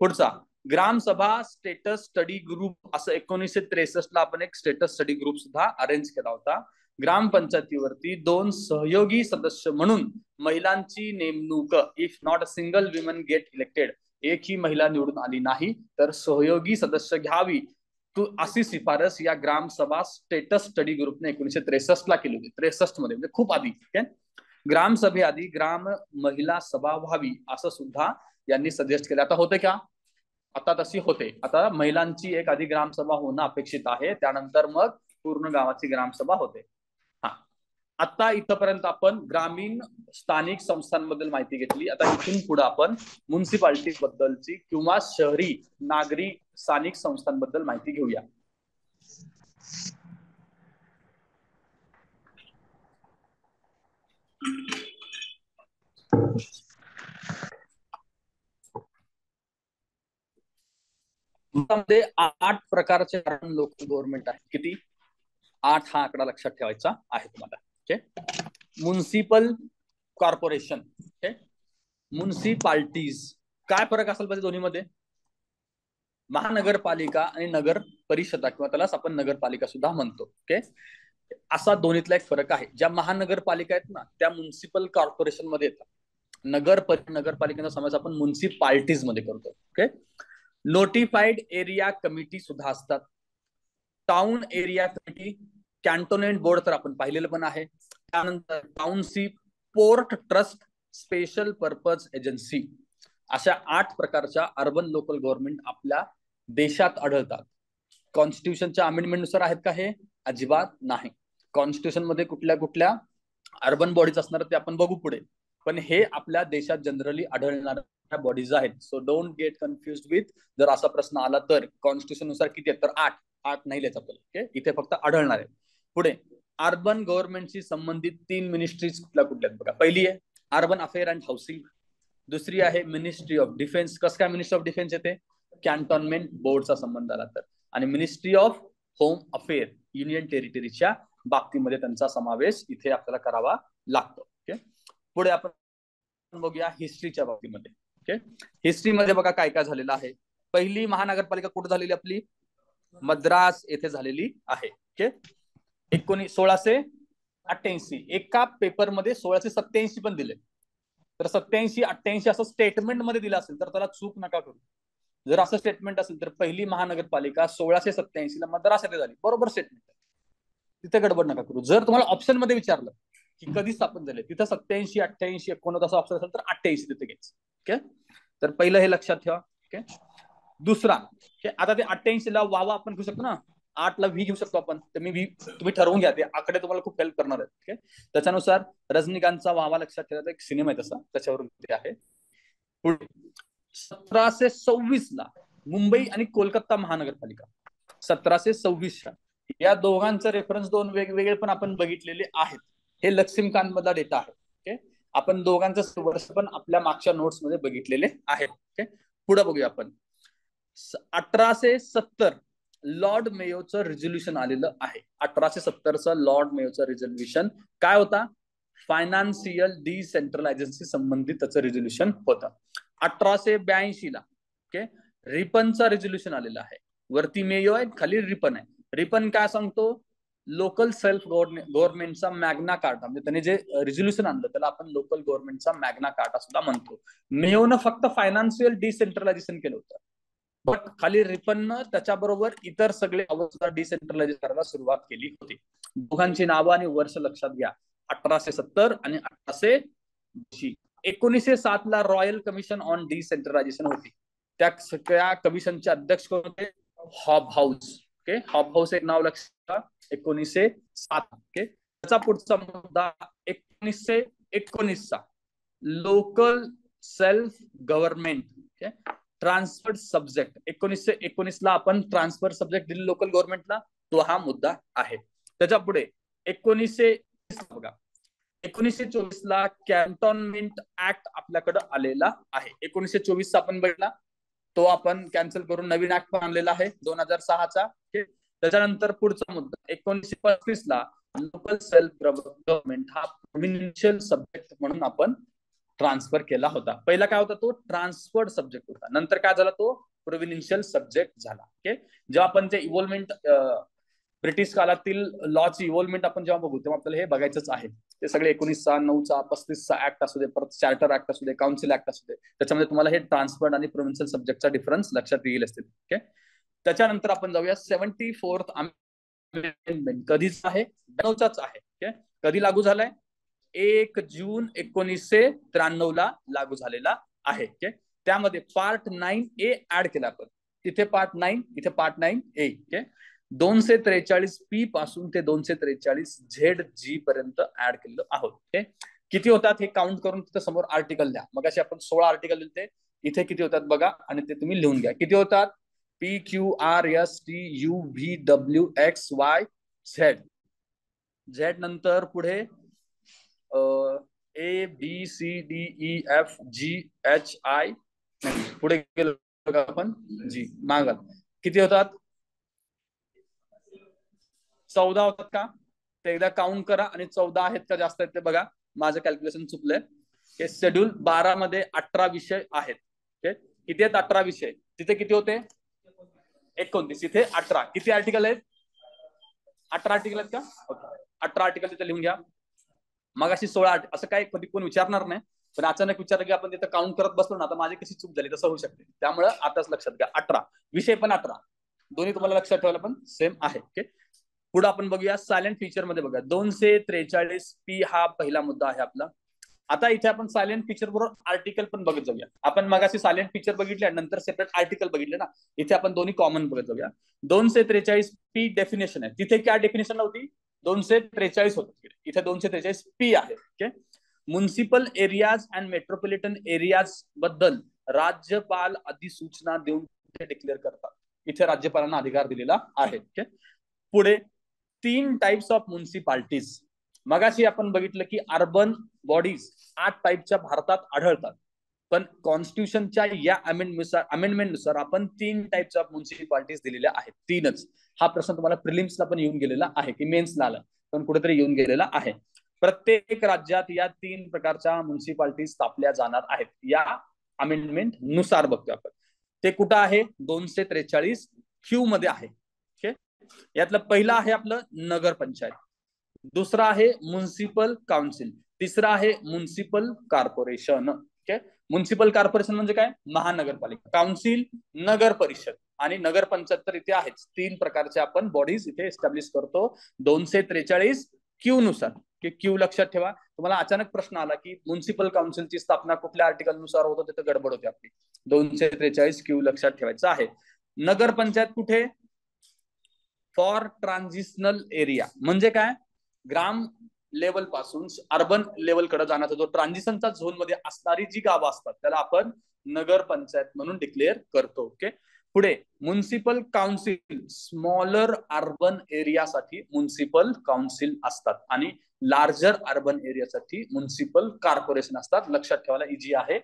पुढचा, ग्रामसभा स्टेटस स्टडी ग्रुप, असं 1963 ला आपण एक स्टेटस स्टडी ग्रुप सुद्धा अरेंज केला होता. ग्रामपंचायतीवरती 2 सहयोगी सदस्य म्हणून महिलांची नेमणूक, if not a single women get elected, एकही महिला निवडून आली नाही तर सहयोगी सदस्य घ्यावी, अशी शिफारस या ग्रामसभा स्टेटस स्टडी ग्रुपने 1963 ला केली होती. 63 मध्ये, म्हणजे खूप आधी. ग्रामसभेआधी ग्राम महिला सभा व्हावी असं सुद्धा यांनी सजेस्ट केलं. आता होते का? आता तशी होते. आता महिलांची एक आधी ग्रामसभा होणं अपेक्षित आहे, त्यानंतर मग पूर्ण गावाची ग्रामसभा होते. हा, आता इथपर्यंत आपण ग्रामीण स्थानिक संस्थांबद्दल माहिती घेतली. आता इथून पुढे आपण म्युन्सिपाल्टी बद्दलची किंवा शहरी नागरी स्थानिक संस्थांबद्दल माहिती घेऊया. मध्ये 8 प्रकारचे लोकल गव्हर्नमेंट आहे. किती? 8 हा आकडा लक्षात ठेवायचा आहे तुम्हाला. Okay. Municipal corporation, okay, municipalities. काय फरक असेल पाहिजे दोन्हीमध्ये? महानगरपालिका आणि नगर परिषदा, किंवा त्यालाच आपण नगरपालिका सुद्धा म्हणतो. ओके. असा दोन्हीतला एक फरक आहे. ज्या महानगरपालिका आहेत ना, त्या म्युन्सिपल कॉर्पोरेशन मध्ये येतात. नगरपालिकेचा समावेश आपण म्युन्सिपाल्टीज मध्ये करतो. ओके. नोटिफाईड एरिया कमिटी सुद्धा असतात. Town area committee, cantonment board तर आपण पाहिलेलं पण आहे. त्यानंतर township, port trust, special purpose agency, अशा 8 प्रकारच्या अर्बन लोकल गव्हर्नमेंट आपल्या देशात आढळतात. कॉन्स्टिट्यूशनच्या अमेंडमेंट नुसार आहेत का हे? अजिबात नाही. कॉन्स्टिट्यूशन मध्ये कुठल्या कुठल्या अर्बन बॉडीज असणार ते आपण बघू पुढे, पण हे आपल्या देशात जनरली आढळणाऱ्या बॉडीज आहेत. So don't get confuse with, जर असा प्रश्न आला तर कॉन्स्टिट्यूशन नुसार किती आहेत तर 8 नाही लिहायचं आपल्याला. ओके. इथे फक्त आढळणार आहे. पुढे, अर्बन गव्हर्नमेंटशी संबंधित 3 मिनिस्ट्रीज कुठल्या कुठल्या आहेत बघा. पहिली आहे अर्बन अफेअर अँड हाऊसिंग. दुसरी आहे मिनिस्ट्री ऑफ डिफेन्स. कसं काय मिनिस्ट्री ऑफ डिफेन्स येते? कॅन्टोन्मेंट बोर्डचा संबंध आला तर. आणि ministry of home affair, union टेरिटरीच्या बाबतीमध्ये त्यांचा समावेश इथे आपल्याला करावा लागतो. ओके. पुढे आपण बघूया हिस्ट्रीच्या बाबतीमध्ये. ओके. हिस्ट्रीमध्ये बघा काय काय झालेलं आहे. पहिली महानगरपालिका कुठे झालेली आपली? मद्रास येथे झालेली आहे. ओके. 1688. एका पेपरमध्ये 1687 पण दिले, तर 87 88 असं स्टेटमेंट मध्ये दिलं असेल तर त्याला चूक नका करू. जर असं स्टेटमेंट असेल तर पहिली महानगरपालिका 1687 ला मद्रास येथे झाली, बरोबर स्टेटमेंट आहे, तिथे गडबड नका करू. जर तुम्हाला ऑप्शन मध्ये विचारलं की कधी स्थापन झाले, तिथं 87 88 89 असा ऑप्शन असेल तर 88 तिथे घ्यायचं. ओके. तर पहिलं हे लक्षात ठेवा. ओके. दुसरा, आता ते 88 ला वावा आपण घेऊ शकतो ना, 8 ला व्ही घेऊ शकतो आपण, तर मी तुम्ही ठरवून घ्या, ते आकडे तुम्हाला खूप हेल्प करणार आहेत. ओके. त्याच्यानुसार रजनीकांतचा वावा लक्षात ठेवायचा एक सिनेमा आहे तसा, त्याच्यावरून ते आहे. पुढे 1726 ला मुंबई आणि कोलकाता महानगरपालिका, 1726 या दोघांचं रेफरन्स 2 वेगवेगळे पण आपण बघितलेले आहेत. हे लक्ष्मीकांत मधला डेटा आहे. ओके. आपण दोघांचं वर्ष पण आपल्या मागच्या नोट्स मध्ये बघितलेले आहेत. ओके. पुढे बघूया आपण. 1870 लॉर्ड मेयोचं रिझोल्युशन आलेलं आहे. 1870चं लॉर्ड मेयोचं रिझोल्युशन काय होता? फायनान्शियल डिसेंट्रलायझेशन संबंधित त्याचं रिझोल्युशन होतं. 1882 ला ओके रिपनचा रिझोल्युशन आलेला आहे. वरती मेयो आहे, खाली रिपन आहे. रिपन काय सांगतो? लोकल सेल्फ गव्हर्नमेंटचा मॅग्ना कार्टा, म्हणजे त्याने जे रिझोल्युशन आणलं त्याला आपण लोकल गव्हर्नमेंटचा मॅग्ना कार्टा सुद्धा म्हणतो. मेयोनं फक्त फायनान्शियल डिसेंट्रलायझेशन केलं होतं, बट खाली रिपननं त्याच्याबरोबर इतर सगळे अवस्था डिसेंट्रलाइज करायला सुरुवात केली होती. दोघांची नावं आणि वर्ष लक्षात घ्या, 1870 आणि 1882. 1907 ला रॉयल कमिशन ऑन डिसेंट्रलायझेशन होती. त्या कमिशनचे अध्यक्ष कोण होते? Hob house. Okay. Hob house एक नाव लक्षात, 1907. ओके. त्याचा पुढचा मुद्दा 1919 चा local self government okay transferred subject. 1919 ला आपण ट्रान्सफर सब्जेक्ट दिले लोकल गव्हर्नमेंटला, तो हा मुद्दा आहे. त्याच्या पुढे 1924 ला कॅन्टोन्मेंट ऍक्ट आपल्याकडे आलेला आहे. 1924 चा आपण बघितला, तो आपण कॅन्सल करून नवीन ऍक्ट पण आणलेला आहे 2006 चा. त्याच्यानंतर पुढचा मुद्दा 1935 ला लोकल सेल्फ गव्हर्नमेंट हा प्रोव्हिन्शियल सब्जेक्ट म्हणून आपण ट्रान्सफर केला होता. पहिला काय होता, तो ट्रान्सफर्ड सब्जेक्ट होता. नंतर काय झाला, तो प्रोव्हिन्शियल सब्जेक्ट झाला. ओके, जेव्हा आपण ते इव्हॉल्वमेंट ब्रिटिश काळातील लॉची इव्हॉल्वमेंट आपण जेव्हा बघू तेव्हा आपल्याला हे बघायचंच आहे. ते सगळे 19चा 9चा 35चा ऍक्ट असू दे, परत चार्टर ऍक्ट असू दे, काउन्सिल ऍक्ट असू दे, त्याच्यामध्ये तुम्हाला हे ट्रान्सफर्ड आणि प्रोव्हिन्शियल सब्जेक्टचा डिफरन्स लक्षात येईल असतील. ओके, त्याच्यानंतर आपण जाऊया 74th अमेंडमेंट कधीच आहे, 92चाच आहे. ओके, कधी लागू झालाय, 1 जून 1993 ला लागू झालेला आहे. ओके, त्यामध्ये पार्ट 9A ऍड केला आपण, तिथे पार्ट 9, इथे पार्ट 9A. ओके, 243 पासून ते 243 पर्यंत ऍड केलेलं आहोत. ओके, किती होतात हे काउंट करून तिथे समोर आर्टिकल द्या. मग असे आपण 16 आर्टिकल दिले, इथे किती होतात बघा आणि ते तुम्ही लिहून घ्या. किती होतात, PQRSTUVWXYZ. झेड नंतर पुढे ABCDEFGHI, पुढे गेलो आपण जी मागल. किती होतात, 14 होतात का, ते एकदा काउंट करा आणि 14 आहेत का जास्त आहेत ते बघा. माझं कॅल्क्युलेशन चुकलंय. शेड्यूल 12 मध्ये 18 विषय आहेत. किती आहेत, 18 विषय. तिथे किती होते, 29, इथे 18. किती आर्टिकल आहेत, 18 आर्टिकल आहेत का. ओके, 18 आर्टिकल तिथे लिहून घ्या. मग अशी 16, असं काय कधी कोण विचारणार नाही, पण अचानक विचारलं की आपण तिथं काउंट करत बसलो ना, तर माझी कशी चूक झाली तसं होऊ शकते. त्यामुळे आताच लक्षात घ्या, 18 विषय पण 18, दोन्ही तुम्हाला लक्षात ठेवायला पण सेम आहे. ओके, पुढे आपण बघूया सायलेंट फीचर मध्ये बघा 243P हा पहिला मुद्दा आहे आपला. आता इथे आपण सायलेंट फीचर बरोबर आर्टिकल पण बघत जाऊया. आपण मगाशी सायलेंट फीचर बघितले, नंतर सेपरेट आर्टिकल बघितले ना, इथे आपण दोन्ही कॉमन बघत जाऊया. 243P डेफिनेशन आहे, तिथे काय डेफिनेशन नव्हती, 243 होत, इथे 243P आहे. Okay, municipal areas and metropolitan areas बद्दल राज्यपाल अधिसूचना देऊन ते डिक्लेअर करतात. इथे राज्यपालांना अधिकार दिलेला आहे. ओके, पुढे 3 टाइप्स ऑफ म्युनिसिपालिटीज. मगाशी आपण बघितलं की अर्बन बॉडीज 8 टाइपच्या भारतात आढळतात, पण कॉन्स्टिट्यूशनच्या या अमेंडमेंटनुसार आपण 3 टाइप्स ऑफ म्युनिसिपालिटीज दिलेल्या आहेत. 3च. हा प्रश्न तुम्हाला प्रिलिम्सला पण येऊन गेलेला आहे की मेन्सला आला, पण कुठेतरी येऊन गेलेला आहे. प्रत्येक राज्यात या 3 प्रकारच्या म्युनिसिपालिटी स्थापल्या जाणार आहेत या अमेंडमेंट नुसार. बघतो आपण ते कुठं आहे, 243Q मध्ये आहे. ओके, यातलं पहिलं आहे आपलं नगरपंचायत, दुसरा आहे म्युनिसिपल काउन्सिल, तिसरा आहे municipal corporation. Okay, municipal corporation म्हणजे काय, महानगरपालिका, काउन्सिल नगर परिषद आणि नगरपंचायत तर इथे आहेच. 3 प्रकारचे आपण बॉडीज इथे एस्टॅब्लिश करतो 243Q नुसार. की क्यू लक्षात ठेवा. तुम्हाला अचानक प्रश्न आला की म्युनिसिपल काउन्सिलची स्थापना कुठल्या आर्टिकल नुसार होतो, तिथे गडबड होते आपली. 243Q लक्षात ठेवायचं आहे. नगरपंचायत कुठे, फॉर ट्रान्झिशनल एरिया, म्हणजे काय, ग्राम लेवल पासून अर्बन लेवल कडे जाण्याचा जो ट्रान्झिशनचा झोन मध्ये असणारी जी गावं असतात त्याला आपण नगरपंचायत म्हणून डिक्लेअर करतो. ओके, पुढे म्युनिसिपल काउन्सिल स्मॉलर अर्बन एरियासाठी म्युनिसिपल काउन्सिल असतात आणि लार्जर अर्बन एरियासाठी म्युनिसिपल कॉर्पोरेशन असतात. लक्षात ठेवायला इजी आहे,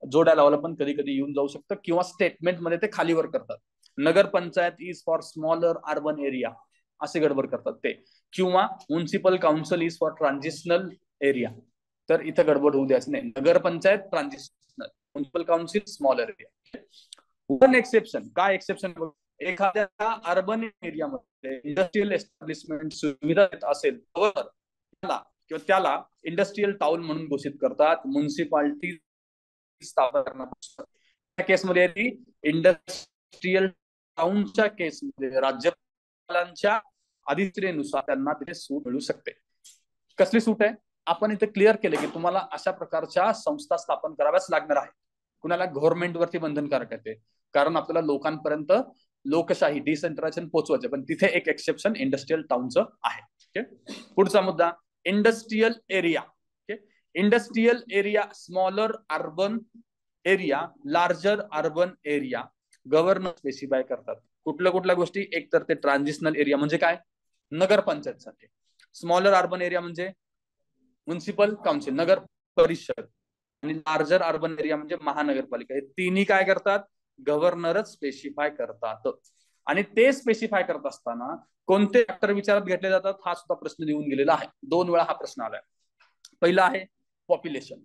जोड्या लावायला पण कधी कधी येऊन जाऊ शकतं किंवा स्टेटमेंट मध्ये ते खालीवर करतात. Nagar panchayat is for smaller urban area असे गडबड करतात ते, किंवा municipal council is for transitional area, तर इथं गडबड होऊ द्यायचं नाही. Nagar panchayat transitional, municipal council smaller area. One exception, काय एक्सेप्शन, एखाद्या अर्बन एरियामध्ये इंडस्ट्रियल एस्टॅब्लिशमेंट सुविधा देत असेल तर किंवा त्याला इंडस्ट्रियल टाउन म्हणून घोषित करतात. म्युनिसिपालिटी स्थापना करणार केसमध्ये ती इंडस्ट्रियल टाउनच्या केसमध्ये राज्यपालांच्या अधिसूचनेनुसार त्यांना तिथे सूट मिळू शकते. कसली सूट आहे, आपण इथे क्लिअर केले की तुम्हाला अशा प्रकारच्या संस्था स्थापन कराव्याच लागणार आहे. कुणाला गव्हर्नमेंटवरती बंधनकारक आहे ते, कारण आपल्याला लोकांपर्यंत लोकशाही डिसेंट्रलायझेशन पोहोचवायचं. पण तिथे एक एक्सेप्शन इंडस्ट्रियल टाउनचं आहे. ओके, पुढचा मुद्दा industrial area. Okay, industrial area smaller urban area, larger urban area governor specify करतात. कुठल्या गोष्टी, एक तर ते ट्रान्झिशनल एरिया म्हणजे काय, नगरपंचायतसाठी, स्मॉलर अर्बन एरिया म्हणजे म्युनिसिपल काउन्सिल नगर परिषद, आणि लार्जर अर्बन एरिया म्हणजे महानगरपालिका. हे तिन्ही काय करतात, गव्हर्नरच स्पेसिफाय करतात. आणि ते स्पेसिफाय करत असताना कोणते फॅक्टर विचारात घेतले जातात हा सुद्धा प्रश्न देऊन गेलेला आहे. 2 वेळा हा प्रश्न आलाय. पहिला आहे पॉप्युलेशन,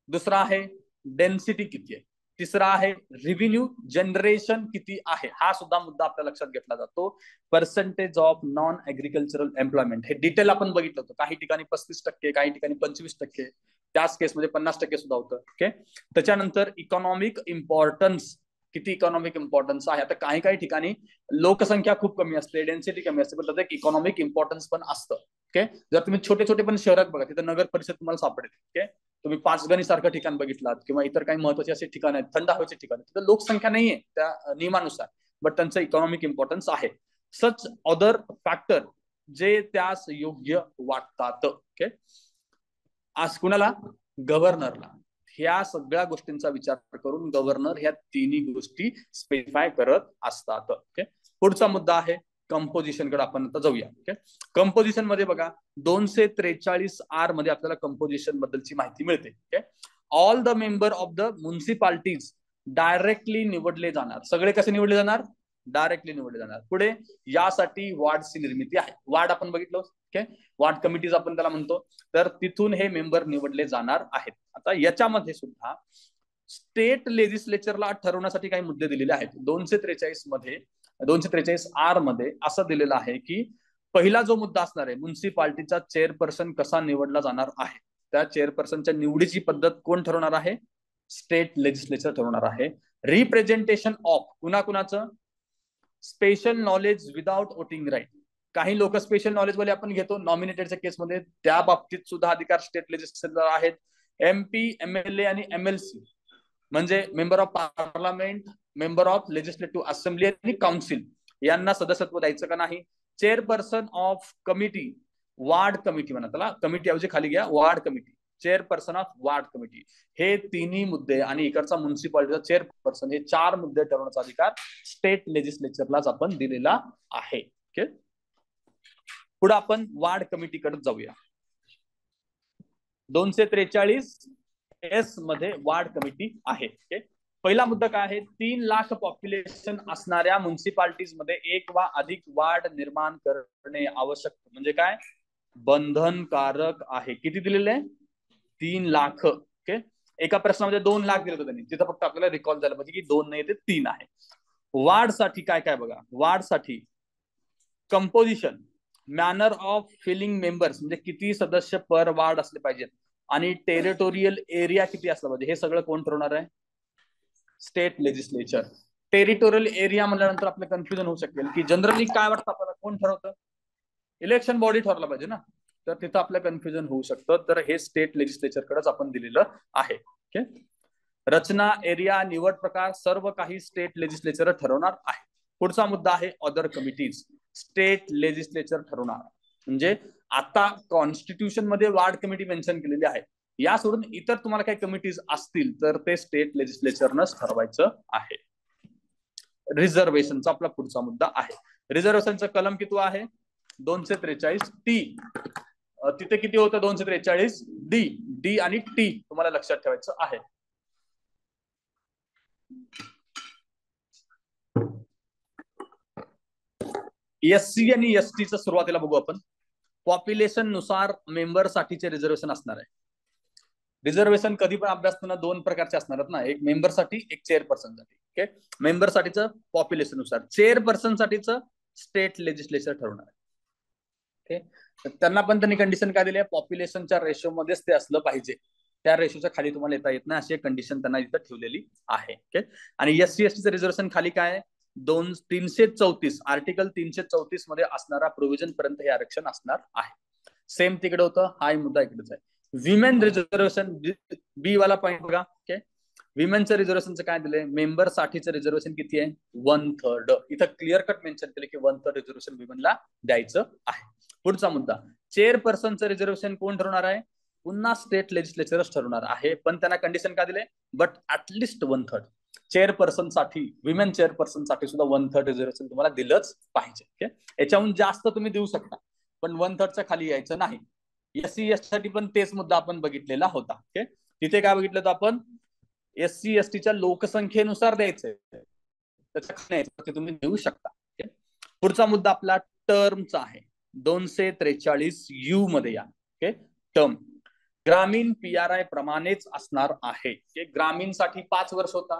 दुसरा आहे डेन्सिटी किती आहे, तिसरा आहे रिव्हेन्यू जनरेशन किती आहे. हा सुद्धा मुद्दा आपल्या लक्षात घेतला जातो. Percentage of non agricultural employment हे डिटेल आपण बघितलं होतं. काही ठिकाणी 35%, काही ठिकाणी 25%, त्याच केसमध्ये 50% सुद्धा होतं. ओके. त्याच्यानंतर इकॉनॉमिक इम्पॉर्टन्स, किती इकॉनॉमिक इम्पॉर्टन्स आहे. आता काही काही ठिकाणी लोकसंख्या खूप कमी असते, डेन्सिटी कमी असते, पण त्याचं एक इकॉनॉमिक इम्पॉर्टन्स पण असतं. ओके. जर तुम्ही छोटे छोटे पण शहरात बघा, तिथं नगर परिषद तुम्हाला सापडेल. ओके. तुम्ही पाचगणी सारखं ठिकाण बघितलात किंवा इतर काही महत्वाचे असे ठिकाण आहेत, थंड हवेचे ठिकाण, तिथं लोकसंख्या नाहीये त्या नियमानुसार, बट त्यांचं इकॉनॉमिक इम्पॉर्टन्स आहे. सच अदर फॅक्टर जे त्यास योग्य वाटतात. ओके. आज कुणाला? गव्हर्नरला. ह्या सगळ्या गोष्टींचा विचार करून गव्हर्नर ह्या तिन्ही गोष्टी स्पेसिफाय करत असतात. ओके. पुढचा मुद्दा आहे कंपोजिशन कडे आपण आता जाऊया. ओके. कंपोजिशन मध्ये बघा 243R मध्ये आपल्याला कंपोजिशन बद्दलची माहिती मिळते. Okay. All the member of the municipalities directly निवडले जाणार. सगळे कसे निवडले जाणार? डायरेक्टली निवडले जाणार. पुढे यासाठी वॉर्डची निर्मिती आहे. वॉर्ड आपण बघितलं. ओके. वॉर्ड कमिटीज आपण त्याला म्हणतो. तर तिथून हे मेंबर निवडले जाणार आहेत. आता याच्यामध्ये सुद्धा स्टेट लेजिस्लेचरला ठरवण्यासाठी काही मुद्दे दिलेले आहेत. 243R मध्ये असं दिलेलं आहे की पहिला जो मुद्दा असणार आहे, म्युन्सिपाल्टीचा चेअरपर्सन कसा निवडला जाणार आहे. त्या चेअरपर्सनच्या निवडीची पद्धत कोण ठरवणार आहे? स्टेट लेजिस्लेचर ठरवणार आहे. रिप्रेझेंटेशन ऑफ कुणाकुणाचं? Special knowledge without voting right. काही लोक स्पेशल नॉलेज वाले आपण घेतो नॉमिनेटेडच्या केसमध्ये, त्या बाबतीत सुद्धा अधिकार स्टेट लेजिस्लेचर आहेत. MP, MLA आणि MLC म्हणजे member of parliament, member of legislative assembly आणि काउन्सिल यांना सदस्यत्व द्यायचं का नाही. Chairperson of committee, ward committee म्हणा त्याला, कमिटी ऐवजी खाली घ्या ward committee, chairperson of ward committee, हे तिन्ही मुद्दे आणि इकडचा म्युन्सिपालिटीचा चेअरपर्सन, हे 4 मुद्दे ठरवण्याचा अधिकार स्टेट लेजिस्लेचरलाच आपण दिलेला आहे. ओके. पुढे आपण वार्ड कमिटीकडे जाऊया. 243S मध्ये वार्ड कमिटी आहे. ओके. पहिला मुद्दा काय आहे? 3 लाख पॉप्युलेशन असणाऱ्या म्युन्सिपालिटीज मध्ये एक वा अधिक वार्ड निर्माण करणे आवश्यक, म्हणजे काय? बंधनकारक आहे. किती दिलेले आहे? 3 लाख. ओके. एका प्रश्नामध्ये 2 लाख दिले होते त्यांनी, तिथं फक्त आपल्याला रिकॉल झालं पाहिजे की 2 नाही ते 3 आहे. वार्ड साठी काय काय बघा. वार्ड साठी composition, manner of filling members म्हणजे किती सदस्य पर वार्ड असले पाहिजेत, आणि टेरिटोरियल एरिया किती असला पाहिजे, हे सगळं कोण ठरवणार आहे? State legislature. टेरिटोरियल एरिया म्हणल्यानंतर आपलं कन्फ्युजन होऊ शकेल की जनरली काय वाटतं आपल्याला, कोण ठरवतं? इलेक्शन बॉडी ठरवला पाहिजे ना, तर तिथं आपलं कन्फ्युजन होऊ शकतं. तर हे स्टेट लेजिस्लेचरकडेच आपण दिलेलं आहे. ओके. रचना, एरिया, निवड प्रकार सर्व काही स्टेट लेजिस्लेचर ठरवणार आहे. पुढचा मुद्दा आहे अदर कमिटीज. स्टेट लेजिस्लेचर ठरवणार म्हणजे आता कॉन्स्टिट्यूशन मध्ये वार्ड कमिटी मेन्शन केलेली आहे, या सोडून इतर तुम्हाला काही कमिटीज असतील तर ते स्टेट लेजिस्लेचरनच ठरवायचं आहे. रिझर्वेशनचा आपला पुढचा मुद्दा आहे. रिझर्वेशनचा कलम किती आहे? 243T. तिथे किती होतं? 243D. डी आणि टी तुम्हाला लक्षात ठेवायचं आहे. SC आणि ST चं सुरुवातीला बघू आपण. पॉप्युलेशन नुसार मेंबर साठीचे रिझर्वेशन असणार आहे. रिझर्वेशन कधी पण अभ्यासताना 2 प्रकारचे असणार आहेत ना, एक मेंबर साठी, एक चेअरपर्सन साठी. ओके. मेंबर साठीचं पॉप्युलेशन नुसार, चेअरपर्सन साठीचं स्टेट लेजिस्लेचर ठरवणार आहे. ओके. त्यांना पण त्यांनी कंडिशन काय दिली आहे? पॉप्युलेशनच्या रेशो मध्येच ते असलं पाहिजे, त्या रेशोच्या खाली तुम्हाला येता येत नाही अशी एक कंडिशन त्यांना इथं ठेवलेली आहे. ओके. आणि SC ST चं रिझर्वेशन खाली काय आहे? 334 आर्टिकल 334 मध्ये असणारा प्रोव्हिजन पर्यंत हे आरक्षण असणार आहे. सेम तिकडे होतं, हा मुद्दा इकडेच आहे. विमेन रिझर्वेशन, बी वाला पॉईंट बघा. ओके. विमेनचं रिझर्वेशनचं काय दिलंय? मेंबर साठीचं रिझर्वेशन किती आहे? 1/3. इथं क्लिअर कट मेन्शन केलं की 1/3 रिझर्वेशन विमेनला द्यायचं आहे. पुढचा मुद्दा, चेअरपर्सनचं रिझर्वेशन कोण ठरवणार आहे? पुन्हा स्टेट लेजिस्लेचरच ठरवणार आहे, पण त्यांना कंडिशन काय दिले? But at least 1/3. चेअरपर्सन साठी, विमेन चेअरपर्सन साठी सुद्धा 1/3 रिझर्वेशन तुम्हाला दिलंच पाहिजे. ओके. याच्याहून जास्त तुम्ही देऊ शकता, पण 1/3च्या खाली यायचं नाही. SC ST साठी पण तेच मुद्दा आपण बघितलेला होता. ओके. तिथे काय बघितलं तर आपण SC ST च्या लोकसंख्येनुसार द्यायचंय, त्याच्या खाली तुम्ही देऊ शकता. पुढचा मुद्दा आपला टर्मचा आहे. 243 मध्ये या. ओके, टर्म ग्रामीण PRI प्रमाणेच असणार आहे. ग्रामीणसाठी 5 वर्ष होता,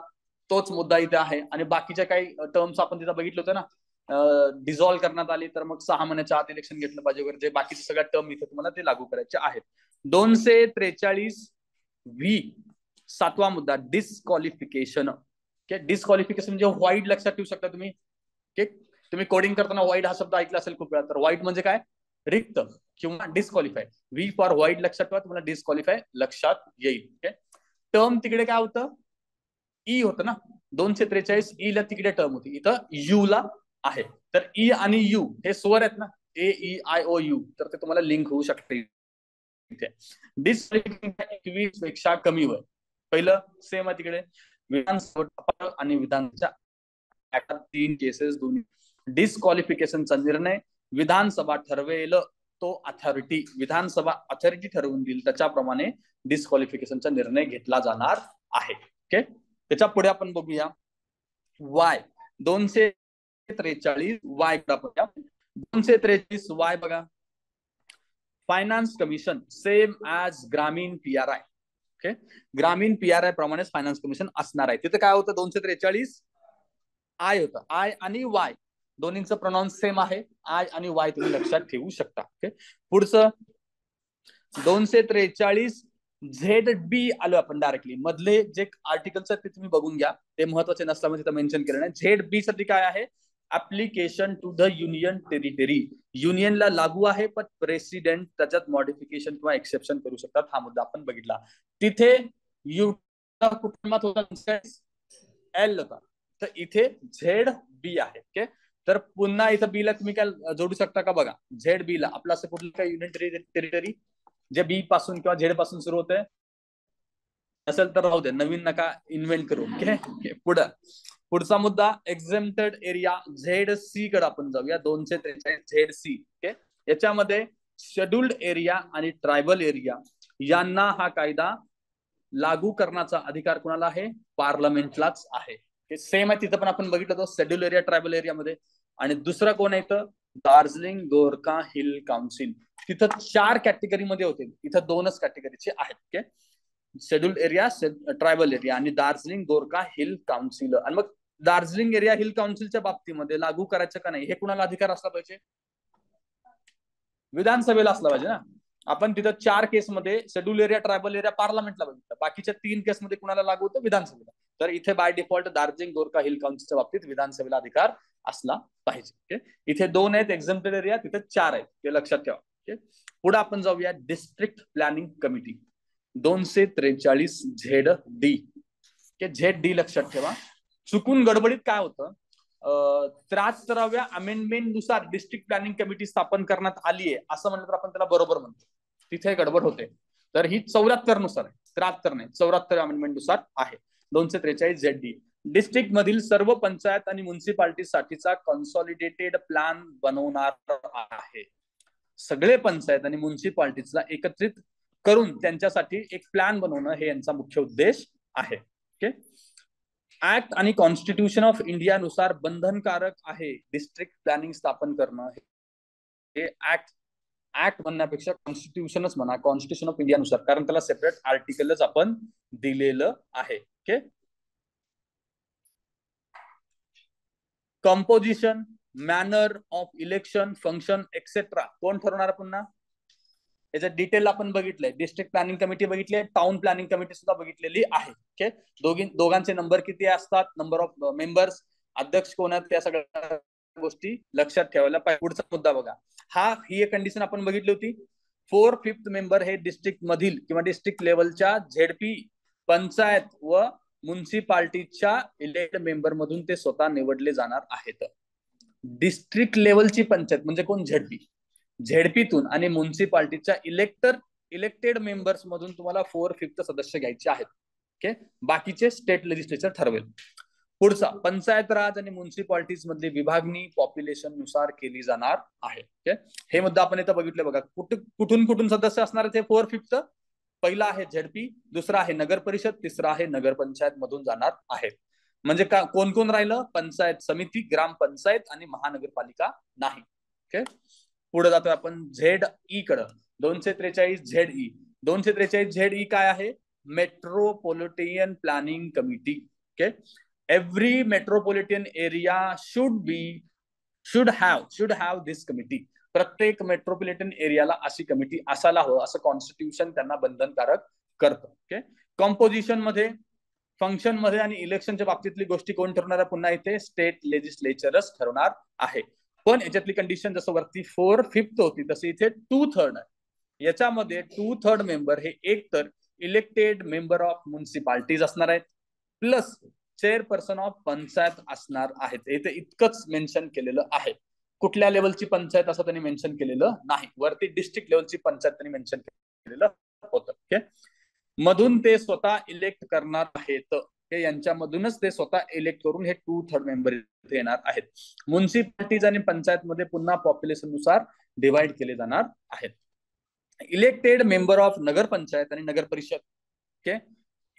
तोच मुद्दा इथे आहे. आणि बाकीच्या काही टर्म्स आपण तिथं बघितलं होतं ना, डिझॉल्व्ह करण्यात आली तर मग 6 महिन्याच्या आत इलेक्शन घेतलं पाहिजे वगैरे, जे बाकीचे सगळ्या टर्म इथे तुम्हाला ते लागू करायचे आहेत. 243V 7वा मुद्दा डिस्क्वालिफिकेशन. डिस्क्वालिफिकेशन म्हणजे व्हाईट लक्षात ठेवू शकता तुम्ही. तुम्ही कोडिंग करताना व्हाईट हा शब्द ऐकला असेल खूप वेळा. तर व्हाईट म्हणजे काय, रिक्त किंवा डिस्क्वालिफाय. व्ही फॉर व्हाईट लक्षात ठेवा, तुम्हाला डिस्क्वालिफाय लक्षात येईल. ओके, टर्म तिकडे काय होतं, ई होतं ना. 243 ला तिकडे टर्म होती, इथं यू ला आहे. तर ई आणि यू हे स्वर आहेत ना, AEIOU, तर ते तुम्हाला लिंक होऊ शकते इथे. डिस्क्वालिफिकेशन 21 पेक्षा कमी वय. पहिलं सेम आहे तिकडे. विधानसभा आणि विधानच्या 3 केसेस दोन्ही. डिस्क्वालिफिकेशनचा निर्णय विधानसभा ठरवेल, तो अथॉरिटी, विधानसभा अथॉरिटी ठरवून देईल त्याच्याप्रमाणे डिस्क्वालिफिकेशनचा निर्णय घेतला जाणार आहे. ओके, त्याच्या पुढे आपण बघूया वाय. 243 वाय. 243 वाय बघा, फायनान्स कमिशन सेम ऍज ग्रामीण PRI. ओके, ग्रामीण PRI प्रमाणेच फायनान्स कमिशन असणार आहे. तिथे काय होतं, 243 आय होतं. आय आणि वाय दोन्हींचं प्रोनाउन्स सेम आहे. आय आणि वाय तुम्ही लक्षात ठेवू शकता. ओके, पुढचं 243 ZB आलो आपण डायरेक्टली. मधले जे आर्टिकल्स आहेत ते तुम्ही बघून घ्या, ते महत्वाचे नसल्यामुळे तिथं मेन्शन केलं नाही. ZB साठी काय आहे, application to the union territory. युनियनला लागू आहे, पण प्रेसिडेंट त्याच्यात मॉडिफिकेशन किंवा एक्सेप्शन करू शकतात. हा मुद्दा आपण बघितला. तिथे यू कुटुंबात होता, एल होता, तर इथे ZB आहे. ओके, तर पुन्हा इथं बी ला तुम्ही काय जोडू शकता का बघा. ZB ला आपलं असं कुठलं काय युनियन टेरिटरी जे बी पासून किंवा झेड पासून सुरू होते असेल तर राहू दे, नवीन नका इन्व्हेंट करू. ओके, पुढचा मुद्दा एक्झेम्प्टेड एरिया ZC कडे आपण जाऊया. 243 ZC. ओके, याच्यामध्ये शेड्यूल्ड एरिया आणि ट्रायबल एरिया यांना हा कायदा लागू करण्याचा अधिकार कोणाला आहे, पार्लमेंटलाच आहे. सेम आहे तिथं पण आपण बघितलं होतं शेड्यूल एरिया ट्रायबल एरियामध्ये. आणि दुसरं कोण आहे इथं, दार्जिलिंग गोरखा हिल काउन्सिल. तिथं 4 कॅटेगरीमध्ये होते, इथं 2च कॅटेगरीचे आहेत. Okay, schedule area, tribal area आणि दार्जिलिंग गोरखा हिल काउन्सिल. आणि मग दार्जिलिंग एरिया हिल काउन्सिलच्या बाबतीमध्ये लागू करायचं का नाही, हे कुणाला अधिकार असला पाहिजे, विधानसभेला असला पाहिजे ना. आपण तिथं 4 केसमध्ये शेड्यूल एरिया ट्रायबल एरिया पार्लमेंटला बघितलं, बाकीच्या 3 केसमध्ये कुणाला लागू होतं, विधानसभेला. तर इथे by default Darjeeling Gorkha hill काउन्सिलच्या बाबतीत विधानसभेला अधिकार असला पाहिजे. इथे 2 आहेत एक्झेम्प्टेड एरिया, तिथे 4 आहेत, ते लक्षात ठेवा. पुढे आपण जाऊया district planning committee. 243 ZD. ZD लक्षात ठेवा. चुकून गडबडीत काय होतं, 73व्या अमेंडमेंट नुसार डिस्ट्रिक्ट प्लॅनिंग कमिटी स्थापन करण्यात आली आहे असं म्हणलं तर आपण त्याला बरोबर म्हणतो, तिथे गडबड होते. तर ही 74 नुसार आहे, 73 नाही, 74 अमेंडमेंट नुसार आहे. 243 ZD. डिस्ट्रिक्ट मधील सर्व पंचायत आणि म्युन्सिपाल्टी साठीचा कन्सॉलिडेटेड प्लॅन बनवणार आहे. सगळे पंचायत आणि म्युन्सिपाल्टीजला एकत्रित करून त्यांच्यासाठी एक प्लॅन बनवणं हे यांचा मुख्य उद्देश आहे. ओके, ऍक्ट आणि कॉन्स्टिट्यूशन ऑफ इंडिया नुसार बंधनकारक आहे डिस्ट्रिक्ट प्लॅनिंग स्थापन करणं. हे ऍक्ट म्हणण्यापेक्षा कॉन्स्टिट्यूशनच म्हणा, कॉन्स्टिट्यूशन ऑफ इंडिया नुसार, कारण त्याला सेपरेट आर्टिकलच आपण दिलेलं आहे. Okay, composition, manner of election, function etcetera कोण ठरवणार पुन्हा, याचं डिटेल आपण बघितलंय. डिस्ट्रिक्ट प्लॅनिंग कमिटी बघितली, टाउन प्लॅनिंग कमिटी सुद्धा बघितलेली आहे. ओके, दोघांचे नंबर किती असतात, नंबर ऑफ मेंबर्स, अध्यक्ष कोण आहेत, त्या सगळ्या गोष्टी लक्षात ठेवायला पाहिजे. पुढचा मुद्दा बघा, ही एक कंडिशन आपण बघितली होती. 4/5 मेंबर हे डिस्ट्रिक्ट मधील किंवा डिस्ट्रिक्ट लेवलच्या ZP पंचायत व म्युन्सिपाल्टीच्या इलेक्टेड मेंबर मधून ते स्वतः निवडले जाणार आहेत. डिस्ट्रिक्ट लेवलची पंचायत म्हणजे कोण, ZPतून आणि म्युन्सिपाल्टीच्या इलेक्टेड मेंबर्स मधून तुम्हाला 4/5 सदस्य घ्यायचे आहेत. ओके, बाकीचे स्टेट लेजिस्लेचर ठरवेल. पुढचा, पंचायत राज आणि म्युन्सिपाल्टीज मधली विभागणी पॉप्युलेशन नुसार केली जाणार आहे. ओके, हे मुद्दा आपण इथं बघितले बघा. कुठून सदस्य असणार आहेत, 4/5. पहिला आहे ZP, दुसरा आहे नगर परिषद, तिसरा आहे नगरपंचायत मधून जाणार आहे. म्हणजे का कोण कोण राहिलं? पंचायत समिती, ग्रामपंचायत आणि महानगरपालिका नाही. ओके, पुढे जातोय आपण ZE कडं. 243 ZE. 243 ZE काय आहे? Metropolitan planning committee. Okay, every metropolitan area should have this committee. प्रत्येक मेट्रोपॉलिटन एरियाला अशी कमिटी असायला हवं असं कॉन्स्टिट्यूशन त्यांना बंधनकारक करतं. ओके, कॉम्पोजिशन मध्ये, फंक्शन मध्ये आणि इलेक्शनच्या बाबतीतली गोष्टी कोण ठरवणार आहे? पुन्हा इथे स्टेट लेजिस्लेचरच ठरवणार आहे. पण याच्यातली कंडिशन जसं वरती 4/5 होती तशी इथे 2/3 आहे. याच्यामध्ये 2/3 मेंबर हे एक तर इलेक्टेड मेंबर ऑफ म्युन्सिपाल्टीज असणार आहेत, प्लस चेअरपर्सन ऑफ पंचायत असणार आहेत. इथे इतकंच मेन्शन केलेलं आहे. कुठल्या लेवलची पंचायत असं त्यांनी मेन्शन केलेलं नाही. वरती डिस्ट्रिक्ट लेवलची पंचायत त्यांनी मेन्शन केलेलं होतं. ओके, मधून ते स्वतः इलेक्ट करणार आहेत. यांच्यामधूनच ते स्वतः इलेक्ट करून हे 2/3 मेंबर येणार आहेत. म्युन्सिपाल्टीज आणि पंचायत मध्ये पुन्हा पॉप्युलेशन नुसार डिवाइड केले जाणार आहेत. इलेक्टेड मेंबर ऑफ नगरपंचायत आणि नगर परिषद. ओके,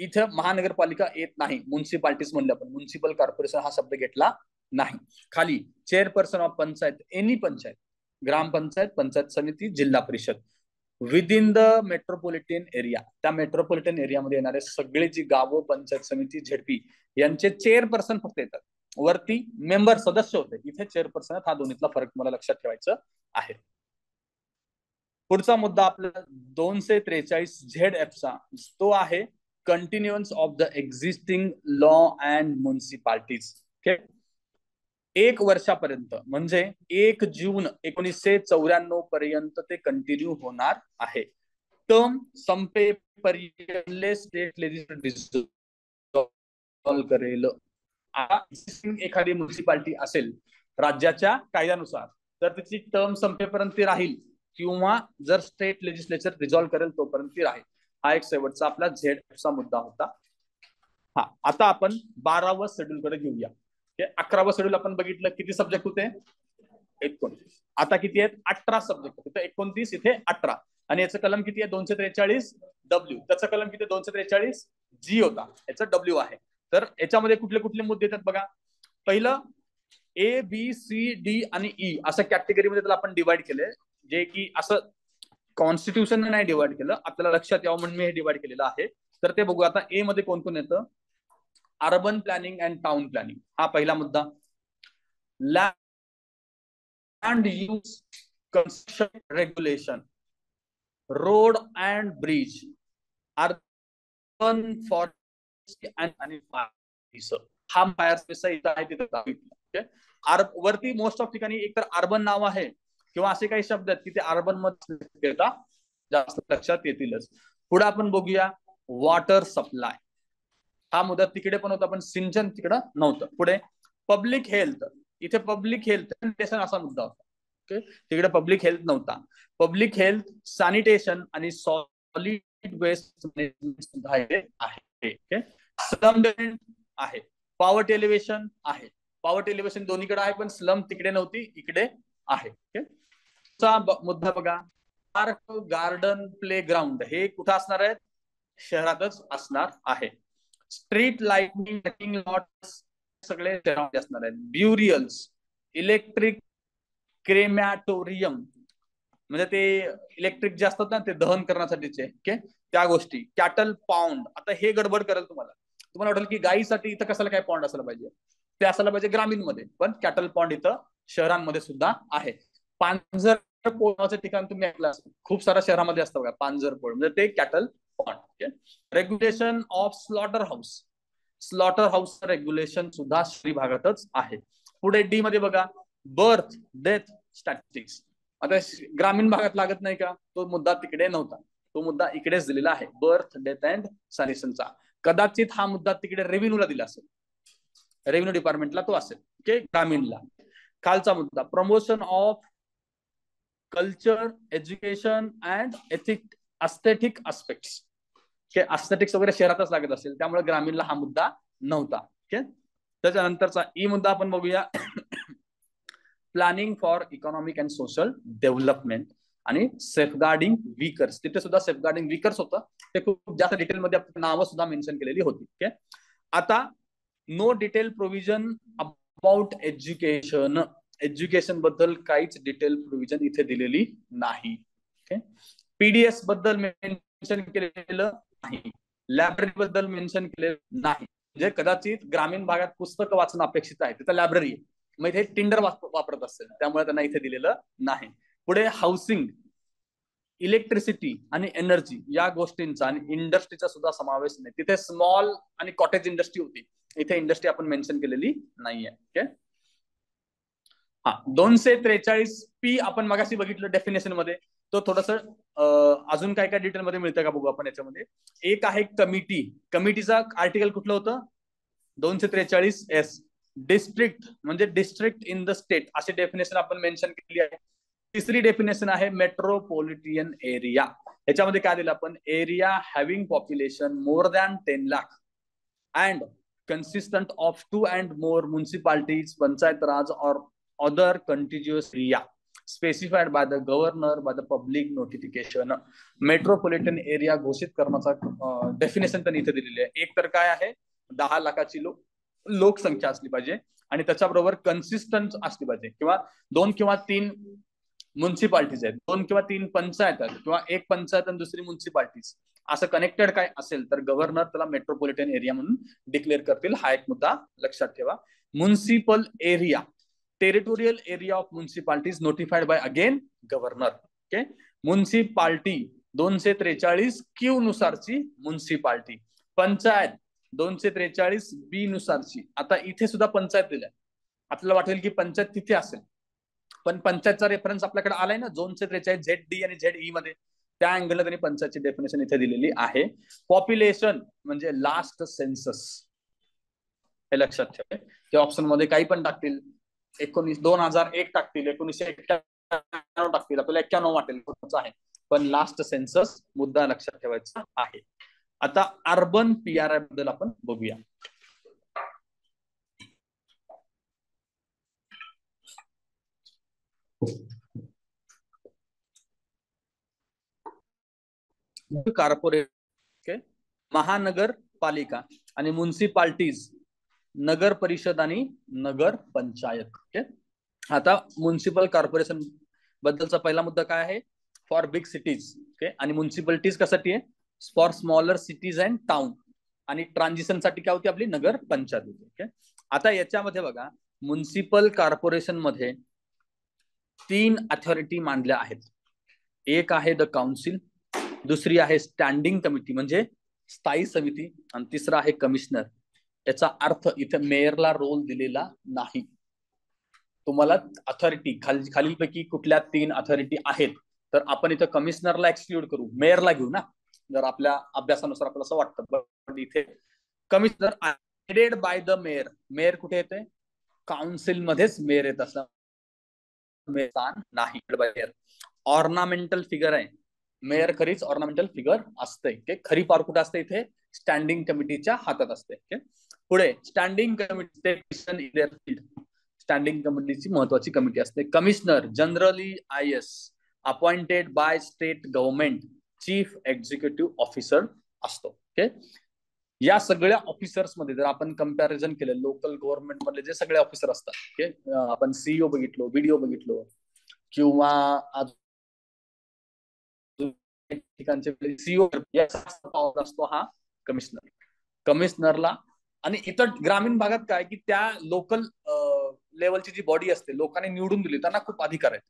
इथं महानगरपालिका येत नाही. म्युन्सिपाल्टीज म्हणलं आपण, म्युन्सिपल कॉर्पोरेशन हा शब्द घेतला नाही. खाली chairperson of panchayat, any panchayat, gram panchayat, panchayat samiti, zilla parishad within the metropolitan area. त्या मेट्रोपॉलिटन एरियामध्ये येणारे सगळे जी गावं, पंचायत समिती, झेडपी यांचे चेअरपर्सन फक्त येतात. वरती मेंबर सदस्य होते, इथे चेअरपर्सन. हा दोन्हीतला फरक मला लक्षात ठेवायचं आहे. पुढचा मुद्दा आपला 243 ZF चा, तो आहे continuance of the existing law and municipalities. Okay, 1 वर्षापर्यंत म्हणजे 1 जून 1994 पर्यंत ते कंटिन्यू होणार आहे. टर्म संपेपर्यंत स्टेट लेजिस्लेचर डिसॉल्व्ह करेल. एखादी म्युन्सिपाल्टी असेल राज्याच्या कायद्यानुसार तर त्याची टर्म संपेपर्यंत ती राहील, किंवा जर स्टेट लेजिस्लेचर रिझॉल्व्ह करेल तोपर्यंत ती राहील. हा एक शेवटचा आपला ZF मुद्दा होता. हा, आता आपण 12वं शेड्यूल कडे घेऊया. 11वं शेड्यूल आपण बघितलं, किती सब्जेक्ट होते? 29. आता किती आहेत? 18 सब्जेक्ट. तिथे 29, इथे 18. आणि याचं कलम किती आहे? 243 W. त्याचं कलम किती? 243 G होता, याचं W आहे. तर याच्यामध्ये कुठले कुठले मुद्दे येतात बघा. पहिलं ABCD आणि E असं कॅटेगरीमध्ये त्याला आपण डिवाइड केले, जे की असं कॉन्स्टिट्यूशन नाही डिवाइड केलं, आपल्याला लक्षात यावं म्हणून मी हे डिवाइड केलेलं आहे. तर ते बघू आता. ए मध्ये कोण कोण येतं? Urban planning and town planning, हा पहिला मुद्दा. Land use construction regulation, road and bridge, urban forest आणि हा फायर स्पेस इथं आहे, तिथे वरती मोस्ट ऑफ ठिकाणी एक तर अर्बन नाव आहे किंवा असे काही शब्द आहेत की ते अर्बन मध्ये जास्त लक्षात येतीलच. पुढे आपण बघूया वॉटर सप्लाय. हा मुद्दा तिकडे पण होता, पण सिंचन तिकडं नव्हतं. पुढे पब्लिक हेल्थ. इथे पब्लिक हेल्थ सॅनिटेशन असा मुद्दा होता. ओके, तिकडे पब्लिक हेल्थ नव्हता. पब्लिक हेल्थ, सॅनिटेशन आणि सॉलिड वेस्ट मॅनेजमेंट आहे. ओके, स्लम आहे. पॉवर्टी एलिव्हेशन आहे. पॉवर्टी एलिव्हेशन दोन्हीकडे आहे, पण स्लम तिकडे नव्हती, इकडे आहे. ओके, मुद्दा बघा. पार्क, गार्डन, प्ले ग्राउंड हे कुठं असणार आहेत? शहरातच असणार आहे. स्ट्रीट लाइटिंग लॉट सगळे शहरामध्ये असणार आहेत. ब्युरियल्स, इलेक्ट्रिक क्रेमॅटोरियम म्हणजे ते इलेक्ट्रिक जे असतात ना, ते दहन करण्यासाठीचे. ओके, त्या गोष्टी. Cattle pond. आता हे गडबड करेल तुम्हाला वाटेल की गायीसाठी इथं कशाला काय पॉन्ड असायला पाहिजे? ते असायला पाहिजे ग्रामीण मध्ये, पण कॅटल पॉन्ड इथं शहरांमध्ये सुद्धा आहे. पांजरपोळचं ठिकाण तुम्ही ऐकलं असेल, खूप साऱ्या शहरामध्ये असतं बघा पांजरपोळ, म्हणजे ते cattle pond. Regulation of slaughter house. Slaughter house regulation सुद्धा शहरी भागातच आहे. पुढे डी मध्ये बघा बर्थ डेथ स्टॅटिस्टिक्स. आता ग्रामीण भागात लागत नाही का? तो मुद्दा तिकडे नव्हता, तो मुद्दा इकडेच दिलेला आहे, बर्थ डेथ अँड सॅनिटेशनचा. कदाचित हा मुद्दा तिकडे रेव्हेन्यूला दिला असेल, रेव्हेन्यू डिपार्टमेंटला तो असेल. ओके, ग्रामीणला. खालचा मुद्दा promotion of culture, education and aesthetic aspects. Aesthetics वगैरे शहरातच लागत असेल, त्यामुळे ग्रामीणला हा मुद्दा नव्हता. ओके, त्याच्यानंतरचा ई मुद्दा आपण बघूया. Planning for economic and social development आणि सेफगार्डिंग वीकर्स. तिथे सुद्धा सेफगार्डिंग वीकर्स होतं, ते खूप जास्त डिटेलमध्ये नावं सुद्धा मेन्शन केलेली होती. ओके, आता no detail provision about education. Education बद्दल काहीच डिटेल प्रोव्हिजन इथे दिलेली नाही. ओके. पीडीएस बद्दल मेन्शन केलेलं नाही. लायब्ररी बद्दल मेन्शन केलेलं नाही. म्हणजे कदाचित ग्रामीण भागात पुस्तक वाचणं अपेक्षित आहे, तिथं लायब्ररी आहे, मग इथे टिंडर वापरत असेल, त्यामुळे त्यांना इथे दिलेलं नाही. पुढे हाऊसिंग, इलेक्ट्रिसिटी आणि एनर्जी या गोष्टींचा आणि इंडस्ट्रीचा सुद्धा समावेश नाही. तिथे स्मॉल आणि कॉटेज इंडस्ट्री होती, इथे इंडस्ट्री आपण मेन्शन केलेली नाहीये. ओके. हा 243 आपण मगाशी बघितलं डेफिनेशन मध्ये, तो थोडस अजून काय काय डिटेल मध्ये मिळतं का बघू आपण याच्यामध्ये. एक आहे कमिटी. कमिटीचा आर्टिकल कुठलं होतं? 243S. डिस्ट्रिक्ट म्हणजे डिस्ट्रिक्ट इन द स्टेट अशी डेफिनेशन आपण मेन्शन केली आहे. तिसरी डेफिनेशन आहे मेट्रोपॉलिटन एरिया. याच्यामध्ये काय दिलं आपण? Area having population more than 10 lakh and consistent of 2 and more municipalities, Panchayat Raj or other contiguous area specified by the governor by the public notification. Metropolitan area घोषित करण्याचा डेफिनेशन त्यांनी इथे दिलेली आहे. एक तर काय आहे, 10 लाखाची लोकसंख्या असली पाहिजे आणि त्याच्याबरोबर कन्सिस्टन्ट असली पाहिजे, किंवा 2 किंवा 3 म्युन्सिपाल्टीज आहेत, 2 किंवा 3 पंचायत आहेत, किंवा एक पंचायत आणि दुसरी म्युन्सिपाल्टीज असं कनेक्टेड काय असेल तर गव्हर्नर त्याला मेट्रोपॉलिटन एरिया म्हणून डिक्लेअर करतील. हा एक मुद्दा लक्षात ठेवा. Municipal area, territorial area of municipalities notified by again governor. Okay. Municipality 243Q नुसारची म्युन्सिपाल्टी. पंचायत 243B नुसारची. आता इथे सुद्धा पंचायत दिल्या. आपल्याला वाटेल की पंचायत तिथे असेल, पण पंचायतचा रेफरन्स आपल्याकडे आलाय ना 243 ZD आणि ZE मध्ये, त्या अँगलला त्यांनी पंचायतची डेफिनेशन इथे दिलेली आहे. पॉप्युलेशन म्हणजे लास्ट सेन्सस, हे लक्षात ठेवा. ते ऑप्शन मध्ये काही पण टाकतील, 2001 टाकतील, 1991 टाकतील, आपल्याला 91 वाटेल आहे, पण लास्ट सेन्सस मुद्दा लक्षात ठेवायचा आहे. आता अर्बन PRI बद्दल आपण बघूया. कॉर्पोरेट, ओके, महानगरपालिका आणि म्युन्सिपाल्टीज, नगर परिषद आणि नगर पंचायत. ओके. आता म्युन्सिपल कॉर्पोरेशन बद्दलचा पहिला मुद्दा काय आहे? For big cities. ओके. आणि म्युन्सिपाल्टीज कशासाठी आहे? For smaller cities and town. आणि ट्रान्झिशन साठी काय होती? आपली नगर पंचायत होती. ओके. आता याच्यामध्ये बघा, म्युन्सिपल कॉर्पोरेशन मध्ये 3 अथॉरिटी मांडल्या आहेत. एक आहे द काउन्सिल, दुसरी आहे स्टँडिंग कमिटी म्हणजे स्थायी समिती, आणि तिसरा आहे कमिशनर. याचा अर्थ इथे मेयरला रोल दिलेला नाही. तुम्हाला अथॉरिटी खालीलपैकी कुठल्या 3 अथॉरिटी आहेत तर आपण इथं कमिशनरला एक्सक्लूड करू, मेयरला घेऊ ना, जर आपल्या अभ्यासानुसार आपल्याला असं वाटतं. पण इथे commissioner headed by the mayor. Mayor कुठे येते? काउन्सिल मध्येच मेयर येत असं नाही. ऑर्नामेंटल फिगर आहे. मेयर खरीच ऑर्नामेंटल फिगर असते. खरी पावर कुठे असते? इथे स्टँडिंग कमिटीच्या हातात असते. पुढे स्टँडिंग कमिटी, स्टँडिंग कमिटीची महत्वाची कमिटी असते. Commissioner generally IS appointed by state government, chief executive officer असतो. ओके. या सगळ्या ऑफिसर्स मध्ये जर आपण कंपॅरिझन केलं, लोकल गव्हर्नमेंट मधले जे सगळे ऑफिसर असतात, ओके, आपण CEO बघितलो, BDO बघितलो, किंवा ठिकाणचे CEO पॉवर असतो हा कमिशनर. कमिशनरला आणि इतर ग्रामीण भागात काय की त्या लोकल लेवलची जी बॉडी असते, लोकांनी निवडून दिली, त्यांना खूप अधिकार आहेत.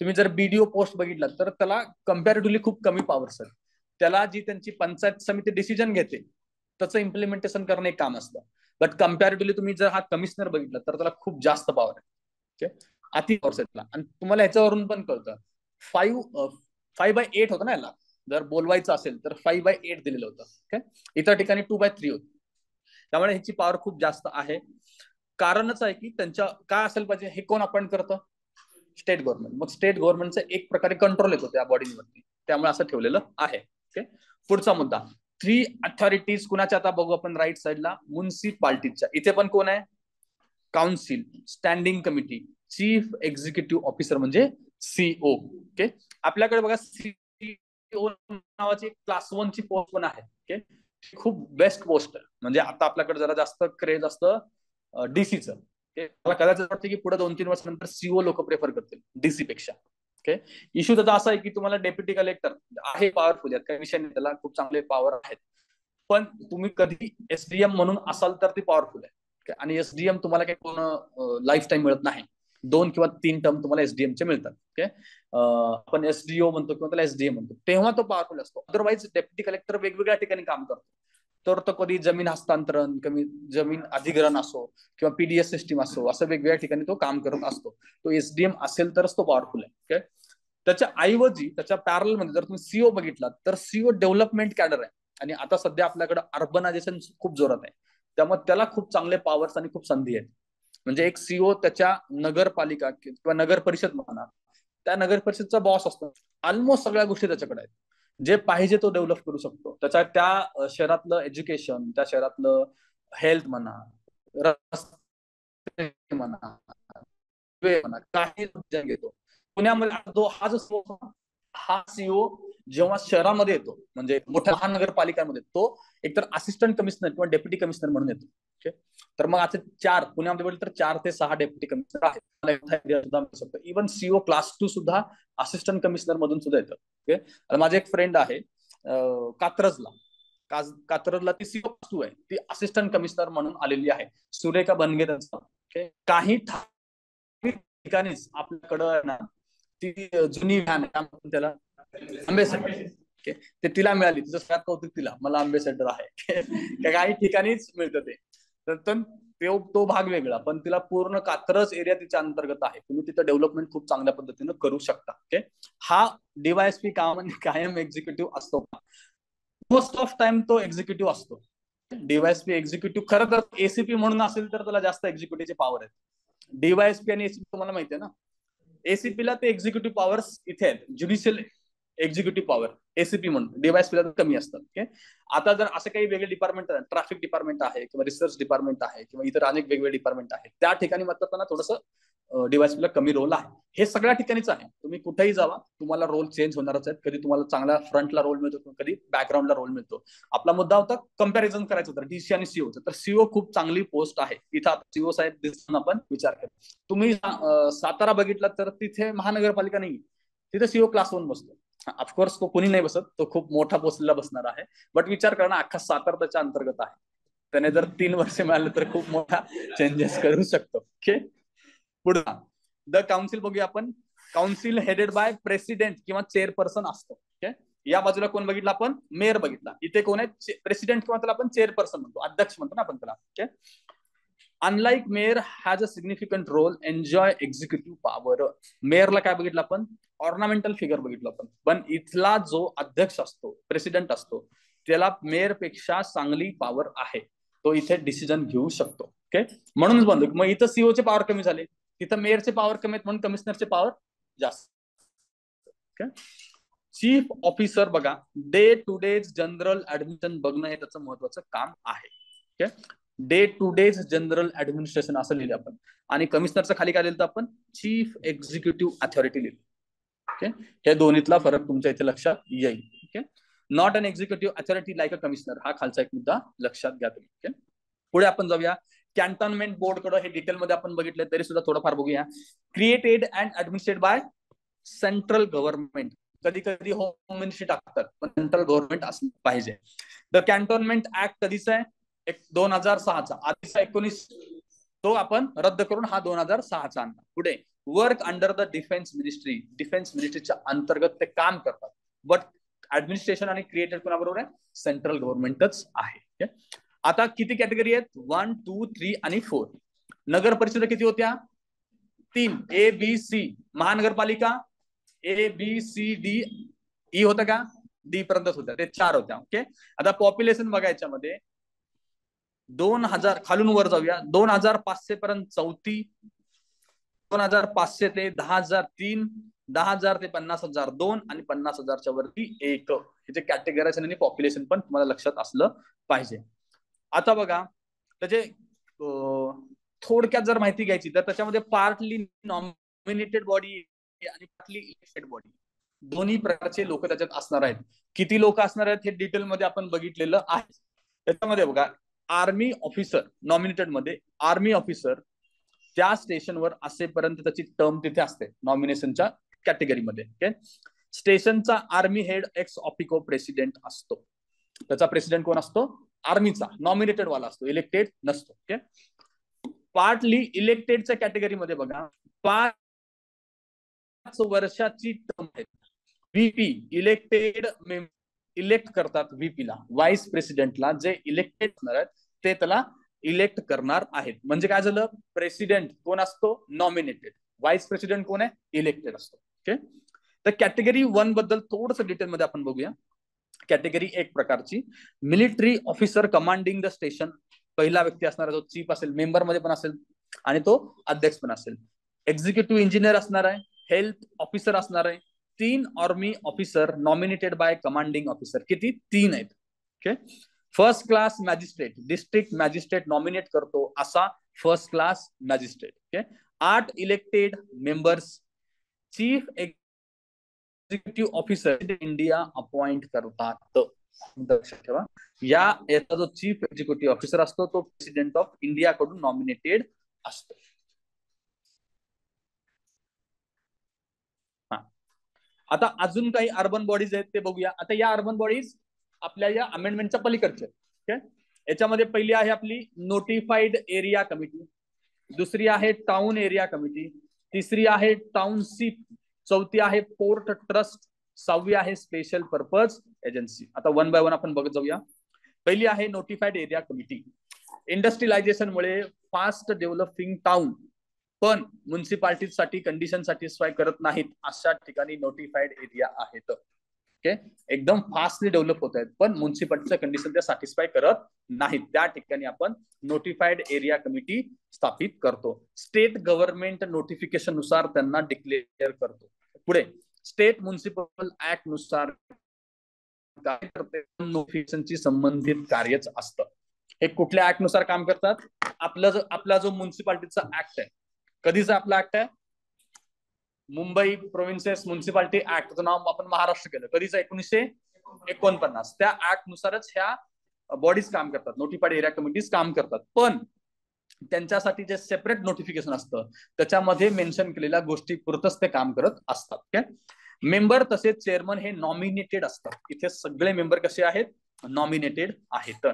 तुम्ही जर BDO पोस्ट बघितला तर त्याला कम्पॅरेटिव्हली खूप कमी पॉवर्स आहेत. त्याला जी त्यांची पंचायत समिती डिसिजन घेते त्याचं इम्प्लिमेंटेशन करणं एक काम असतं. बट कम्पॅरेटिव्हली तुम्ही जर हा कमिशनर बघितला तर त्याला खूप जास्त पॉवर आहे. ओके. अति पॉवर्स आहेत. आणि तुम्हाला ह्याच्यावरून पण कळतं 5/8 होतं ना याला, जर बोलवायचं असेल तर 5/8 दिलेलं होतं. ओके. इतर ठिकाणी 2/3 होतं. त्यामुळे ह्याची पॉवर खूप जास्त आहे. कारणच आहे की त्यांच्या काय असेल पाहिजे, हे कोण अपॉइंट करतं? State government. मग स्टेट गव्हर्नमेंटचा एक प्रकारे कंट्रोल येतो त्या बॉडीवरती, त्यामुळे असं ठेवलेलं आहे. ओके. पुढचा मुद्दा 3 अथॉरिटीज कुणाच्या, आता बघू आपण राईट साईडला, म्युन्सिपाल्टीच्या. इथे पण कोण आहे? Council, standing committee, chief executive officer म्हणजे CO. ओके. आपल्याकडे बघा CEO नावाची क्लास 1 ची पोस्ट पण आहे. ओके. खूप बेस्ट पोस्ट आहे. म्हणजे आता आपल्याकडे जरा जास्त क्रेज असतं डीसीचं. मला कदाचित वाटतं की पुढे 2-3 वर्षानंतर सीओ लोक प्रेफर करतील डीसी पेक्षा. ओके. इश्यू त्याचा असा आहे की तुम्हाला डेप्युटी कलेक्टर आहे, पॉवरफुल आहेत, काही विषय नाही, त्याला खूप चांगले पॉवर आहेत. पण तुम्ही कधी एसडीएम म्हणून असाल तर ती पॉवरफुल आहे. आणि एसडीएम तुम्हाला काही पूर्ण लाईफ टाईम मिळत नाही. 2 किंवा 3 टर्म तुम्हाला एसडीएम चे मिळतात. ओके. आपण एसडीओ म्हणतो किंवा त्याला एसडीएम म्हणतो, तेव्हा तो पॉवरफुल असतो. अदरवाईज डेप्युटी कलेक्टर वेगवेगळ्या ठिकाणी काम करतो. तर तो कधी जमीन हस्तांतरण, कमी जमीन अधिग्रहण असो किंवा पीडीएस सिस्टीम असो, असं वेगवेगळ्या ठिकाणी तो काम करत असतो. तो एसडीएम असेल तरच तो पॉवरफुल आहे. ओके. त्याच्या ऐवजी त्याच्या पॅरल मध्ये जर तुम्ही सीओ बघितला तर सीओ डेव्हलपमेंट कॅडर आहे. आणि आता सध्या आपल्याकडे अर्बनायझेशन खूप जोरात आहे, त्यामुळे त्याला खूप चांगले पॉवर्स आणि खूप संधी आहेत. म्हणजे एक सीओ त्याच्या नगरपालिका किंवा नगर परिषद म्हणा, त्या नगर परिषदचा बॉस असतो. ऑलमोस्ट सगळ्या गोष्टी त्याच्याकडे आहेत. जे पाहिजे तो डेव्हलप करू शकतो. त्याच्या त्या शहरातलं एज्युकेशन, त्या शहरातलं हेल्थ म्हणा, रस्ते म्हणा, म्हणा, काही घेतो. पुण्यामध्ये हा सीओ जेव्हा शहरामध्ये येतो, म्हणजे मोठ्या महानगरपालिकांमध्ये, तो एकतर असिस्टंट कमिशनर किंवा डेप्युटी कमिशनर म्हणून येतो. ओके. तर मग आता 4 पुण्यामध्ये बोलले तर 4 ते 6 डेप्युटी कमिशनर आहेत. इव्हन सीओ क्लास 2 सुद्धा असिस्टंट कमिशनर मधून सुद्धा येतं. ओके. माझे एक फ्रेंड आहे कात्रजला. कात्रजला ती सीओ क्लास 2 आहे, ती असिस्टंट कमिशनर म्हणून आलेली आहे. सुरेखा बनगे त्यांचं. ओके. काही ठिकाणीच आपल्याकडं ना ती जुनी व्हॅन त्याला अम्बेसेडर. ओके. ते तिला मिळाली, तिचं सगळ्यात कौतुक तिला, मला अम्बेसेडर आहे. काही ठिकाणीच मिळतं ते. तर तो भाग वेगळा, पण तिला पूर्ण कात्रज एरिया तिच्या अंतर्गत आहे. तुम्ही तिथं डेव्हलपमेंट खूप चांगल्या पद्धतीनं करू शकता. ओके. हा डीवायएसपी काम कायम एक्झिक्युटिव्ह असतो का? मोस्ट ऑफ टाइम तो एक्झिक्युटिव्ह असतो. डीवायएसपी एक्झिक्युटिव्ह खरं तर एसीपी म्हणून असेल तर त्याला जास्त एक्झिक्युटिव्हचे पॉवर आहेत. डीवायएसपी आणि एसीपी तुम्हाला माहिती आहे ना. एसीपी ला ते एक्झिक्युटिव्ह पॉवर्स इथे आहेत, ज्युडिशियल एक्झिक्युटिव्ह पॉवर. एसीपी म्हणून डीवायएसपी ला कमी असतात. ओके. आता जर असं काही वेगळे डिपार्टमेंट आहे, ट्रॅफिक डिपार्टमेंट आहे किंवा रिसर्च डिपार्टमेंट आहे किंवा इतर अनेक वेगवेगळे डिपार्टमेंट आहेत, त्या ठिकाणी मात्र थोडंसं डीवायएसपी ला कमी रोल आहे. हे सगळ्या ठिकाणीच आहे. तुम्ही कुठेही जावा, तुम्हाला रोल चेंज होणारच आहेत. कधी तुम्हाला चांगला फ्रंटला रोल मिळतो, कधी बॅकग्राऊंडला रोल मिळतो. आपला मुद्दा होता कंपॅरिझन करायचं होतं डीसी आणि सीओचं. तर सीओ खूप चांगली पोस्ट आहे इथं. सीओ साहेब दिसून आपण विचार करू. तुम्ही सातारा बघितला तर तिथे महानगरपालिका नाही, तिथे सीओ क्लास 1 बसतो. ऑफकोर्स तो कोणी नाही बसत, तो खूप मोठा पोस्टला बसणार आहे. बट विचार करा ना, अख्खा सातारा त्याच्या अंतर्गत आहे. त्याने जर 3 वर्ष मिळाले तर खूप मोठा चेंजेस करू शकतो. ओके. पुढे द काउन्सिल बघूया आपण. काउन्सिल हेडेड बाय प्रेसिडेंट किंवा चेअरपर्सन असतो. ओके. या बाजूला कोण बघितला आपण? मेयर बघितला. इथे कोण आहे? प्रेसिडेंट किंवा त्याला आपण चेअरपर्सन म्हणतो, अध्यक्ष म्हणतो ना आपण त्याला. Okay. Unlike mayor has a significant role enjoy executive power. मेयरला काय बघितलं आपण? ऑर्नामेंटल फिगर बघितलं आपण. पण इथला जो अध्यक्ष असतो, प्रेसिडेंट असतो, त्याला मेयर पेक्षा चांगली पॉवर आहे. तो इथे डिसिजन घेऊ शकतो. ओके. म्हणूनच बनलो. मग इथं सीओचे पॉवर कमी झाले, तिथं मेयरचे पॉवर कमी आहेत, म्हणून कमिशनरचे पॉवर जास्त. ओके. चीफ ऑफिसर बघा, day to days general admission बघणं हे त्याचं महत्वाचं काम आहे. Okay. Day to days general administration असं लिहिलं आपण. आणि कमिशनरच्या खाली काय लिहिलं आपण? चीफ एक्झिक्युटिव्ह अथॉरिटी लिहिलं. ओके. हे दोन्हीतला फरक तुमच्या इथे लक्षात येईल. Okay. Not an executive authority like a commissioner, हा खालचा एक मुद्दा लक्षात घ्या तुम्ही. ओके. पुढे आपण जाऊया कॅन्टोन्मेंट बोर्ड कडे. हे डिटेलमध्ये आपण बघितलं तरी सुद्धा थोडंफार बघूया. Created and administrated by central government. कधी कधी होम मिनिस्ट्री टाकतात, पण सेंट्रल गव्हर्नमेंट असलं पाहिजे. द कॅन्टोन्मेंट ऍक्ट कधीचा आहे? 2006चा. आधीचा 19 तो आपण रद्द करून हा 2006चा आणला. पुढे work under the defence ministry. Defence मिनिस्ट्रीच्या अंतर्गत ते काम करतात. बट ऍडमिनिस्ट्रेशन आणि क्रिएटेड कोणाबरोबर आहे? सेंट्रल गव्हर्नमेंटच आहे. आता किती कॅटेगरी आहेत? 1, 2, 3 आणि 4. नगर परिषद किती होत्या? 3. A B C. महानगरपालिका A B C D E होतं का? डी पर्यंतच होत्या, ते 4 होत्या. ओके. आता पॉप्युलेशन बघायच्या मध्ये 2000 खालून वर जाऊया. 2500 पर्यंत 34, 2500 ते 10,000 3, 10,000 ते 50,000 2 आणि 50,000च्या वरती 1. हे कॅटेगरायझेशन आणि पॉप्युलेशन पण तुम्हाला लक्षात असलं पाहिजे. आता बघा त्याचे थोडक्यात जर माहिती घ्यायची तर त्याच्यामध्ये पार्टली नॉमिनेटेड बॉडी आणि पार्टली इलेक्टेड बॉडी, दोन्ही प्रकारचे लोक त्याच्यात असणार आहेत. किती लोक असणार आहेत हे डिटेल मध्ये आपण बघितलेलं आहे. त्याच्यामध्ये बघा आर्मी ऑफिसर नॉमिनेटेड मध्ये आर्मी ऑफिसर त्या स्टेशनवर असेपर्यंत त्याची टर्म तिथे असते नॉमिनेशनच्या कॅटेगरीमध्ये. ओके. स्टेशनचा आर्मी हेड एक्स ऑफिको प्रेसिडेंट असतो. त्याचा प्रेसिडेंट कोण असतो? आर्मीचा नॉमिनेटेड वाला असतो, इलेक्टेड नसतो. ओके. पार्टली इलेक्टेडच्या कॅटेगरीमध्ये बघा 5 वर्षाची टर्म आहे. व्हीपी इलेक्टेड इलेक्ट करतात व्हीपीला, व्हाईस प्रेसिडेंटला जे इलेक्टेड असणार आहेत ते त्याला इलेक्ट करणार आहेत. म्हणजे काय झालं, प्रेसिडेंट कोण असतो? नॉमिनेटेड. व्हाईस प्रेसिडेंट कोण आहे? इलेक्टेड असतो. ओके. तर कॅटेगरी 1 बद्दल थोडंसं डिटेलमध्ये आपण बघूया. कॅटेगरी 1 प्रकारची military officer commanding the station. पहिला व्यक्ती असणार, जो चीफ असेल, मेंबर मध्ये पण असेल आणि तो अध्यक्ष पण असेल. एक्झिक्युटिव्ह इंजिनियर असणार आहे, हेल्थ ऑफिसर असणार आहे, 3 army officer nominated by commanding officer. किती? 3 आहेत. Okay. First class magistrate, district magistrate nominate करतो असा first class magistrate. Okay. 8 elected members chief executive officer India appoint करतात. लक्षात ठेवा, याचा जो चीफ एक्झिक्युटिव्ह ऑफिसर असतो तो प्रेसिडेंट ऑफ इंडिया कडून नॉमिनेटेड असतो. आता अजून काही अर्बन बॉडीज आहेत ते बघूया. आता या अर्बन बॉडीज आपल्या या अमेंडमेंटच्या पलीकडचे. ओके. याच्यामध्ये पहिली आहे आपली नोटिफाईड एरिया कमिटी, दुसरी आहे टाउन एरिया कमिटी, तिसरी आहे टाउनशिप, चौथी आहे पोर्ट ट्रस्ट, 6वी आहे स्पेशल पर्पज एजन्सी. आता 1 बाय 1 आपण बघत जाऊया. पहिली आहे नोटिफाईड एरिया कमिटी. इंडस्ट्रियलायझेशन मुळे फास्ट डेव्हलपिंग टाउन पण म्युन्सिपाल्टीसाठी कंडिशन सॅटिस्फाय करत नाहीत अशा ठिकाणी नोटिफाईड एरिया आहेत. ओके. एकदम फास्टली डेव्हलप होत आहेत पण म्युन्सिपाल्टीच्या कंडिशन त्या सॅटिस्फाय करत नाहीत, त्या ठिकाणी आपण नोटिफाईड एरिया कमिटी स्थापित करतो. स्टेट गव्हर्नमेंट नोटिफिकेशन नुसार त्यांना डिक्लेअर करतो. पुढे स्टेट म्युन्सिपल ऍक्ट नुसार काय करते? नोटिफिकेशनची संबंधित कार्यच असतं. हे कुठल्या ऍक्ट नुसार काम करतात? आपला जो म्युन्सिपाल्टीचा ऍक्ट आहे, कधीचा आपला ऍक्ट आहे? मुंबई प्रोव्हिन्सेस म्युन्सिपाल्टी ऍक्टचं नाव आपण महाराष्ट्र केलं. कधीच? 1949. त्या ऍक्ट नुसारच ह्या बॉडीज काम करतात, नोटिफाईड एरिया कमिटीज काम करतात. पण त्यांच्यासाठी जे सेपरेट नोटिफिकेशन असतं त्याच्यामध्ये मेन्शन केलेल्या गोष्टी पुरतच ते काम करत असतात. ओके. मेंबर तसेच चेअरमन हे नॉमिनेटेड असतात. इथे सगळे मेंबर कसे आहेत? नॉमिनेटेड आहेत.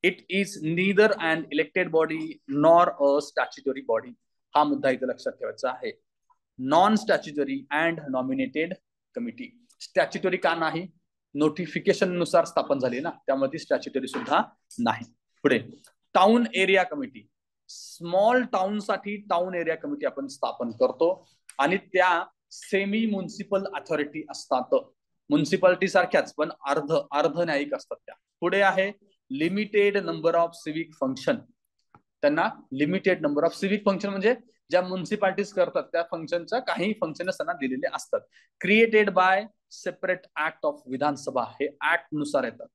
It is neither an elected body nor a statutory body. हा मुद्दा इथे लक्षात ठेवायचा आहे. Non statutory and nominated committee. Statutory का नाही? नोटिफिकेशन नुसार स्थापन झाली ना, त्यामध्ये स्टॅच्युटरी सुद्धा नाही. पुढे town area committee. Small town साठी टाउन एरिया कमिटी आपण स्थापन करतो आणि त्या सेमी म्युन्सिपल अथॉरिटी असतात. म्युन्सिपालिटी सारख्याच पण अर्ध न्यायिक असतात त्या. पुढे आहे limited number of civic function. त्यांना limited number of civic function म्हणजे ज्या म्युन्सिपाल्टीज करतात त्या फंक्शनच्या काही फंक्शन त्यांना दिलेले असतात. Created by separate act of Vidhan Sabha. हे ऍक्ट नुसार येतात.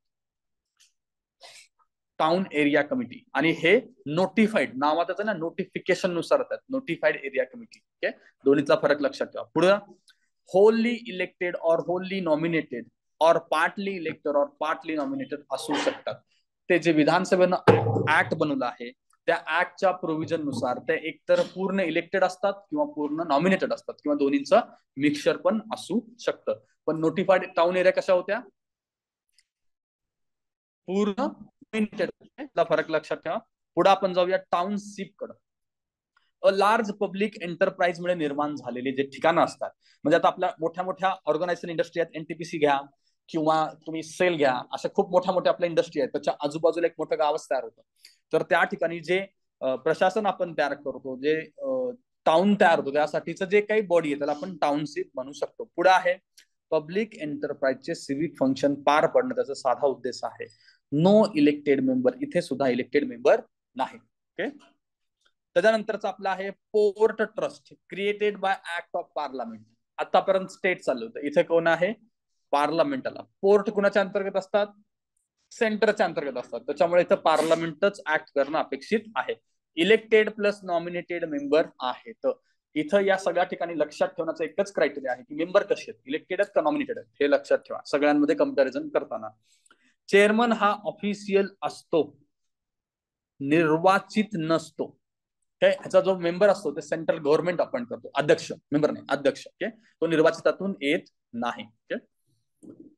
टाउन एरिया कमिटी आणि हे नोटिफाईड नावातच ना, नोटिफिकेशन नुसार येतात. Notified area committee. ओके. दोन्हीचा फरक लक्षात ठेवा. पुढे होली इलेक्टेड और होली नॉमिनेटेड और पार्टली इलेक्टेड और पार्टली नॉमिनेटेड असू शकतात. ते जे विधानसभेनं ऍक्ट बनवलं आहे त्या ऍक्टच्या प्रोव्हिजन नुसार ते एकतर पूर्ण इलेक्टेड असतात किंवा पूर्ण नॉमिनेटेड असतात किंवा दोन्हीचं मिक्सचर पण असू शकतं. पण नोटिफाईड टाउन एरिया कशा होत्या? पूर्ण नॉमिनेटेड. फरक लक्षात ठेवा. पुढे आपण जाऊया टाउनशिप कडे. अ लार्ज पब्लिक एंटरप्राइज मुळे निर्माण झालेले जे ठिकाणं असतात, म्हणजे आता आपल्या मोठ्या मोठ्या ऑर्गनायझेशन इंडस्ट्री आहेत, एनटीपीसी घ्या किंवा तुम्ही सेल घ्या, अशा खूप मोठ्या मोठ्या आपल्या इंडस्ट्री आहेत, त्याच्या आजूबाजूला एक मोठं गावच तयार होतं. तर त्या ठिकाणी जे प्रशासन आपण तयार करतो, जे टाउन तयार होतो, त्यासाठीचं जे काही बॉडी आहे त्याला आपण टाउनशिप म्हणू शकतो. पुढे आहे पब्लिक एंटरप्राइजचे सिव्हिक फंक्शन पार पडणं त्याचा साधा उद्देश आहे. No elected member. इथे सुद्धा इलेक्टेड मेंबर नाही. ओके. त्याच्यानंतरचा आपला आहे port trust. Created by act of parliament. आतापर्यंत स्टेट चालू होतं, इथे कोण आहे? पार्लमेंट आला. पोर्ट कुणाच्या अंतर्गत असतात? सेंटरच्या अंतर्गत असतात. त्याच्यामुळे इथं पार्लमेंटच ऍक्ट करणं अपेक्षित आहे. इलेक्टेड प्लस नॉमिनेटेड मेंबर आहेत. इथं या सगळ्या ठिकाणी लक्षात ठेवण्याचं एकच क्रायटेरिया आहे की मेंबर कसे आहेत, इलेक्टेड आहेत का नॉमिनेटेड आहेत, हे लक्षात ठेवा सगळ्यांमध्ये कंपॅरिझन करताना. चेअरमन हा ऑफिशियल असतो, निर्वाचित नसतो. ओके, ह्याचा जो मेंबर असतो ते सेंट्रल गव्हर्नमेंट अपॉइंट करतो. अध्यक्ष, मेंबर नाही, अध्यक्ष. ओके, तो निर्वाचितातून येत नाही. ओके,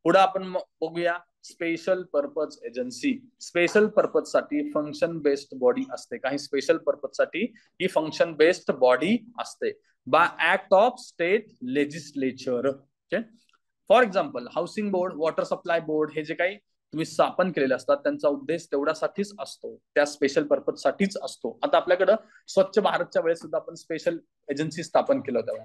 पुढे आपण बघूया special purpose agency. Special purpose साठी फंक्शन बेस्ड बॉडी असते. काही स्पेशल पर्पज साठी ही फंक्शन बेस्ड बॉडी असते by act of state legislature. Okay, for example housing board, water supply board, हे जे काही तुम्ही स्थापन केलेले असतात त्यांचा उद्देश तेवढ्यासाठीच असतो, त्या स्पेशल पर्पज साठीच असतो. आता आपल्याकडं स्वच्छ भारतच्या वेळेस सुद्धा आपण स्पेशल एजन्सी स्थापन केलं होतं,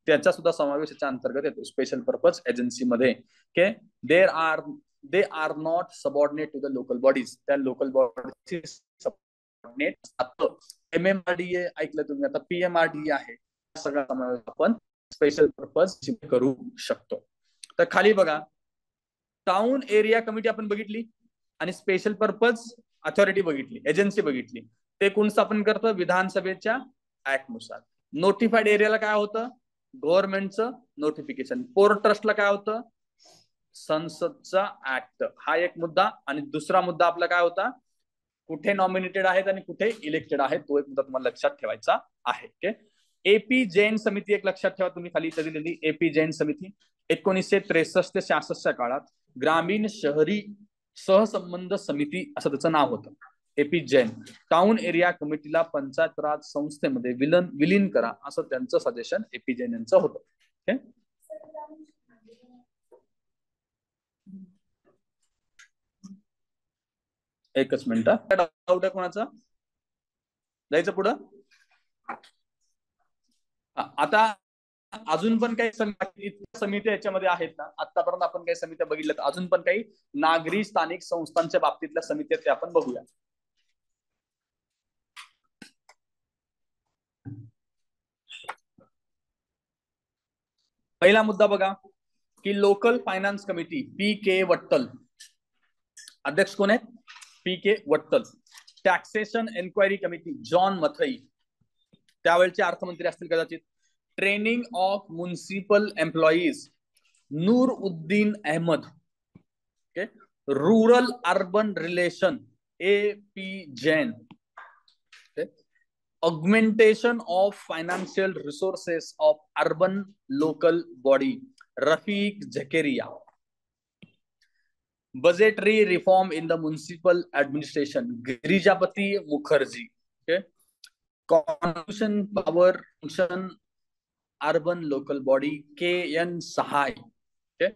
त्याचा सुद्धा समावेश याच्या अंतर्गत येतो स्पेशल पर्पज एजन्सी मध्ये. Okay, they are not subordinate to the local bodies. त्या लोकल बॉडीजची सबऑर्डिनेट असतं. MMRDA ऐकलं तुम्ही, आता PMRDA आहे. सगळा समावेश आपण स्पेशल पर्पज करू शकतो. तर खाली बघा, टाउन एरिया कमिटी आपण बघितली आणि स्पेशल पर्पज अथॉरिटी बघितली, एजन्सी बघितली. ते कोण स्थापन करतं? विधानसभेच्या ऍक्ट नुसार. नोटिफाईड एरियाला काय होतं? गव्हर्नमेंटचं नोटिफिकेशन. पोर्ट ट्रस्टला काय होतं? संसदचा ऍक्ट. हा एक मुद्दा. आणि दुसरा मुद्दा आपला काय होता? कुठे नॉमिनेटेड आहेत आणि कुठे इलेक्टेड आहेत, तो एक मुद्दा तुम्हाला लक्षात ठेवायचा आहे. ओके, एपी जैन समिती एक लक्षात ठेवा तुम्ही, खाली इथे दिलेली एपी जैन समिती 1963 ते 66च्या काळात ग्रामीण शहरी सहसंबंध समिती असं त्याचं नाव होतं. एपी जैन टाउन एरिया कमिटीला पंचायत राज संस्थेमध्ये विलीन करा असं त्यांचं सजेशन एपी जैन यांचं होतं. ओके, एकच मिनिट. डाऊट आहे कोणाचा? जायचं पुढं. आता अजून पण काही समित्या याच्यामध्ये आहेत ना, आतापर्यंत आपण काही समित्या बघितल्या, अजून पण काही नागरी स्थानिक संस्थांच्या बाबतीतल्या समित्या ते आपण बघूया. पहिला मुद्दा बघा की local finance committee, PK Wattal. अध्यक्ष कोण आहेत? PK Wattal. Taxation enquiry committee, John Mathai, त्यावेळेचे अर्थमंत्री असतील कदाचित. Training of municipal employees, Nooruddin Ahmed. Okay, rural urban relation, AP Jain. Augmentation of financial resources of urban local body, Rafiq Zakaria. Budgetary reform in the municipal administration, Girijapati Mukherjee. Okay, constitution power function urban local body, KN Sahay. Okay,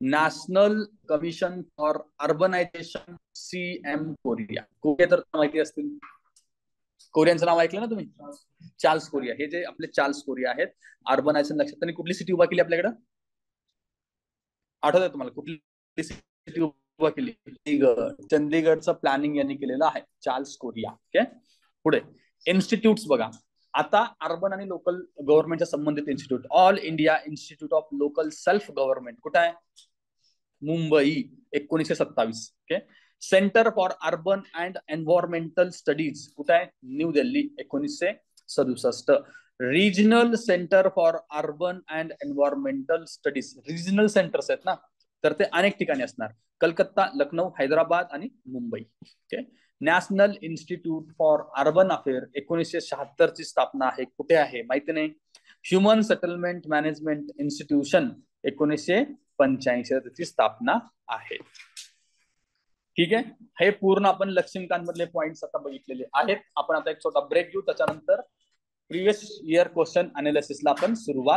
national commission for urbanisation, CM Correa. Korea तर माहिती असतील, कोरियनचं नाव ऐकलं ना तुम्ही? Charles Korea. हे जे आपले Charles Korea आहेत, अर्बनायझेशन लक्षात. त्यांनी कुठली सिटी उभा केली आपल्याकडं? आठवत आहे तुम्हाला कुठली सिटी उभा केली? चंदीगडचं प्लॅनिंग यांनी केलेलं आहे, चार्ल्स कोरिया. ओके, पुढे इन्स्टिट्यूट्स बघा. आता अर्बन आणि लोकल गव्हर्नमेंटच्या संबंधित institute, all India institute of local self government कुठे आहे? Mumbai, 1927. Okay, centre for urban and environmental studies कुठे आहे? New Delhi, 1967. Regional centre for urban and environmental studies, regional centres आहेत ना, तर ते अनेक ठिकाणी असणार. कलकत्ता, लखनौ, हैदराबाद आणि Mumbai. Okay, national institute for urban affair 1976 ची स्थापना आहे. कुठे आहे माहिती नाही. ह्युमन सेटलमेंट मॅनेजमेंट इन्स्टिट्यूशन 1985 त्याची स्थापना आहे. ठीक आहे, हे पूर्ण आपण लक्ष्मीकांत मधले पॉइंट्स आता बघितलेले आहेत. आपण आता एक छोटा ब्रेक घेऊ, त्याच्यानंतर प्रिव्हियस इयर क्वेश्चन अनालिसिसला आपण सुरुवात